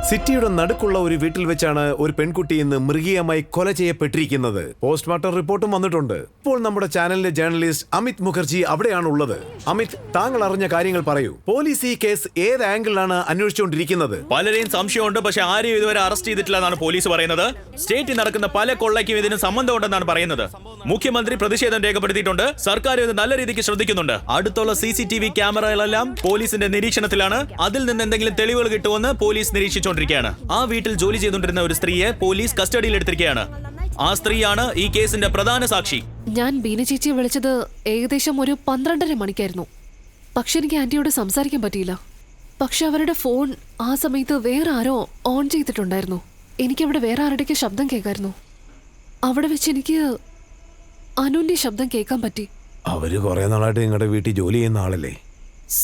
സിറ്റിയുടെ നടുക്കുള്ള ഒരു വീട്ടിൽ വെച്ചാണ് ഒരു പെൺകുട്ടി ഇന്ന് മൃഗീയമായി കൊല ചെയ്യപ്പെട്ടിരിക്കുന്നത്. പോസ്റ്റ്മോർട്ടം റിപ്പോർട്ടും വന്നിട്ടുണ്ട്. ഇപ്പോൾ നമ്മുടെ ചാനലിലെ ജേർണലിസ്റ്റ് അമിത് മുഖർജി അവിടെയാണ് ഉള്ളത്. അമിത്, താങ്കൾ അറിഞ്ഞ കാര്യങ്ങൾ പറയൂ. പോലീസ് ഈ കേസ് ഏത് ആംഗിളിലാണ് അന്വേഷിച്ചുകൊണ്ടിരിക്കുന്നത്? പലരെയും സംശയമുണ്ട്, പക്ഷെ ആരെയും ഇതുവരെ അറസ്റ്റ് ചെയ്തിട്ടില്ല എന്നാണ് പോലീസ് പറയുന്നത്. സ്റ്റേറ്റിൽ നടക്കുന്ന പല കൊള്ളയ്ക്കും ഇതിന് സംബന്ധമുണ്ടെന്നാണ് പറയുന്നത്. മുഖ്യമന്ത്രി പ്രതിഷേധം രേഖപ്പെടുത്തിയിട്ടുണ്ട്. സർക്കാർ ഇത് നല്ല രീതിക്ക് ശ്രദ്ധിക്കുന്നുണ്ട്. അടുത്തുള്ള CCTV ക്യാമറകളെല്ലാം പോലീസിന്റെ നിരീക്ഷണത്തിലാണ്. അതിൽ നിന്ന് എന്തെങ്കിലും തെളിവുകൾ കിട്ടുമെന്ന് പോലീസ് നിരീക്ഷിച്ചു. ആ വീട്ടിൽ ജോലി ചെയ്തുകൊണ്ടിരുന്ന ഒരു സ്ത്രീയെ പോലീസ് കസ്റ്റഡിയിൽ എടുത്തിരിക്കുകയാണ്. ആ സ്ത്രീയാണ് ഈ കേസിന്റെ പ്രധാന സാക്ഷി. ഞാൻ ബീന ചേച്ചിയെ വിളിച്ചത് ഏകദേശം ഒരു 12:30 മണിക്കായിരുന്നു. പക്ഷെ എനിക്ക് ആന്റിയോട് സംസാരിക്കാൻ പറ്റിയില്ല. പക്ഷെ അവരുടെ ഫോൺ ആ സമയത്ത് വേറെ ആരോ ഓൺ ചെയ്തിട്ടുണ്ടായിരുന്നു. എനിക്കവിടെ വേറെ ആരുടെയൊക്കെ ശബ്ദം കേൾക്കായിരുന്നു. അവിടെ വെച്ച് എനിക്ക് അനുന്റെ ശബ്ദം കേൾക്കാൻ പറ്റി. അവര് കുറെ നാളായിട്ട് നിങ്ങളുടെ വീട്ടിൽ ജോലി ചെയ്യുന്ന ആളല്ലേ?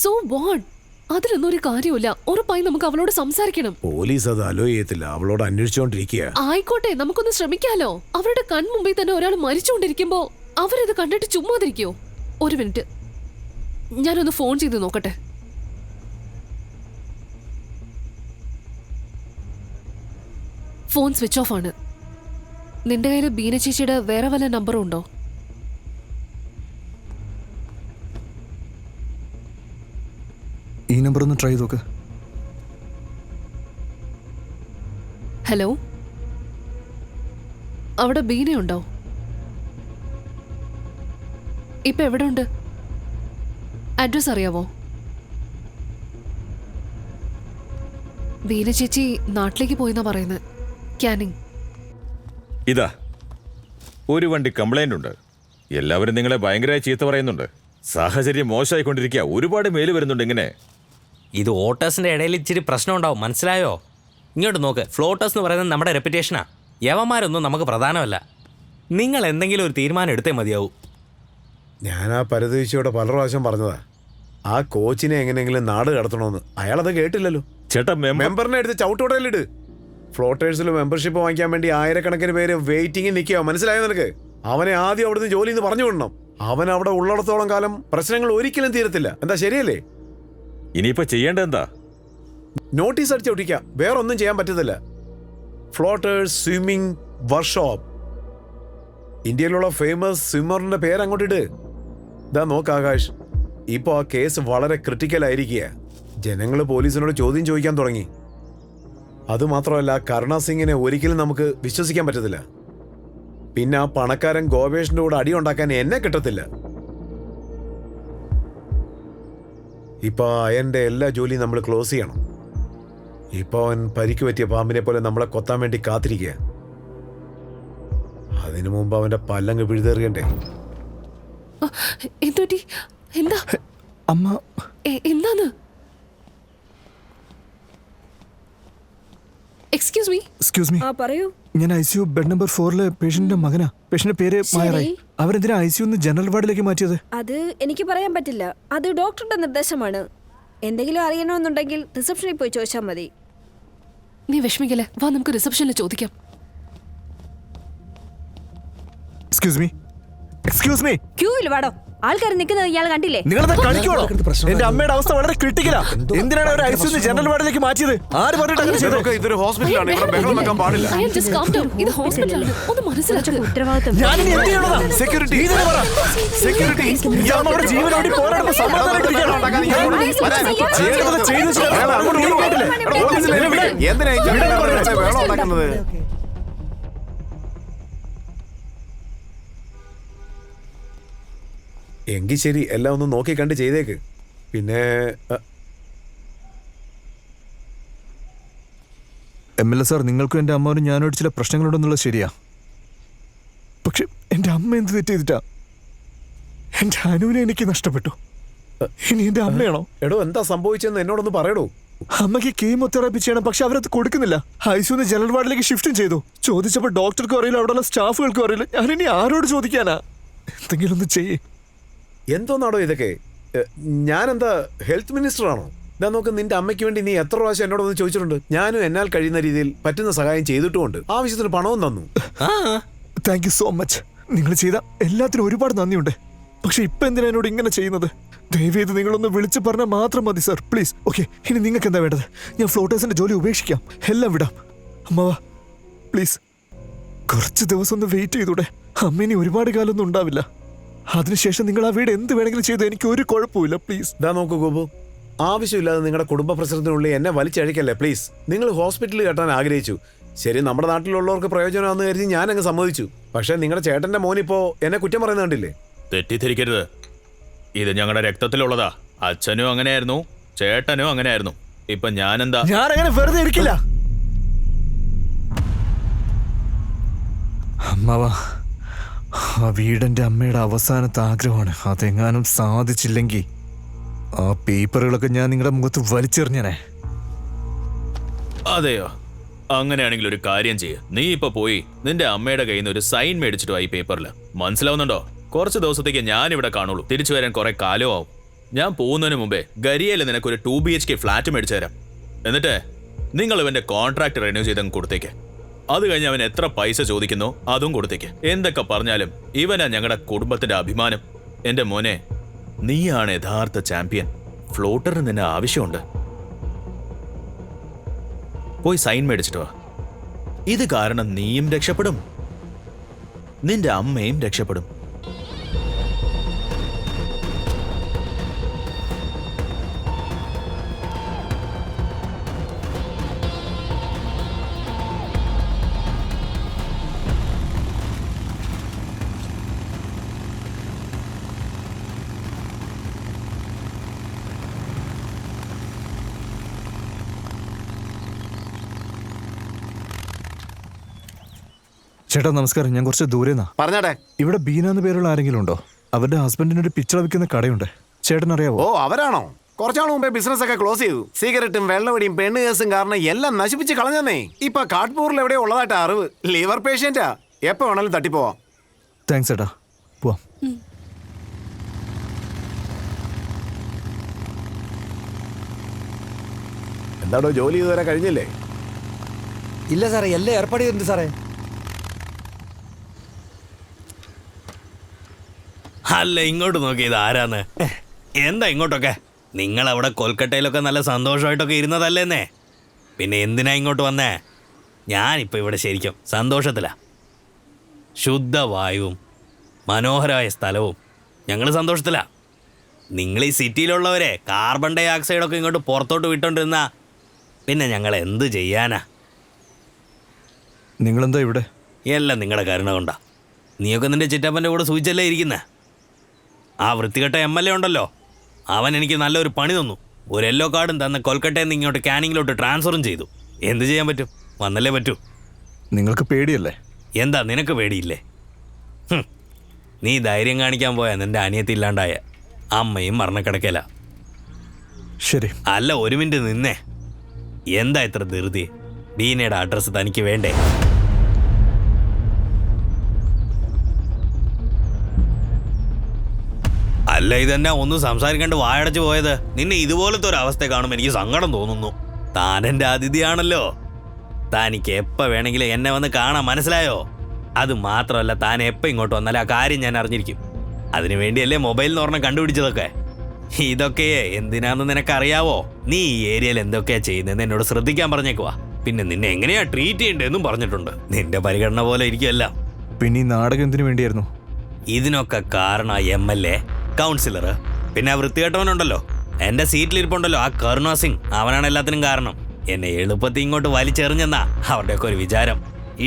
So what? അതിലൊന്നും ഒരു കാര്യമില്ല. ഉറപ്പായി നമുക്ക് അവളോട് സംസാരിക്കണം. പോലീസ് അത് അലോ ചെയ്യത്തില്ല. അവളോട് അന്വേഷിച്ചോണ്ടിരിക്കുക. ആയിക്കോട്ടെ, നമുക്കൊന്ന് ശ്രമിക്കാലോ. അവരുടെ കൺമുമ്പിൽ തന്നെ ഒരാൾ മരിച്ചുകൊണ്ടിരിക്കുമ്പോ അവരിത് കണ്ടിട്ട് ചുമ്മാതിരിക്കോ? ഒരു മിനിറ്റ്, ഞാനൊന്ന് ഫോൺ ചെയ്ത് നോക്കട്ടെ. ഫോൺ സ്വിച്ച് ഓഫ് ആണ്. നിന്റെ കയ്യിൽ ബീന ചേച്ചിയുടെ വേറെ വല്ല നമ്പറും ഉണ്ടോ? ഈ നമ്പർ ഒന്ന് ട്രൈ ചെയ്ത് നോക്ക്. ഹലോ, അവിടെ ബീനയുണ്ടോ? ഇപ്പൊ എവിടെ ഉണ്ട്? അഡ്രസ് അറിയാവോ? ബീന ചേച്ചി നാട്ടിലേക്ക് പോയിന്നാ പറയുന്നത്. ക്യാനിങ്. ഇതാ ഒരു വണ്ടി കംപ്ലൈന്റ് ഉണ്ട്. എല്ലാവരും നിങ്ങളെ ഭയങ്കരമായി ചീത്ത പറയുന്നുണ്ട്. സാഹചര്യം മോശമായിക്കൊണ്ടിരിക്കുക. ഒരുപാട് മെയിൽ വരുന്നുണ്ട്. ഇങ്ങനെ ഇത് വോട്ടേഴ്സിന്റെ ഇടയിൽ ഇച്ചിരി പ്രശ്നം ഉണ്ടാവും, മനസ്സിലായോ? ഇങ്ങോട്ട് നോക്ക്, ഫ്ലോട്ടേഴ്സ് എന്ന് പറയുന്നത് നമ്മുടെ റെപ്യൂട്ടേഷനാ. യവന്മാരൊന്നും നമുക്ക് പ്രധാനമല്ല. നിങ്ങൾ എന്തെങ്കിലും ഒരു തീരുമാനം എടുത്തേ മതിയാവൂ. ഞാൻ ആ പരദേശിയോടെ പല പ്രാവശ്യം പറഞ്ഞതാ, ആ കോച്ചിനെ എങ്ങനെയെങ്കിലും നാട് കടത്തണമെന്ന്. അയാളത് കേട്ടില്ലല്ലോ. ചേട്ടാ, മെമ്പറിനെ എടുത്ത് ചവിട്ടോടയിലിട്. ഫ്ലോട്ടേഴ്സിൽ മെമ്പർഷിപ്പ് വാങ്ങിക്കാൻ വേണ്ടി ആയിരക്കണക്കിന് പേര് വെയിറ്റിംഗിൽ നിൽക്കുക. മനസ്സിലായോ നിനക്ക്? അവനെ ആദ്യം അവിടുന്ന് ജോലി എന്ന് പറഞ്ഞു വിടണം. അവൻ അവിടെ ഉള്ളിടത്തോളം കാലം പ്രശ്നങ്ങൾ ഒരിക്കലും തീരത്തില്ല. എന്താ, ശരിയല്ലേ? ഇനിയിപ്പോ ചെയ്യേണ്ടത് എന്താ? നോട്ടീസ് അടിച്ച് ഒട്ടിക്കാം. വേറെ ഒന്നും ചെയ്യാൻ പറ്റത്തില്ല. ഫ്ലോട്ടേഴ്സ് സ്വിമ്മിംഗ് വർക്ക്ഷോപ്പ്, ഇന്ത്യയിലുള്ള ഫേമസ് സ്വിമ്മറിന്റെ പേര് അങ്ങോട്ടിട്ട്. ഇതാ നോക്ക് ആകാശ്, ഇപ്പോ ആ കേസ് വളരെ ക്രിട്ടിക്കൽ ആയിരിക്കുക. ജനങ്ങൾ പോലീസിനോട് ചോദ്യം ചോദിക്കാൻ തുടങ്ങി. അതുമാത്രമല്ല, കരുണ സിംഗിനെ ഒരിക്കലും നമുക്ക് വിശ്വസിക്കാൻ പറ്റത്തില്ല. പിന്നെ ആ പണക്കാരൻ ഗോപേഷിന്റെ കൂടെ അടിയുണ്ടാക്കാൻ എന്നെ കിട്ടത്തില്ല. ഇപ്പൊ അയന്റെ എല്ലാ ജോലിയും നമ്മൾ ക്ലോസ് ചെയ്യണം. ഇപ്പൊ അവൻ പരിക്ക് പറ്റിയ പാമ്പിനെ പോലെ നമ്മളെ കൊത്താൻ വേണ്ടി കാത്തിരിക്കുക. അതിനു മുമ്പ് അവന്റെ പല്ലങ്ങ് പിഴുതെറിയണ്ടേ? എന്താ അമ്മ? എന്താന്ന്? Excuse me. പറയൂ. ഞാൻ ICU ബെഡ് നമ്പർ 4-ലെ പേഷ്യന്റിന്റെ മകനാ. പേഷ്യന്റിന്റെ പേര് മായറായി. അവരെന്തിനാ ICU ജനറൽ വാർഡിലേക്ക് മാറ്റിയത്? അത് എനിക്ക് പറയാൻ പറ്റില്ല. അത് ഡോക്ടറുടെ നിർദ്ദേശമാണ്. എന്തെങ്കിലും അറിയണമെന്നുണ്ടെങ്കിൽ റിസപ്ഷനിൽ പോയി ചോദിച്ചാൽ മതി. നീ വിഷമിക്കല്ലേ, വാ നമുക്ക് റിസപ്ഷനിൽ ചോദിക്കാം. Excuse me. ക്യൂവിൽ വാടോ. ആൾക്കാർ നിൽക്കുന്നത് ഇയാൾ കണ്ടില്ലേ? നിങ്ങളത് കളിക്കോളോ? എന്റെ അമ്മയുടെ അവസ്ഥ വളരെ ക്രിട്ടിക്കലാ. എന്തിനാണ് അവർ ICU ജനറൽ വാർഡിലേക്ക് മാറ്റിയത്? ആര് പറഞ്ഞിട്ട്? ഇതൊരു ഹോസ്പിറ്റലാണ്. ഇവിടെ ബഹളം വെക്കാൻ പാടില്ല. ഇത് ഹോസ്പിറ്റലാണ്. ഒന്ന് മനസ്സിലാക്കുക. ഉത്തരവാദിത്വം. സെക്യൂരിറ്റി ജീവനോടി പോരാടുന്ന എങ്കിൽ ശരി, എല്ലാം ഒന്ന് നോക്കി കണ്ട് ചെയ്തേക്ക്. പിന്നെ MLA സാർ, നിങ്ങൾക്കും എൻ്റെ അമ്മാവനും ഞാനോട് ചില പ്രശ്നങ്ങളുണ്ടെന്നുള്ളത് ശരിയാ. പക്ഷെ എൻ്റെ അമ്മ എന്ത് തെറ്റ് ചെയ്തിട്ടാ എൻ്റെ അനുവിനെ എനിക്ക് നഷ്ടപ്പെട്ടു? ഇനി എൻ്റെ അമ്മയാണോ? എടോ, എന്താ സംഭവിച്ചെന്ന് എന്നോടൊന്ന് പറയടോ. അമ്മയ്ക്ക് കീമോതെറാപ്പി ചെയ്യണം, പക്ഷെ അവരത് കൊടുക്കുന്നില്ല. ഐസിയുന്ന് ജനറൽ വാർഡിലേക്ക് ഷിഫ്റ്റും ചെയ്തു. ചോദിച്ചപ്പോൾ ഡോക്ടർക്കും അറിയില്ല, അവിടെയുള്ള സ്റ്റാഫുകൾക്കും അറിയില്ല. ഞാനിനി ആരോട് ചോദിക്കാനാ? എന്തെങ്കിലും ഒന്ന് ചെയ്യേ. എന്തോന്നാടോ ഇതൊക്കെ? ഞാനെന്താ ഹെൽത്ത് മിനിസ്റ്ററാണോ? ഇതാ നോക്ക്, നിന്റെ അമ്മയ്ക്ക് വേണ്ടി നീ എത്ര പ്രാവശ്യം എന്നോടൊന്ന് ചോദിച്ചിട്ടുണ്ട്. ഞാനും എന്നാൽ കഴിയുന്ന രീതിയിൽ പറ്റുന്ന സഹായം ചെയ്തിട്ടുമുണ്ട്. ആവശ്യത്തിന് പണവും തന്നു. Thank you so much. നിങ്ങൾ ചെയ്ത എല്ലാത്തിനും ഒരുപാട് നന്ദിയുണ്ട്. പക്ഷെ ഇപ്പൊ എന്തിനാ എന്നോട് ഇങ്ങനെ ചെയ്യുന്നത്? ദയവേത് നിങ്ങളൊന്ന് വിളിച്ചു പറഞ്ഞാൽ മാത്രം മതി സാർ, പ്ലീസ്. ഓക്കെ, ഇനി നിങ്ങൾക്ക് എന്താ വേണ്ടത്? ഞാൻ ഫ്ലോട്ടേഴ്സിന്റെ ജോലി ഉപേക്ഷിക്കാം, എല്ലാം വിടാം. അമ്മാവാ പ്ലീസ്, കുറച്ച് ദിവസം ഒന്ന് വെയിറ്റ് ചെയ്തൂടെ? അമ്മ ഇനി ഒരുപാട് കാലമൊന്നും ഉണ്ടാവില്ല. അതിനുശേഷം നിങ്ങൾ ആ വീട് എന്ത് വേണമെങ്കിലും ചെയ്തു, എനിക്ക് ഒരു കുഴപ്പമില്ല, പ്ലീസ്. ഇതാ നോക്കൂ ഗോപു, ആവശ്യമില്ലാതെ നിങ്ങളുടെ കുടുംബ പ്രശ്നത്തിനുള്ളിൽ എന്നെ വലിച്ചഴിക്കല്ലേ പ്ലീസ്. നിങ്ങൾ ഹോസ്പിറ്റലിൽ കെട്ടാൻ ആഗ്രഹിച്ചു, ശരി, നമ്മുടെ നാട്ടിലുള്ളവർക്ക് പ്രയോജനമാണെന്ന് കരുതി ഞാൻ അങ്ങ് സമ്മതിച്ചു. പക്ഷെ നിങ്ങളുടെ ചേട്ടന്റെ മോനിപ്പോ എന്നെ കുറ്റം പറയുന്നത് കണ്ടില്ലേ? തെറ്റിദ്ധരിക്കരുത്, ഇത് ഞങ്ങളുടെ രക്തത്തിലുള്ളതാ. അച്ഛനും അങ്ങനെയായിരുന്നു, ചേട്ടനും അങ്ങനെയായിരുന്നു. ഇപ്പൊ ഞാനെന്താ? ഞാനങ്ങനെ വെറുതെ ഇരിക്കില്ല. അമ്മാവാ, ആ വീടെന്റെ അമ്മയുടെ അവസാനത്തെ ആഗ്രഹമാണ്. അതെങ്ങാനും സാധിച്ചില്ലെങ്കിൽ ആ പേപ്പറുകളൊക്കെ ഞാൻ നിങ്ങളുടെ മുഖത്ത് വലിച്ചെറിഞ്ഞനെ. അതെയോ? അങ്ങനെയാണെങ്കിൽ ഒരു കാര്യം ചെയ്യ, നീ ഇപ്പൊ പോയി നിന്റെ അമ്മയുടെ കയ്യിൽ നിന്ന് ഒരു സൈൻ മേടിച്ചിട്ട് ഈ പേപ്പറിൽ. മനസ്സിലാവുന്നുണ്ടോ? കുറച്ച് ദിവസത്തേക്ക് ഞാൻ ഇവിടെ കാണുള്ളൂ, തിരിച്ചു വരാൻ കുറെ കാലമാവും. ഞാൻ പോകുന്നതിന് മുമ്പേ ഗരിയയിൽ നിനക്കൊരു 2 BHK ഫ്ലാറ്റ് മേടിച്ചു തരാം. എന്നിട്ട് നിങ്ങൾ ഇവന്റെ കോൺട്രാക്ട് റിന്യൂ ചെയ്തങ്ങ് കൊടുത്തേക്ക്. അത് കഴിഞ്ഞ് അവൻ എത്ര പൈസ ചോദിക്കുന്നോ അതും കൊടുത്തേക്ക്. എന്തൊക്കെ പറഞ്ഞാലും ഇവനാ ഞങ്ങളുടെ കുടുംബത്തിന്റെ അഭിമാനം. എന്റെ മോനെ, നീയാണ് യഥാർത്ഥ ചാമ്പ്യൻ. ഫ്ലോട്ടറിന് നിന്നെ ആവശ്യമുണ്ട്. പോയി സൈൻ മേടിച്ചിട്ട് വാ. ഇത് കാരണം നീയും രക്ഷപ്പെടും, നിന്റെ അമ്മയും രക്ഷപ്പെടും. ചേട്ടാ നമസ്കാരം, ഞാൻ കുറച്ച് ദൂരെന്നാ. പറഞ്ഞാട്ടെ. ഇവിടെ ബീന എന്ന് പേരുള്ള ആരെങ്കിലും ഉണ്ടോ? അവരുടെ ഹസ്ബൻഡിന് ഒരു പിക്ചർ വിൽക്കുന്ന കടയുണ്ട്, ചേട്ടൻ അറിയാവോ? ഓ, അവരാണോ? കുറച്ചാൾ മുമ്പേ ബിസിനസ് ഒക്കെ ക്ലോസ് ചെയ്തു. സിഗരറ്റും വെള്ളവടിയും പെണ്ണ് കേസും കാരണം എല്ലാം നശിപ്പിച്ച് കളഞ്ഞേ. ഇപ്പൊ കാട്ട്പൂറിൽ എവിടെയോ ഉള്ളതായിട്ട് അറിവ്. ലിവർ പേഷ്യന്റാ, എപ്പോ വേണേലും തട്ടിപ്പോവാം. താങ്ക്സ് ചേട്ടാ, പോവാം. എന്താടോ ജോലി ഇതുവരെ കഴിഞ്ഞില്ലേ? ഇല്ല സാറേ, എല്ലാം ഏർപ്പാട് ചെയ്തിട്ടുണ്ട് സാറേ. അല്ല, ഇങ്ങോട്ട് നോക്കി, ഇത് ആരാന്ന്? എന്താ ഇങ്ങോട്ടൊക്കെ? നിങ്ങൾ അവിടെ കൊൽക്കട്ടയിലൊക്കെ നല്ല സന്തോഷമായിട്ടൊക്കെ ഇരുന്നതല്ലേന്നേ, പിന്നെ എന്തിനാ ഇങ്ങോട്ട് വന്നേ? ഞാനിപ്പോൾ ഇവിടെ ശരിക്കും സന്തോഷത്തിലാ. ശുദ്ധവായുവും മനോഹരമായ സ്ഥലവും, ഞങ്ങൾ സന്തോഷത്തിലാ. നിങ്ങൾ ഈ സിറ്റിയിലുള്ളവരെ കാർബൺ ഡൈ ഓക്സൈഡൊക്കെ ഇങ്ങോട്ട് പുറത്തോട്ട് വിട്ടോണ്ടിരുന്ന പിന്നെ ഞങ്ങൾ എന്ത് ചെയ്യാനാ? നിങ്ങളെന്താ ഇവിടെ? എല്ലാം നിങ്ങളുടെ കരുണ കൊണ്ടാ. നീയൊക്കെ നിന്റെ ചിറ്റപ്പൻ്റെ കൂടെ സൂചിച്ചല്ലേ ഇരിക്കുന്നേ. ആ വൃത്തികെട്ട MLA ഉണ്ടല്ലോ, അവൻ എനിക്ക് നല്ലൊരു പണി തന്നു. ഒരു യെല്ലോ കാർഡും തന്ന കൊൽക്കട്ടയിൽ നിന്ന് ഇങ്ങോട്ട് കാനിങ്ങിലോട്ട് ട്രാൻസ്ഫറും ചെയ്തു. എന്ത് ചെയ്യാൻ പറ്റും? വന്നല്ലേ പറ്റൂ. നിങ്ങൾക്ക് പേടിയല്ലേ? എന്താ നിനക്ക് പേടിയില്ലേ? നീ ധൈര്യം കാണിക്കാൻ പോയാ നിന്റെ അനിയത്തി ഇല്ലാണ്ടായ. അമ്മയും മരണക്കിടക്കല. ശരി. അല്ല, ഒരു മിനിറ്റ് നിന്നേ. എന്താ ഇത്ര ധൃതി? ബീനയുടെ അഡ്രസ്സ് തനിക്ക് വേണ്ടേ? അല്ല, ഇതെന്നാ ഒന്നും സംസാരിക്കാണ്ട് വായടച്ചു പോയത്? നിന്നെ ഇതുപോലത്തെ ഒരു അവസ്ഥ കാണുമ്പോൾ എനിക്ക് സങ്കടം തോന്നുന്നു. താൻ എൻ്റെ അതിഥിയാണല്ലോ, താനിക്ക് എപ്പോൾ വേണമെങ്കിലും എന്നെ വന്ന് കാണാൻ, മനസ്സിലായോ? അത് മാത്രമല്ല, താൻ എപ്പോൾ ഇങ്ങോട്ട് വന്നാലും ആ കാര്യം ഞാൻ അറിഞ്ഞിരിക്കും. അതിനു വേണ്ടിയല്ലേ മൊബൈൽ എന്ന് പറഞ്ഞാൽ കണ്ടുപിടിച്ചതൊക്കെ. ഇതൊക്കെ എന്തിനാന്ന് നിനക്കറിയാവോ? നീ ഈ ഏരിയയിൽ എന്തൊക്കെയാ ചെയ്യുന്നതെന്ന് എന്നോട് ശ്രദ്ധിക്കാൻ പറഞ്ഞേക്കുവാ. പിന്നെ നിന്നെ എങ്ങനെയാ ട്രീറ്റ് ചെയ്യേണ്ടതെന്നും പറഞ്ഞിട്ടുണ്ട്. നിന്റെ പരിഗണന പോലെ ഇരിക്കുമല്ല. പിന്നെ ഈ നാടകം എന്തിനു വേണ്ടിയായിരുന്നു? ഇതിനൊക്കെ കാരണം MLA, കൗൺസിലർ, പിന്നെ ആ വൃത്തികെട്ടവനുണ്ടല്ലോ, എൻ്റെ സീറ്റിലിരിപ്പുണ്ടല്ലോ, ആ കരുണ സിംഗ്. അവനാണ് എല്ലാത്തിനും കാരണം. എന്നെ എളുപ്പത്തിൽ ഇങ്ങോട്ട് വലിച്ചെറിഞ്ഞെന്നാ അവരുടെയൊക്കെ ഒരു വിചാരം.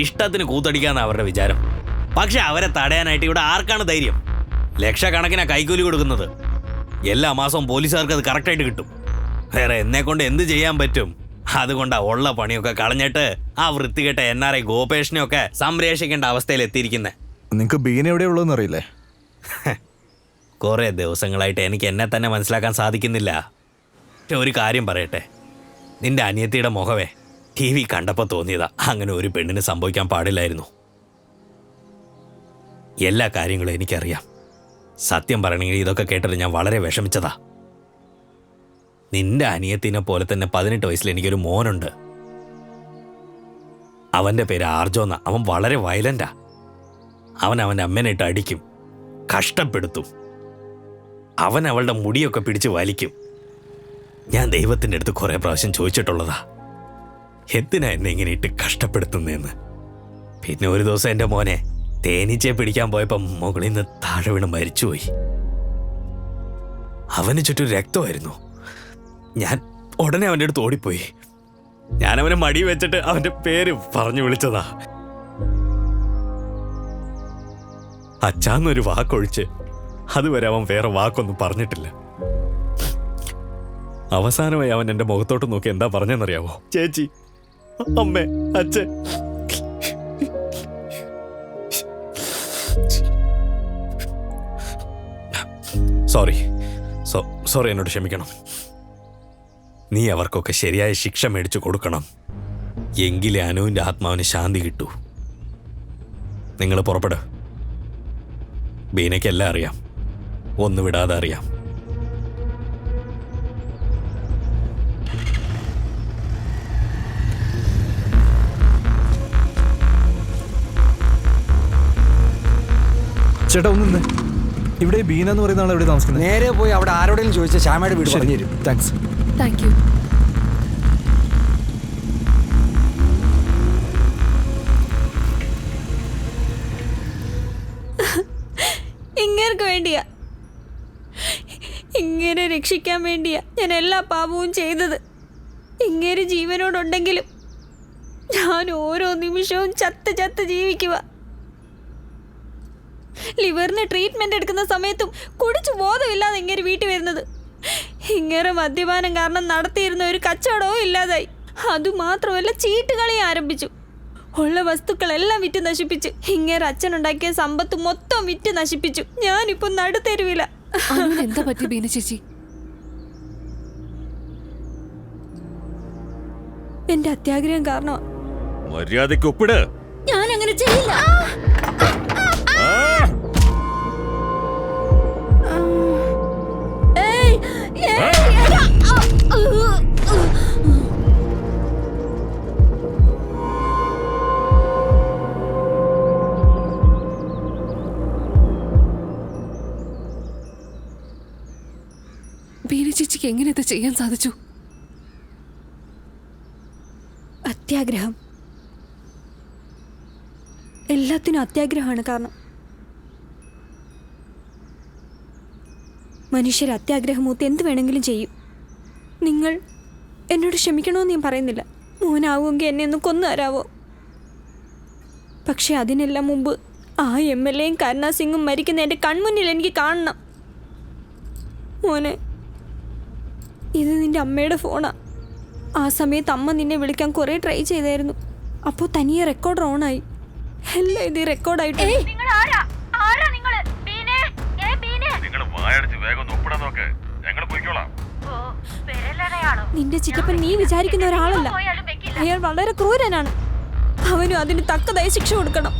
ഇഷ്ടത്തിന് കൂത്തടിക്കാന്നാ അവരുടെ വിചാരം. പക്ഷെ അവരെ തടയാനായിട്ട് ഇവിടെ ആർക്കാണ് ധൈര്യം? ലക്ഷക്കണക്കിനാ കൈക്കൂലി കൊടുക്കുന്നത്. എല്ലാ മാസവും പോലീസുകാർക്ക് അത് കറക്റ്റായിട്ട് കിട്ടും. വേറെ എന്നെ കൊണ്ട് എന്ത് ചെയ്യാൻ പറ്റും? അതുകൊണ്ടാ ഉള്ള പണിയൊക്കെ കളഞ്ഞിട്ട് ആ വൃത്തികെട്ട NRI ഗോപേഷിനെയൊക്കെ സംരക്ഷിക്കേണ്ട അവസ്ഥയിൽ എത്തിയിരിക്കുന്നത്. നിങ്ങക്ക് ബീന എവിടെ ഉള്ളതെന്ന് അറിയില്ലേ? കുറേ ദിവസങ്ങളായിട്ട് എനിക്ക് എന്നെ തന്നെ മനസ്സിലാക്കാൻ സാധിക്കുന്നില്ല. ഒരു കാര്യം പറയട്ടെ, നിന്റെ അനിയത്തിയുടെ മുഖവേ TV കണ്ടപ്പോൾ തോന്നിയതാ അങ്ങനെ ഒരു പെണ്ണിന് സംഭവിക്കാൻ പാടില്ലായിരുന്നു. എല്ലാ കാര്യങ്ങളും എനിക്കറിയാം. സത്യം പറയണമെങ്കിൽ ഇതൊക്കെ കേട്ടിട്ട് ഞാൻ വളരെ വിഷമിച്ചതാ. നിന്റെ അനിയത്തിനെ പോലെ തന്നെ 18 വയസ്സിൽ എനിക്കൊരു മോനുണ്ട്. അവൻ്റെ പേര് ആർജോന്ന. അവൻ വളരെ വയലൻ്റാ. അവൻ അവൻ്റെ അമ്മേനെ ഇട്ട് അടിക്കും, കഷ്ടപ്പെടുത്തും. അവൻ അവളുടെ മുടിയൊക്കെ പിടിച്ച് വലിക്കും. ഞാൻ ദൈവത്തിൻ്റെ അടുത്ത് കുറേ പ്രാവശ്യം ചോദിച്ചിട്ടുള്ളതാ, എന്തിനാ എന്നെ ഇങ്ങനെ ഇട്ട് കഷ്ടപ്പെടുത്തുന്നതെന്ന്. പിന്നെ ഒരു ദിവസം എൻ്റെ മോനെ തേനീച്ചയെ പിടിക്കാൻ പോയപ്പോൾ മുകളിൽ നിന്ന് താഴെ വീണ് മരിച്ചുപോയി. അവന് ചുറ്റും രക്തമായിരുന്നു. ഞാൻ ഉടനെ അവൻ്റെ അടുത്ത് ഓടിപ്പോയി. ഞാൻ അവനെ മടി വെച്ചിട്ട് അവൻ്റെ പേര് പറഞ്ഞു വിളിച്ചതാ. അച്ഛാന്നൊരു വാക്കൊഴിച്ച് അതുവരെ അവൻ വേറെ വാക്കൊന്നും പറഞ്ഞിട്ടില്ല. അവസാനമായി അവൻ എൻ്റെ മുഖത്തോട്ട് നോക്കി എന്താ പറഞ്ഞെന്നറിയാവോ? ചേച്ചി, അമ്മേ, അച്ഛൻ. സോറി, എന്നോട് ക്ഷമിക്കണം. നീ അവർക്കൊക്കെ ശരിയായ ശിക്ഷ മേടിച്ചു കൊടുക്കണം. എങ്കിലേ അനുവിൻ്റെ ആത്മാവിന് ശാന്തി കിട്ടൂ. നിങ്ങൾ പുറപ്പെട്. ബീനയ്ക്കെല്ലാം അറിയാം, ഒന്നു വിടാതെ അറിയാം. ചേട്ടാ ഒന്ന് ഇവിടെ ബീന എന്ന് പറയുന്ന ആൾ എവിടെ താമസിക്കുന്നത്? നേരെ പോയി അവിടെ ആരോടെങ്കിലും ചോദിച്ചാൽ ശ്യാമയുടെ വീട് പറഞ്ഞു തരും. താങ്ക്സ്. Thank you. ഇങ്ങേർക്ക് വേണ്ടിയാ, ഇങ്ങനെ രക്ഷിക്കാൻ വേണ്ടിയാ ഞാൻ എല്ലാ പാപവും ചെയ്തത്. ഇങ്ങേര് ജീവനോടുണ്ടെങ്കിലും ഞാൻ ഓരോ നിമിഷവും ചത്ത് ജീവിക്കുക. ലിവറിന് ട്രീറ്റ്മെന്റ് എടുക്കുന്ന സമയത്തും കുടിച്ചു ബോധമില്ലാതെ ഇങ്ങേര് വീട്ടിൽ വരുന്നത്. ഇങ്ങേറെ മദ്യപാനം കാരണം നടത്തിയിരുന്ന ഒരു കച്ചവടവും ഇല്ലാതായി. അതുമാത്രമല്ല, ചീട്ടുകളി ആരംഭിച്ചു. ഉള്ള വസ്തുക്കളെല്ലാം വിറ്റ് നശിപ്പിച്ചു. ഇങ്ങേറെ അച്ഛനുണ്ടാക്കിയ സമ്പത്ത് മൊത്തം വിറ്റ് നശിപ്പിച്ചു. ഞാനിപ്പോ നടുത്തരുവില്ല. എന്താ പറ്റി ബീന ചേച്ചി? എന്റെ അത്യാഗ്രഹം കാരണം. മര്യാദയ്ക്ക് ഒപ്പിട്. ഞാൻ അങ്ങനെ ചെയ്യില്ല. ബീന ചേച്ചിക്ക് എങ്ങനെ ഇത് ചെയ്യാൻ സാധിച്ചു? അത്യാഗ്രഹം. എല്ലാത്തിനും അത്യാഗ്രഹമാണ് കാരണം. മനുഷ്യർ അത്യാഗ്രഹമൂത്ത് എന്ത് വേണമെങ്കിലും ചെയ്യും. നിങ്ങൾ എന്നോട് ക്ഷമിക്കണമെന്ന് ഞാൻ പറയുന്നില്ല. മോനാവുമെങ്കിൽ എന്നെ ഒന്ന് കൊന്നു തരാവോ? പക്ഷെ അതിനെല്ലാം മുമ്പ് ആ MLA യും കരുണാ സിംഗും മരിക്കുന്ന എൻ്റെ കൺമുന്നിൽ എനിക്ക് കാണണം. മോനെ, ഇത് നിന്റെ അമ്മയുടെ ഫോണാ. ആ സമയത്ത് അമ്മ നിന്നെ വിളിക്കാൻ കുറേ ട്രൈ ചെയ്തായിരുന്നു. അപ്പോൾ തനിയെ റെക്കോർഡർ ഓണായി. എല്ലാം ഇത് റെക്കോർഡായിട്ട്. നിന്റെ ചിറ്റപ്പൻ നീ വിചാരിക്കുന്ന ഒരാളല്ല. അയാൾ വളരെ ക്രൂരനാണ്. അവനും അതിന് തക്കതായ ശിക്ഷ കൊടുക്കണം.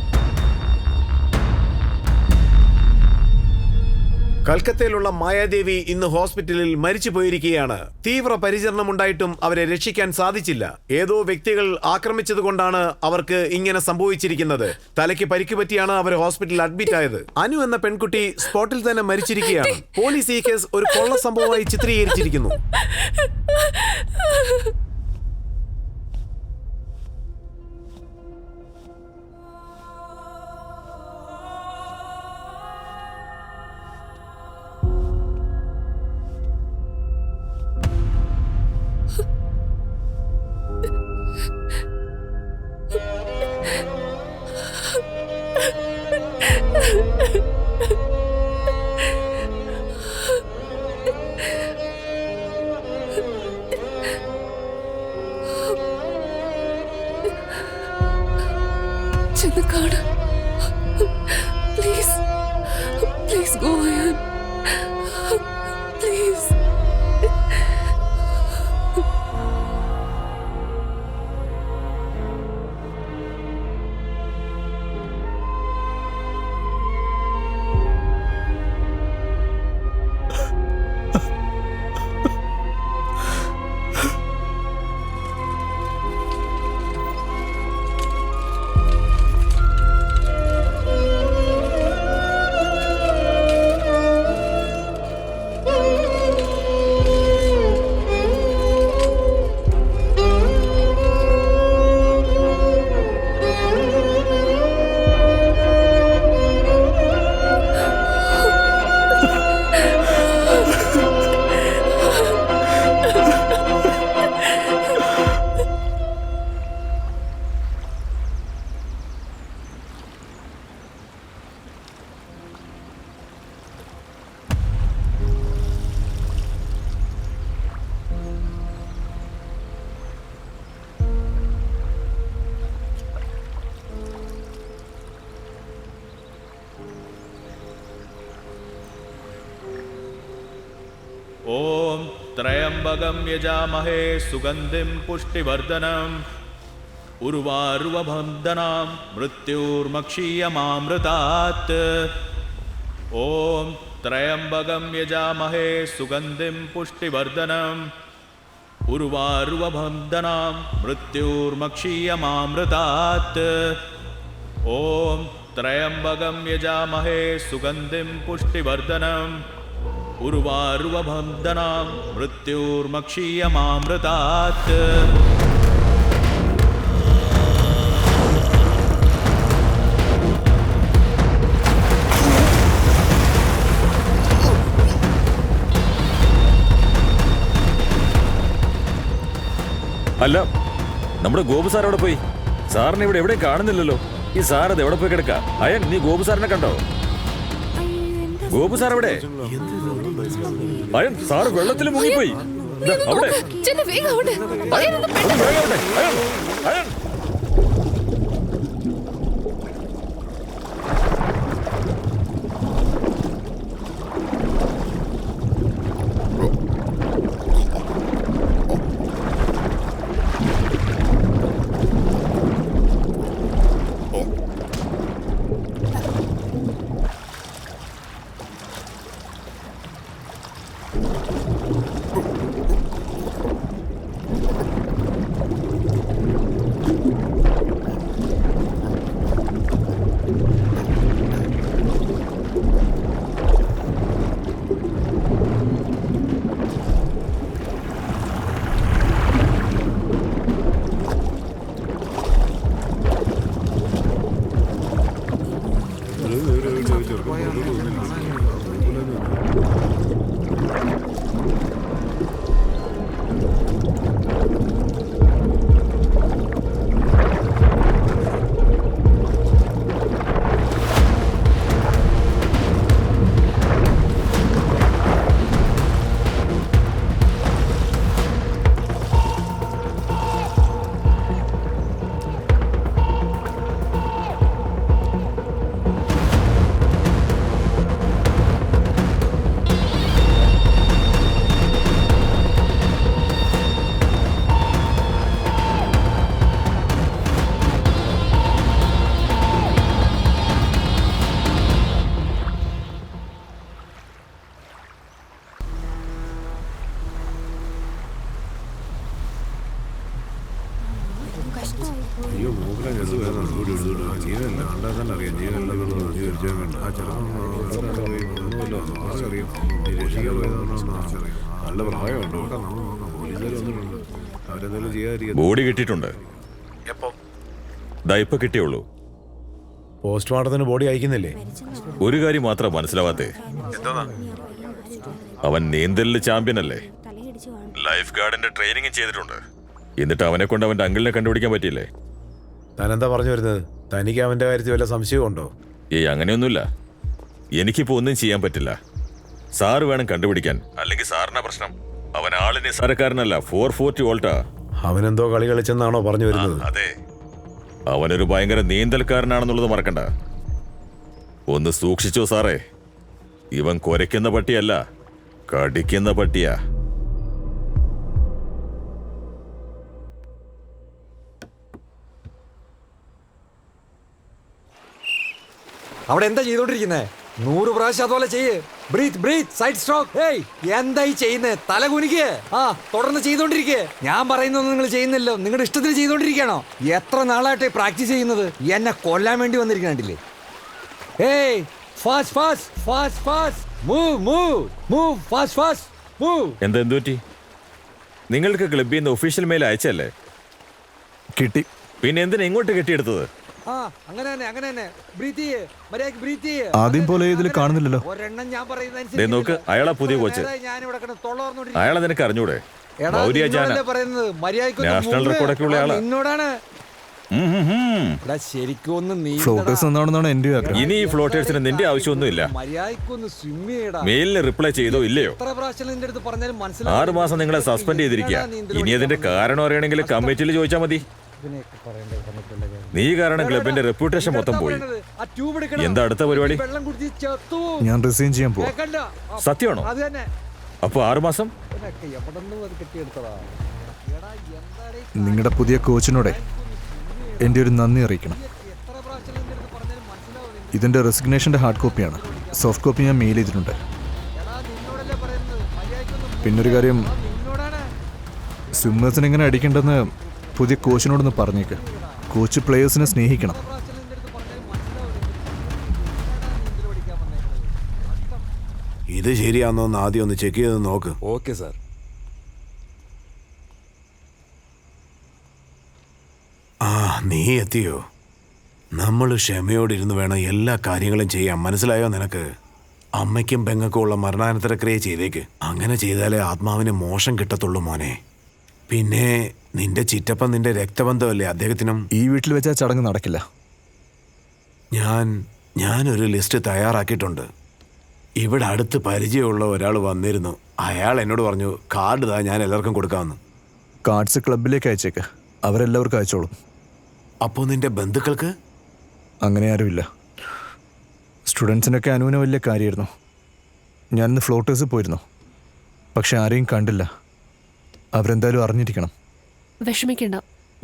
കൽക്കത്തയിലുള്ള മായാദേവി ഇന്ന് ഹോസ്പിറ്റലിൽ മരിച്ചു പോയിരിക്കുകയാണ്. തീവ്ര പരിചരണമുണ്ടായിട്ടും അവരെ രക്ഷിക്കാൻ സാധിച്ചില്ല. ഏതോ വ്യക്തികൾ ആക്രമിച്ചതുകൊണ്ടാണ് അവർക്ക് ഇങ്ങനെ സംഭവിച്ചിരിക്കുന്നത്. തലയ്ക്ക് പരിക്ക് പറ്റിയാണ് അവർ ഹോസ്പിറ്റലിൽ അഡ്മിറ്റ് ആയത്. അനു എന്ന പെൺകുട്ടി സ്പോട്ടിൽ തന്നെ മരിച്ചിരിക്കുകയാണ്. പോലീസ് ഈ കേസ് ഒരു കൊള്ള സംഭവമായി ചിത്രീകരിച്ചിരിക്കുന്നു. Please go Ayan, please. ഓം ത്രയംബകം യജാമഹേ സുഗന്ധിം പുഷ്ടിവർദ്ധനം ഉർവാരുവബന്ധനാം മൃത്യുർമക്ഷീയമാമൃതാത്. ഓം ത്രയംബകം യജാമഹേ സുഗന്ധിം പുഷ്ടിവർദ്ധനം ഉർവാരുവബന്ധനാം മൃത്യുർമക്ഷീയമാമൃതാത്. ഓം ത്രയംബകം യജാമഹേ സുഗന്ധിം പുഷ്ടിവർദ്ധനം ഉർവാരുവബന്ധനാം മൃത്യുർമക്ഷീയമാമൃതാത്. അല്ല, നമ്മുടെ ഗോപു സാർ എവിടെ പോയി? സാറിനെ ഇവിടെ എവിടെയും കാണുന്നില്ലല്ലോ. ഈ സാർ അത് എവിടെ പോയി കിടക്ക? അയൻ, നീ ഗോപു സാറിനെ കണ്ടോ? ഗോപു സാർ എവിടെ? അയൻ, സാർ വെള്ളത്തിൽ മുങ്ങിപ്പോയി. ദാ, അവിടെ. അയൻ, ഒന്ന് വേഗം അവിടെ. അയൻ, അയൻ. ബോഡി കിട്ടിയിട്ടുണ്ട്. ദാ ഇപ്പൊ കിട്ടിയുള്ളൂ. പോസ്റ്റ്മോർട്ടത്തിന് ബോഡി അയക്കുന്നില്ലേ? ഒരു കാര്യം മാത്രം മനസ്സിലാവാത്തേ, അവൻ നീന്തലില് ചാമ്പ്യൻ അല്ലേ? ലൈഫ് ഗാർഡിന്റെ ട്രെയിനിങ് ചെയ്തിട്ടുണ്ട്. എന്നിട്ട് അവനെ കൊണ്ട് അവന്റെ അങ്കിളിനെ കണ്ടുപിടിക്കാൻ പറ്റിയില്ലേ? താനെന്താ പറഞ്ഞു വരുന്നത്? തനിക്ക് അവന്റെ കാര്യത്തിൽ വല്ല സംശയമുണ്ടോ? ഏയ്, അങ്ങനെയൊന്നുമില്ല. എനിക്കിപ്പോ ഒന്നും ചെയ്യാൻ പറ്റില്ല. സാറ് വേണം കണ്ടുപിടിക്കാൻ, അല്ലെങ്കിൽ സാറിനാ പ്രശ്നം. അവൻ ആളിനെ സാരക്കാരനല്ല, 440 വോൾട്ടാ. അവനെന്തോ കളി കളിച്ചെന്നാണോ പറഞ്ഞു വരുന്നത്? അതെ, അവനൊരു ഭയങ്കര നീന്തൽക്കാരനാണെന്നുള്ളത് മറക്കണ്ട. ഒന്ന് സൂക്ഷിച്ചോ സാറേ. ഇവൻ കുരയ്ക്കുന്ന പട്ടിയല്ല, കടിക്കുന്ന പട്ടിയാ. അവിടെ എന്താ ചെയ്തോണ്ടിരിക്കുന്നേ? 100 പ്രാവശ്യം അതുപോലെ ചെയ്യ്. Breathe breathe side stroke. Hey, എന്തായി ചെയ്യുന്നേ? തല കുനിക്ക്. ആ, തുടർന്ന് ചെയ്തോണ്ടിരിക്കേ. ഞാൻ പറയുന്നൊന്നും നിങ്ങൾ ചെയ്യുന്നില്ലോ, നിങ്ങളുടെ ഇഷ്ടത്തിന് ചെയ്തോണ്ടിരിക്കണോ? എത്ര നാളായിട്ടേ പ്രാക്ടീസ് ചെയ്യുന്നത്? എന്നെ കൊല്ലാൻ വേണ്ടി വന്നിരിക്കണ്ടില്ലേ? Hey, fast fast fast fast move move move fast fast move. എന്തു പറ്റി? നിങ്ങൾക്ക് ക്ലബിൽ നിന്ന് ഒഫീഷ്യൽ മെയിൽ അയച്ചല്ലേ? കിട്ടി. പിന്നെ എന്തിനാ ഇങ്ങോട്ട് കെട്ടിയെടുത്തത്? ആ, അങ്ങനെ തന്നെ. ബ്രീത്ത് ചെയ്യ്, മര്യാദയ്ക്ക് ബ്രീത്ത് ചെയ്യ്. ആദ്യം പോലെ ഇതിൽ കാണുന്നില്ലല്ലോ. ഒരെണ്ണം ഞാൻ ദേ പറയുന്നതനുസരിച്ച് നോക്ക്, അയാളാ പുതിയ കോച്ച്. ഞാനിവിടെ കിടന്ന് തൊള്ളോർന്നോണ്ടിരിക്കുന്നു. അയാളെ നിനക്ക് അറിഞ്ഞൂടെ? എടാ, ബൗരിയ ജാന, നിന്നോടല്ലേ പറയുന്നത്? മര്യാദയ്ക്ക് നാഷണൽ റെക്കോർഡൊക്കെ ഉള്ള ആളാ. നിന്നോടാണ്. എടാ, ശരിക്കും ഒന്ന് ഫ്ലോട്ടേഴ്സ് എന്നാണെന്നാണ് എന്റെ ആഗ്രഹം. ഇനി ഈ ഫ്ലോട്ടേഴ്സിന് നിന്റെ ആവശ്യമൊന്നുമില്ല. മര്യാദയ്ക്കൊന്ന് സ്വിമ്മ് ചെയ്യടാ. മെയിലിന് റിപ്ലൈ ചെയ്തോ ഇല്ലയോ? എത്ര പ്രാവശ്യം നിന്റെ അടുത്ത് പറഞ്ഞാലും മനസ്സിലാവും. 6 മാസം നിങ്ങളെ സസ്പെൻഡ് ചെയ്തിരിക്കുക. ഇനി അതിന്റെ കാരണം അറിയണമെങ്കിൽ കമ്മിറ്റിയിൽ ചോദിച്ചാൽ മതി. നീ കാരണം ക്ലബിന്റെ റെപ്യൂട്ടേഷൻ മൊത്തം പോയി. എന്താ അടുത്ത പരിപാടി? ഞാൻ റിസൈൻ ചെയ്യാൻ പോവാ. സത്യമാണോ? അത് തന്നെ. അപ്പൊ 6 മാസം എവിടെന്നും അത് കെട്ടിയെടുത്തതാ. നിങ്ങളുടെ പുതിയ കോച്ചിനോടെ എൻ്റെ ഒരു നന്ദി അറിയിക്കണം. ഇതിൻ്റെ റെസിഗ്നേഷൻ്റെ ഹാർഡ് കോപ്പിയാണ്. സോഫ്റ്റ് കോപ്പി ഞാൻ മെയിൽ ചെയ്തിട്ടുണ്ട്. പിന്നൊരു കാര്യം, സ്വിമ്മേഴ്സിന് എങ്ങനെ അടിക്കേണ്ടെന്ന് പുതിയ കോച്ചിനോടൊന്ന് പറഞ്ഞേക്ക്. കോച്ച് പ്ലേയേഴ്സിനെ സ്നേഹിക്കണം. ഇത് ശരിയാണെന്ന് ആദ്യം ഒന്ന് ചെക്ക് ചെയ്ത് നോക്ക്. Okay sir. ആ, നീ എത്തിയോ? നമ്മൾ ക്ഷമയോടിരുന്ന് വേണം എല്ലാ കാര്യങ്ങളും ചെയ്യാൻ. മനസ്സിലായോ നിനക്ക്? അമ്മയ്ക്കും പെങ്ങൾക്കും ഉള്ള മരണാനന്തര ക്രിയ ചെയ്തേക്ക്. അങ്ങനെ ചെയ്താലേ ആത്മാവിന് മോശം കിട്ടത്തുള്ളൂ മോനെ. പിന്നെ നിന്റെ ചിറ്റപ്പൻ നിന്റെ രക്തബന്ധമല്ലേ? അദ്ദേഹത്തിനും ഈ വീട്ടിൽ വെച്ചാൽ ചടങ്ങ് നടക്കില്ല. ഞാനൊരു ലിസ്റ്റ് തയ്യാറാക്കിയിട്ടുണ്ട്. ഇവിടെ അടുത്ത് പരിചയമുള്ള ഒരാൾ വന്നിരുന്നു. അയാൾ എന്നോട് പറഞ്ഞു, കാർഡ് താ, ഞാൻ എല്ലാവർക്കും കൊടുക്കാമെന്ന്. കാർഡ്സ് ക്ലബിലേക്ക് അയച്ചേക്ക്, അവരെല്ലാവർക്കും അയച്ചോളും. അപ്പോൾ നിന്റെ ബന്ധുക്കൾക്ക്? അങ്ങനെ ആരുമില്ല. സ്റ്റുഡൻസിനൊക്കെ അനുവിന് വലിയ കാര്യമായിരുന്നു. ഞാനിന്ന് ഫ്ലോട്ടേഴ്സ് പോയിരുന്നു, പക്ഷെ ആരെയും കണ്ടില്ല. അവരെന്തായാലും അറിഞ്ഞിരിക്കണം. വിഷമിക്കണ്ട,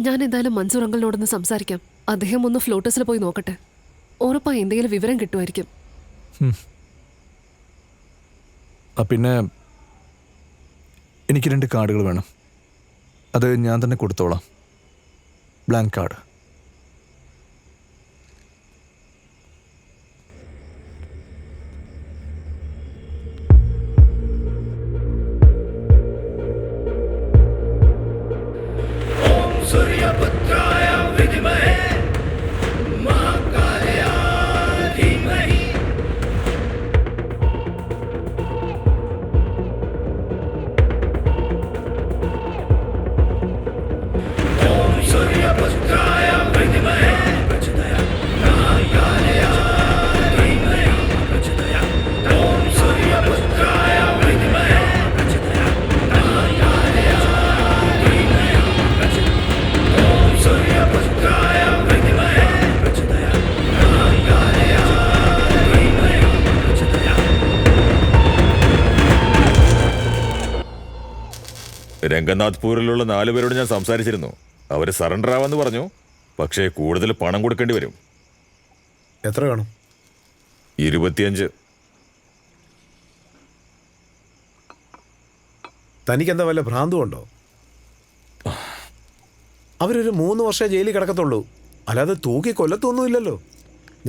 ഞാൻ എന്തായാലും മൻസൂർ അങ്കിളിനോടൊന്ന് സംസാരിക്കാം. അദ്ദേഹം ഒന്ന് ഫ്ലോട്ടേഴ്സിൽ പോയി നോക്കട്ടെ. ഉറപ്പായി എന്തെങ്കിലും വിവരം കിട്ടുമായിരിക്കും. പിന്നെ എനിക്ക് 2 കാർഡുകൾ വേണം. അത് ഞാൻ തന്നെ കൊടുത്തോളാം. Blank card. രംഗനാഥ്പൂരിലുള്ള 4 പേരോട് ഞാൻ സംസാരിച്ചിരുന്നു. അവർ സറണ്ടർ ആവാന്ന് പറഞ്ഞു. പക്ഷേ കൂടുതൽ പണം കൊടുക്കേണ്ടി വരും. എത്ര വേണം? 25. തനിക്കെന്താ വല്ല ഭ്രാന്തുണ്ടോ? അവരൊരു 3 വർഷം ജയിലിൽ കിടക്കത്തുള്ളൂ, അല്ലാതെ തൂക്കി കൊല്ലത്തൊന്നുമില്ലല്ലോ.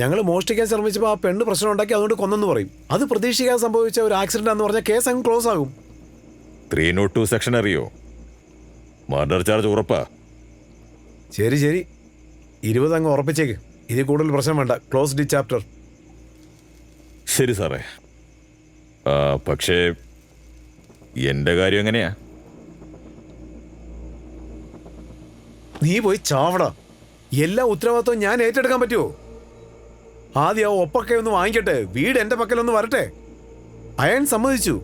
ഞങ്ങൾ മോഷ്ടിക്കാൻ ശ്രമിച്ചപ്പോൾ ആ പെണ്ണ് പ്രശ്നം ഉണ്ടാക്കി, അതുകൊണ്ട് കൊന്നെന്ന് പറയും. അത് പ്രതീക്ഷിക്കാതെ സംഭവിച്ച ഒരു ആക്സിഡന്റ് ആണെന്ന് പറഞ്ഞാൽ കേസ് അങ്ങ് ക്ലോസ് ആകും. 302 സെക്ഷൻ അറിയോ? മർഡർ ചാർജ് ഉറപ്പാ. ശരി 20 അങ്ങ് ഉറപ്പിച്ചേക്ക്. ഇതിൽ കൂടുതൽ പ്രശ്നം വേണ്ട. Close D chapter. ശരി സാറേ. പക്ഷേ എൻ്റെ കാര്യം എങ്ങനെയാ? നീ പോയി ചാവടാ. എല്ലാ ഉത്തരവാദിത്വം ഞാൻ ഏറ്റെടുക്കാൻ പറ്റുമോ? ആദ്യം ആ ഒപ്പൊക്കെ ഒന്ന് വാങ്ങിക്കട്ടെ. വീട് എൻ്റെ പക്കലൊന്ന് വരട്ടെ. അയൺ സമ്മതിച്ചു.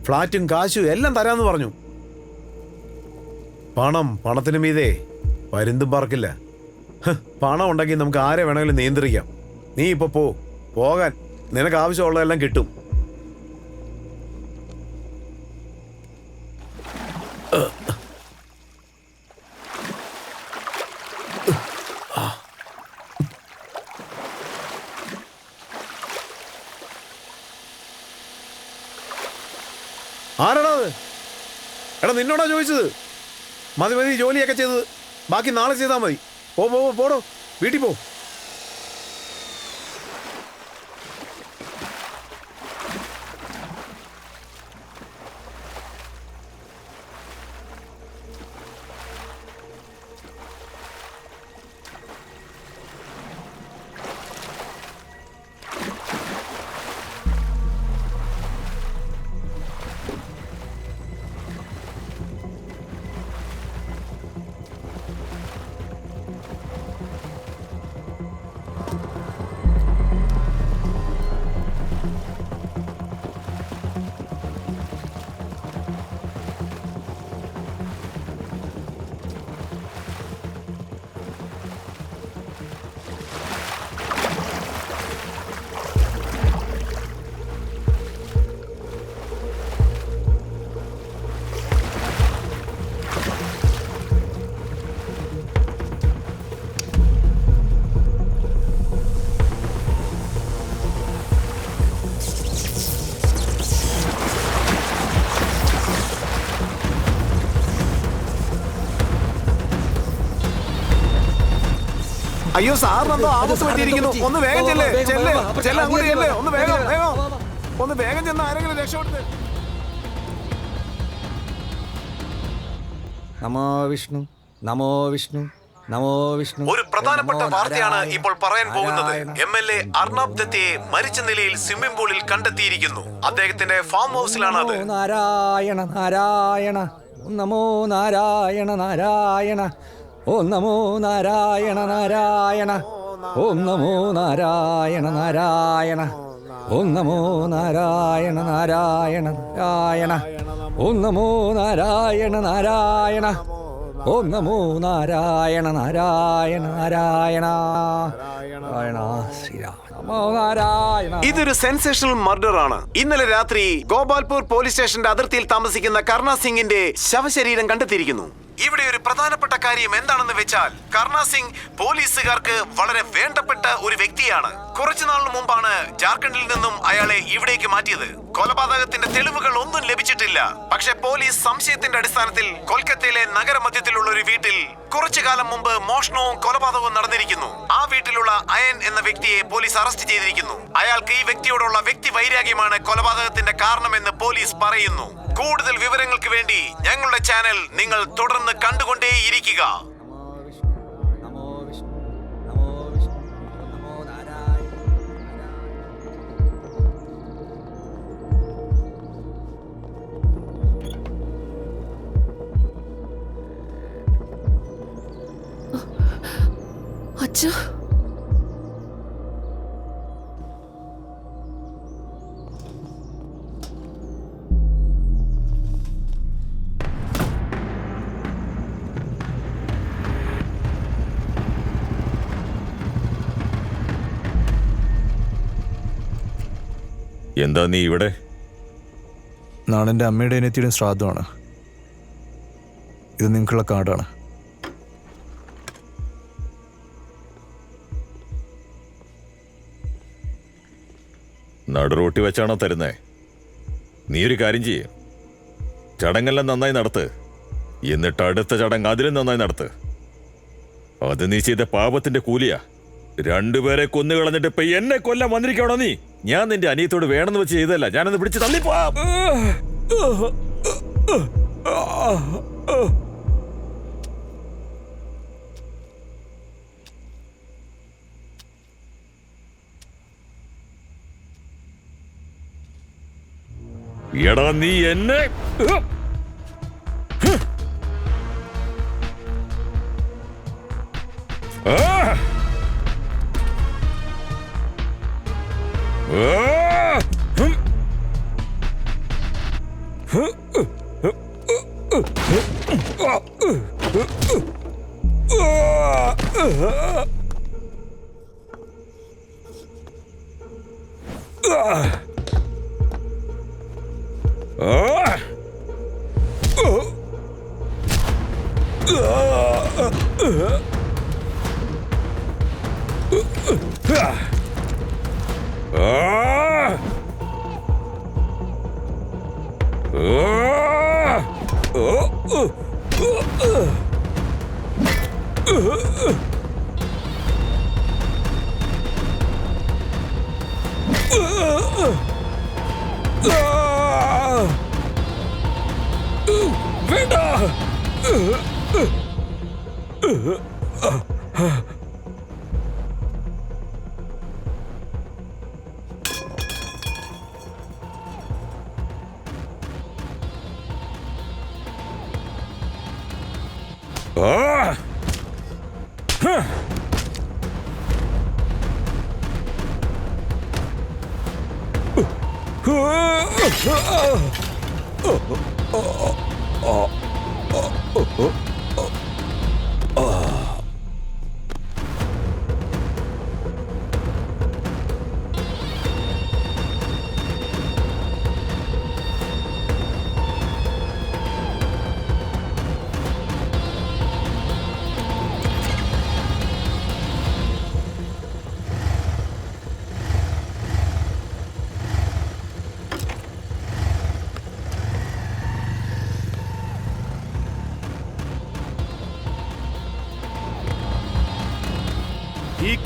ഫ്ലാറ്റും കാശും എല്ലാം തരാമെന്ന് പറഞ്ഞു. പണത്തിന് മീതെ പരുന്തും പറക്കില്ല. പണം ഉണ്ടെങ്കിൽ നമുക്ക് ആരെ വേണമെങ്കിലും നിയന്ത്രിക്കാം. നീ ഇപ്പോൾ പോകാൻ നിനക്ക് ആവശ്യമുള്ളതെല്ലാം കിട്ടും. ആരാടാ അത്? എടാ നിന്നോടാ ചോദിച്ചത്. മതി മതി ജോലിയൊക്കെ ചെയ്തത്, ബാക്കി നാളെ ചെയ്താൽ മതി. പോടോ വീട്ടിൽ പോ. അയ്യോ സാറിനെന്തോ ആപത്ത് പറ്റിയിരിക്കുന്നു. ഒന്ന് വേഗം ചെല്ലേ, അങ്ങോട്ട് ചെല്ലേ. ഒന്ന് വേഗം ചെന്ന് ആരെങ്കിലും രക്ഷപ്പെടുത്ത്. നമോ വിഷ്ണു, നമോ വിഷ്ണു, നമോ വിഷ്ണു. ഒരു പ്രധാനപ്പെട്ട വാർത്തയാണ് ഇപ്പോൾ പറയാൻ പോകുന്നത്. MLA അർണബ് ദത്തയെ മരിച്ച നിലയിൽ സ്വിമ്മിംഗ് പൂളിൽ കണ്ടെത്തിയിരിക്കുന്നു. അദ്ദേഹത്തിന്റെ ഫാം ഹൗസിലാണ് അത്. നാരായണ നാരായണ, നമോ നാരായണ നാരായണ, ഓം നമോ നാരായണ നാരായണ, ഓം നമോ നാരായണ നാരായണ, ഓം നമോ നാരായണ നാരായണ നാരായണ, ഓം നമോ നാരായണ നാരായണ, ഓം നമോ നാരായണ നാരായണ നാരായണ നാരായണ ശ്രീരാമ. ഇതൊരു സെൻസേഷണൽ മർഡർ ആണ്. ഇന്നലെ രാത്രി ഗോപാൽപൂർ പോലീസ് സ്റ്റേഷന്റെ അതിർത്തിയിൽ താമസിക്കുന്ന കർണ സിംഗിന്റെ ശവശരീരം കണ്ടെത്തിയിരിക്കുന്നു. ഇവിടെ ഒരു പ്രധാനപ്പെട്ട കാര്യം എന്താണെന്ന് വെച്ചാൽ കർണ സിംഗ് പോലീസുകാർക്ക് വളരെ വേണ്ടപ്പെട്ട ഒരു വ്യക്തിയാണ്. കുറച്ചു നാളിന് മുമ്പാണ് ജാർഖണ്ഡിൽ നിന്നും അയാളെ ഇവിടേക്ക് മാറ്റിയത്. കൊലപാതകത്തിന്റെ തെളിവുകൾ ഒന്നും ലഭിച്ചിട്ടില്ല. പക്ഷെ പോലീസ് സംശയത്തിന്റെ അടിസ്ഥാനത്തിൽ കൊൽക്കത്തയിലെ നഗരമധ്യത്തിലുള്ള ഒരു വീട്ടിൽ കുറച്ചു കാലം മുമ്പ് മോഷണവും കൊലപാതകവും നടന്നിരിക്കുന്നു. ആ വീട്ടിലുള്ള അയൻ എന്ന വ്യക്തിയെ പോലീസ് അറസ്റ്റ് ചെയ്തിരിക്കുന്നു. അയാൾക്ക് ഈ വ്യക്തിയോടുള്ള വ്യക്തി വൈരാഗ്യമാണ് കൊലപാതകത്തിന്റെ കാരണമെന്ന് പോലീസ് പറയുന്നു. കൂടുതൽ വിവരങ്ങൾക്ക് വേണ്ടി ഞങ്ങളുടെ ചാനൽ നിങ്ങൾ തുടർന്ന് കണ്ടുകൊണ്ടേയിരിക്കുക. അച്ഛാ, എന്താ നീ ഇവിടെ? നാളെ എൻ്റെ അമ്മയുടെ അനിയത്തിയുടെ ശ്രാദ്ധമാണ്. ഇത് നിങ്ങൾക്കുള്ള കാർഡാണ്. നടുറോട്ടി വെച്ചാണോ തരുന്നേ? നീ ഒരു കാര്യം ചെയ്യ്, ചടങ്ങെല്ലാം നന്നായി നടത്ത്. എന്നിട്ട് അടുത്ത ചടങ്ങ് അതിലും നന്നായി നടത്ത്. അത് നീ ചെയ്ത പാപത്തിന്റെ കൂലിയാ. രണ്ടുപേരെ കൊന്നുകളഞ്ഞിട്ട് ഇപ്പൊ എന്നെ കൊല്ലാൻ വന്നിരിക്കണോ നീ? ഞാൻ നിന്റെ അനിയത്തോട് വേണമെന്ന് വെച്ച് ചെയ്തല്ല, ഞാനൊന്ന് പിടിച്ച് തള്ളിപ്പോ. എടാ നീ എന്നെ ഈ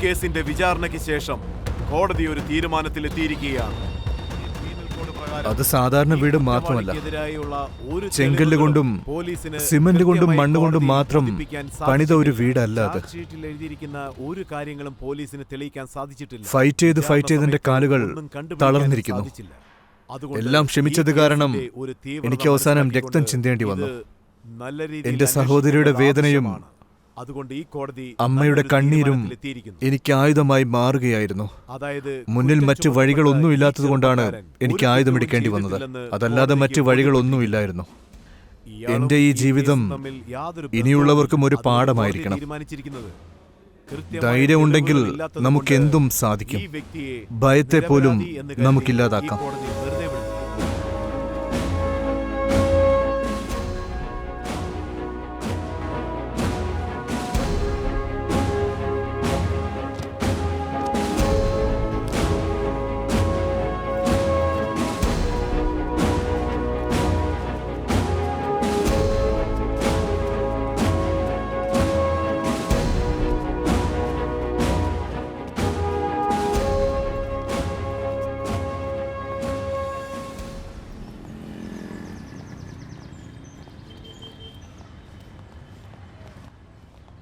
കേസിന്റെ വിചാരണയ്ക്ക് ശേഷം കോടതി ഒരു തീരുമാനത്തിലെത്തിയിരിക്കുകയാണ്. അത് സാധാരണ വീട് മാത്രമല്ല. ചെങ്കല്ല് കൊണ്ടും സിമന്റ് കൊണ്ടും മണ്ണ് കൊണ്ടും മാത്രം പണിത ഒരു വീടല്ല അത്. ഒരു കാര്യങ്ങളും പോലീസിന് തെളിയിക്കാൻ സാധിച്ചിട്ടില്ല. ഫൈറ്റ് ചെയ്തതിന്റെ കാലുകൾ തളർന്നിരിക്കുന്നു. എല്ലാം ക്ഷമിച്ചത് കാരണം എനിക്ക് അവസാനം രക്തം ചിന്തേണ്ടി വന്നു. എന്റെ സഹോദരിയുടെ വേദനയും അമ്മയുടെ കണ്ണീരും എനിക്ക് ആയുധമായി മാറുകയായിരുന്നു. മുന്നിൽ മറ്റു വഴികളൊന്നുമില്ലാത്തതുകൊണ്ടാണ് എനിക്ക് ആയുധമെടുക്കേണ്ടി വന്നത്. അതല്ലാതെ മറ്റു വഴികളൊന്നുമില്ലായിരുന്നു. എന്റെ ഈ ജീവിതം ഇനിയുള്ളവർക്കും ഒരു പാഠമായിരിക്കണം. ധൈര്യമുണ്ടെങ്കിൽ നമുക്കെന്തും സാധിക്കും. ഭയത്തെ പോലും നമുക്കില്ലാതാക്കാം.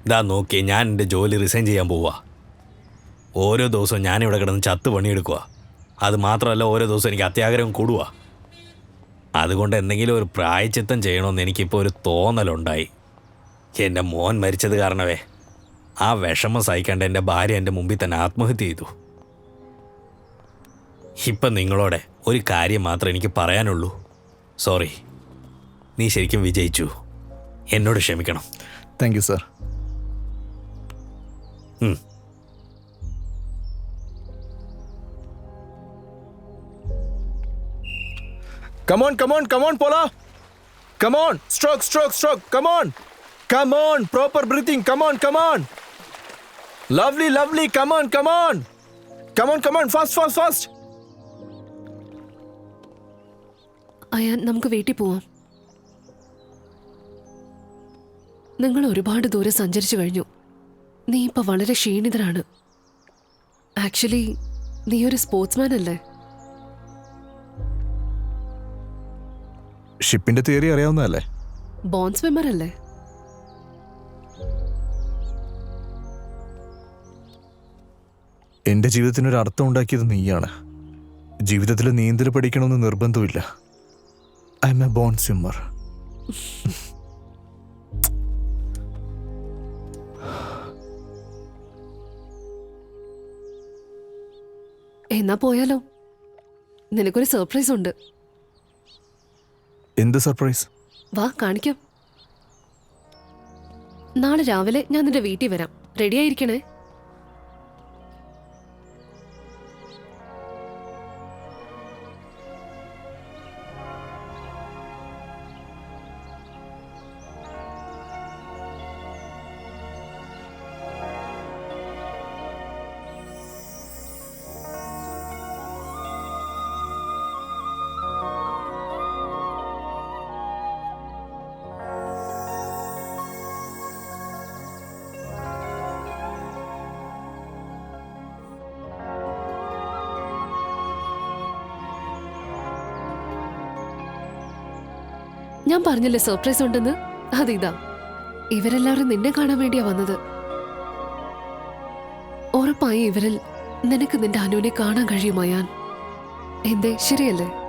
ഇതാ നോക്കി, ഞാൻ എൻ്റെ ജോലി റിസൈൻ ചെയ്യാൻ പോവുക. ഓരോ ദിവസവും ഞാനിവിടെ കിടന്ന് ചത്ത് പണിയെടുക്കുക. അത് മാത്രമല്ല, ഓരോ ദിവസവും എനിക്ക് അത്യാഗ്രഹം കൂടുക. അതുകൊണ്ട് എന്തെങ്കിലും ഒരു പ്രായച്ചിത്തം ചെയ്യണമെന്ന് എനിക്കിപ്പോൾ ഒരു തോന്നലുണ്ടായി. എൻ്റെ മോൻ മരിച്ചത് കാരണമേ ആ വിഷമം സഹിക്കേണ്ട എൻ്റെ ഭാര്യ എൻ്റെ മുമ്പിൽ തന്നെ ആത്മഹത്യ ചെയ്തു. ഇപ്പം നിങ്ങളോടെ ഒരു കാര്യം മാത്രമേ എനിക്ക് പറയാനുള്ളൂ. സോറി, നീ ശരിക്കും വിജയിച്ചു. എന്നോട് ക്ഷമിക്കണം. Thank you sir. Come on, Paula. Come on, stroke. Come on, proper breathing. Come on. Lovely. Come on. Fast. Ayaan, നമുക്ക് വീട്ടിൽ പോവാം. നിങ്ങൾ ഒരുപാട് ദൂരം സഞ്ചരിച്ചു കഴിഞ്ഞു. നീ ഇപ്പൊ വളരെ ക്ഷീണിതരാണ്. ആക്ച്വലി നീ ഒരു സ്പോർട്സ്മാൻ അല്ലേ? ഷിപ്പിന്റെ തിയറി അറിയാവുന്നതല്ലേ? ബോൺ സ്വിമ്മർ അല്ലേ? എന്റെ ജീവിതത്തിനൊരു അർത്ഥം ഉണ്ടാക്കിയത് നീയാണ്. ജീവിതത്തിൽ നീന്തൽ പഠിക്കണമെന്ന് നിർബന്ധമില്ല. I am a born swimmer. എന്നാ പോയാലോ? നിനക്കൊരു സർപ്രൈസ് ഉണ്ട്. എന്ത് സർപ്രൈസ്? വാ, കാണിക്കാം. നാളെ രാവിലെ ഞാൻ നിന്റെ വീട്ടിൽ വരാം. റെഡി ആയിരിക്കണേ. ഞാൻ പറഞ്ഞില്ലേ സർപ്രൈസ് ഉണ്ടെന്ന്, അതിതാ. ഇവരെല്ലാവരും നിന്നെ കാണാൻ വേണ്ടിയാ വന്നത്. ഉറപ്പായി ഇവരിൽ നിനക്ക് നിന്റെ അനുവിനെ കാണാൻ കഴിയുമോ? ഞാൻ എന്തേ, ശരിയല്ലേ?